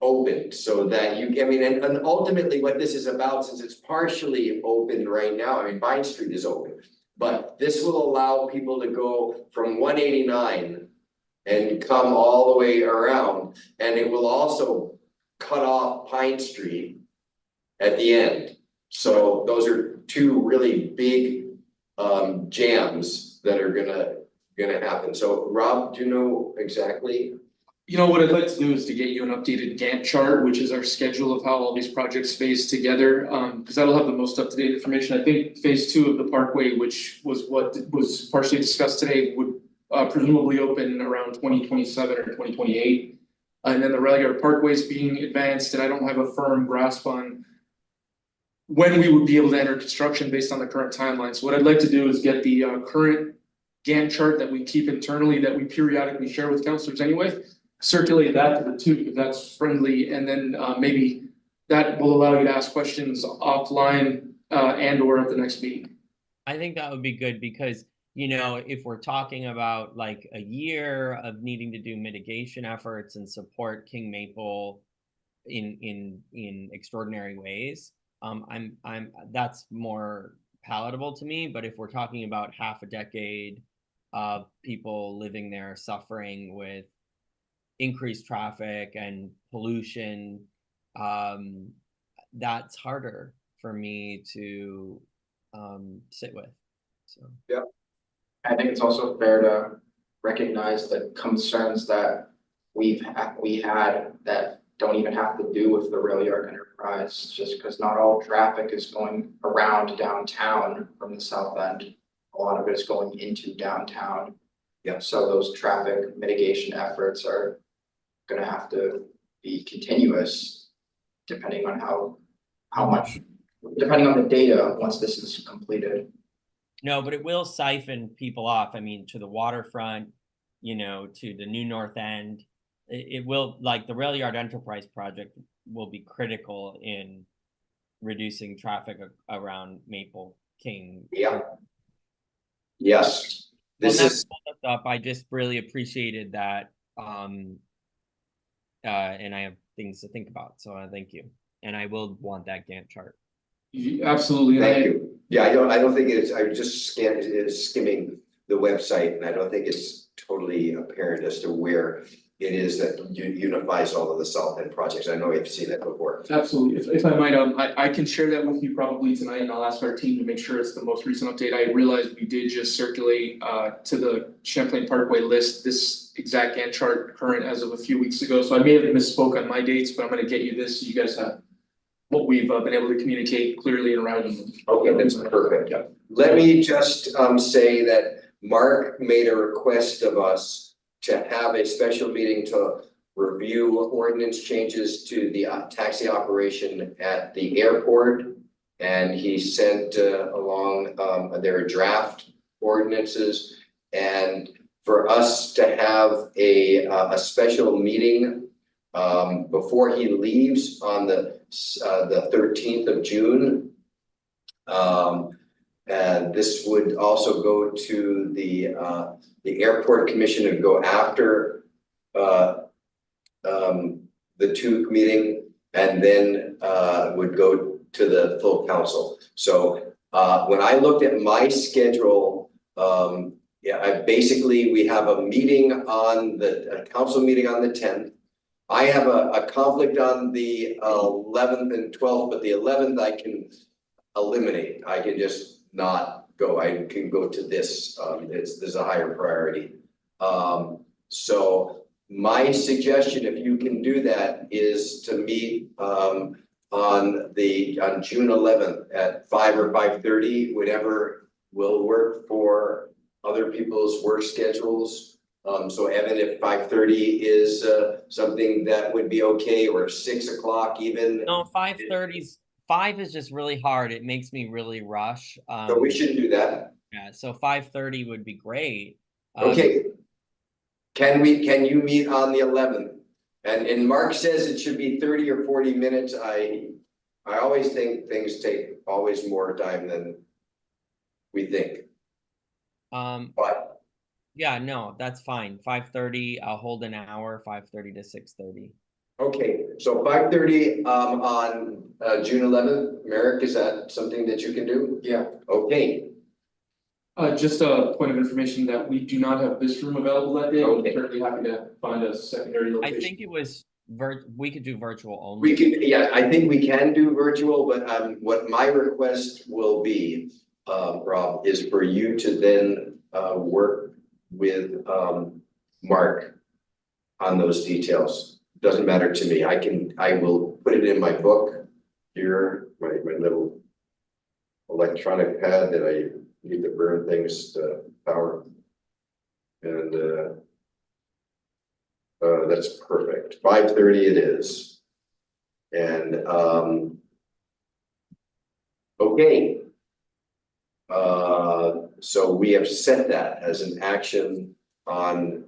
opened, so that and ultimately what this is about, since it's partially open right now, Vine Street is open, but this will allow people to go from 189 and come all the way around, and it will also cut off Pine Street at the end. So those are two really big jams that are gonna happen. So Rob, do you know exactly? You know, what I'd like to do is to get you an updated Gantt chart, which is our schedule of how all these projects phase together, because that'll have the most up-to-date information. I think phase 2 of the Parkway, which was what was partially discussed today, would presumably open around 2027 or 2028. And then the rail yard Parkway is being advanced, and I don't have a firm grasp on when we would be able to enter construction based on the current timeline. So what I'd like to do is get the current Gantt chart that we keep internally, that we periodically share with councilors anyway, circulate that to the two, if that's friendly, and then maybe that will allow you to ask questions offline and or at the next meeting. I think that would be good because, you know, if we're talking about like a year of needing to do mitigation efforts and support King Maple in extraordinary ways, that's more palatable to me. But if we're talking about half a decade of people living there suffering with increased traffic and pollution, that's harder for me to sit with. So yeah, I think it's also fair to recognize the concerns that we had that don't even have to do with the rail yard enterprise, just because not all traffic is going around downtown from the south end. A lot of it is going into downtown. Yeah. So those traffic mitigation efforts are gonna have to be continuous, depending on how much, depending on the data, once this is completed. no, but it will siphon people off. I mean, to the waterfront, you know, to the new North End. It will, like the rail yard enterprise project will be critical in reducing traffic around Maple King. Yeah. Yes. This is up. I just really appreciated that. And I have things to think about. So thank you. And I will want that Gantt chart. Absolutely. Thank you. Yeah, I don't think it's, I just skimming the website, and I don't think it's totally apparent as to where it is that unifies all of the South End projects. I know we've seen that before. Absolutely. If I might, I can share that with you probably tonight, and I'll ask our team to make sure it's the most recent update. I realized we did just circulate to the Champlain Parkway list this exact Gantt chart current as of a few weeks ago. So I may have misspoke on my dates, but I'm going to get you this so you guys have what we've been able to communicate clearly in writing. Okay, that's perfect. Yeah. Let me just say that Mark made a request of us to have a special meeting to review ordinance changes to the taxi operation at the airport. And he sent along their draft ordinances, and for us to have a special meeting before he leaves on the 13th of June. And this would also go to the airport commission and go after the TUC meeting, and then would go to the full council. So when I looked at my schedule, yeah, we have a meeting on a council meeting on the 10th. I have a conflict on the 11th and 12th, but the 11th I can eliminate. I can just not go. I can go to this. There's a higher priority. So my suggestion, if you can do that, is to meet on June 11th at 5 or 5:30, whatever will work for other people's work schedules. So Evan, if 5:30 is something that would be okay, or 6 o'clock even. No, 5:30's 5 is just really hard. It makes me really rush. So we shouldn't do that. Yeah, so 5:30 would be great. Okay. Can you meet on the 11th? And Mark says it should be 30 or 40 minutes. I always think things take always more time than we think. But yeah, no, that's fine. 5:30, I'll hold an hour, 5:30 to 6:30. okay, so 5:30 on June 11th. Merrick, is that something that you can do? Yeah. Okay. Just a point of information that we do not have this room available that day. Okay. I'm certainly happy to find a secondary I location. think it was we could do virtual only. We can, yeah, I think we can do virtual, but what my request will be, Rob, is for you to then work with Mark on those details. Doesn't matter to me. I will put it in my book here, my little electronic pad that I need to burn things to power. And that's perfect. 5:30 it is. And okay. So we have set that as an action on,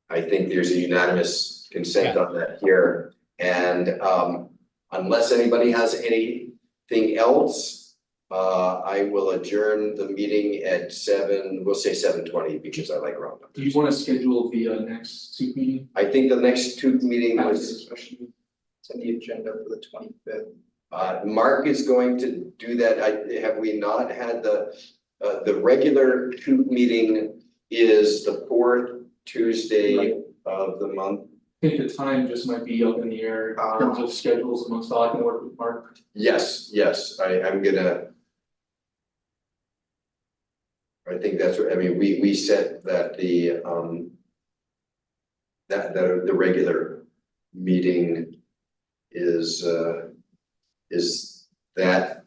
I think there's a unanimous consent on that here. And unless anybody has anything else, I will adjourn the meeting at 7, we'll say 7:20 because I like round numbers. Do you wanna schedule the next two meeting? I think the next two meeting After was, this session? It's on the agenda for the 25th. Mark is going to do that. Have we not had the regular two meeting is the 4th Tuesday Right. of the month? I think the time just might be up in the air in terms of schedules amongst all. I can work with Mark. Yes, I'm gonna. I think that's what, I mean, we said that the regular meeting is that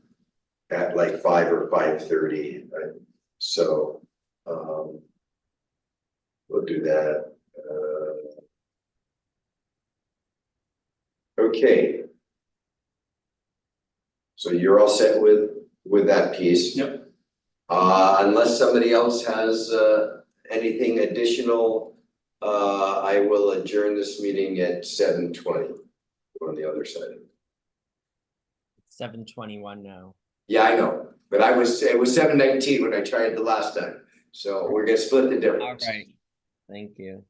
at like 5 or 5:30, right? So we'll do that. Okay. So you're all set with that piece? Yep. Unless somebody else has anything additional, I will adjourn this meeting at 7:20 on the other side. 7:21 now. Yeah, I know, but it was 7:19 when I tried the last time, so we're gonna split the All difference. right. Thank you.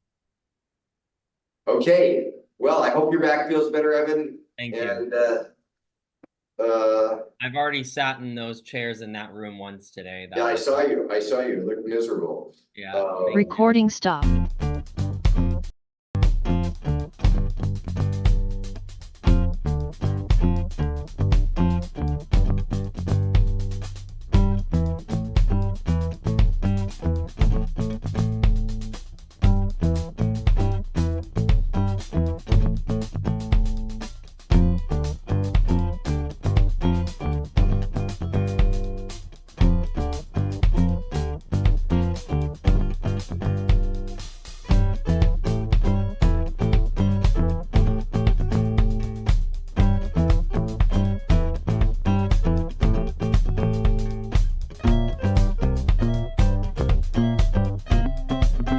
Okay, well, I hope your back feels better, Evan, Thank you. and I've already sat in those chairs in that room once today. That yeah, I was- saw you, you looked miserable. Yeah. Um, Recording stopped.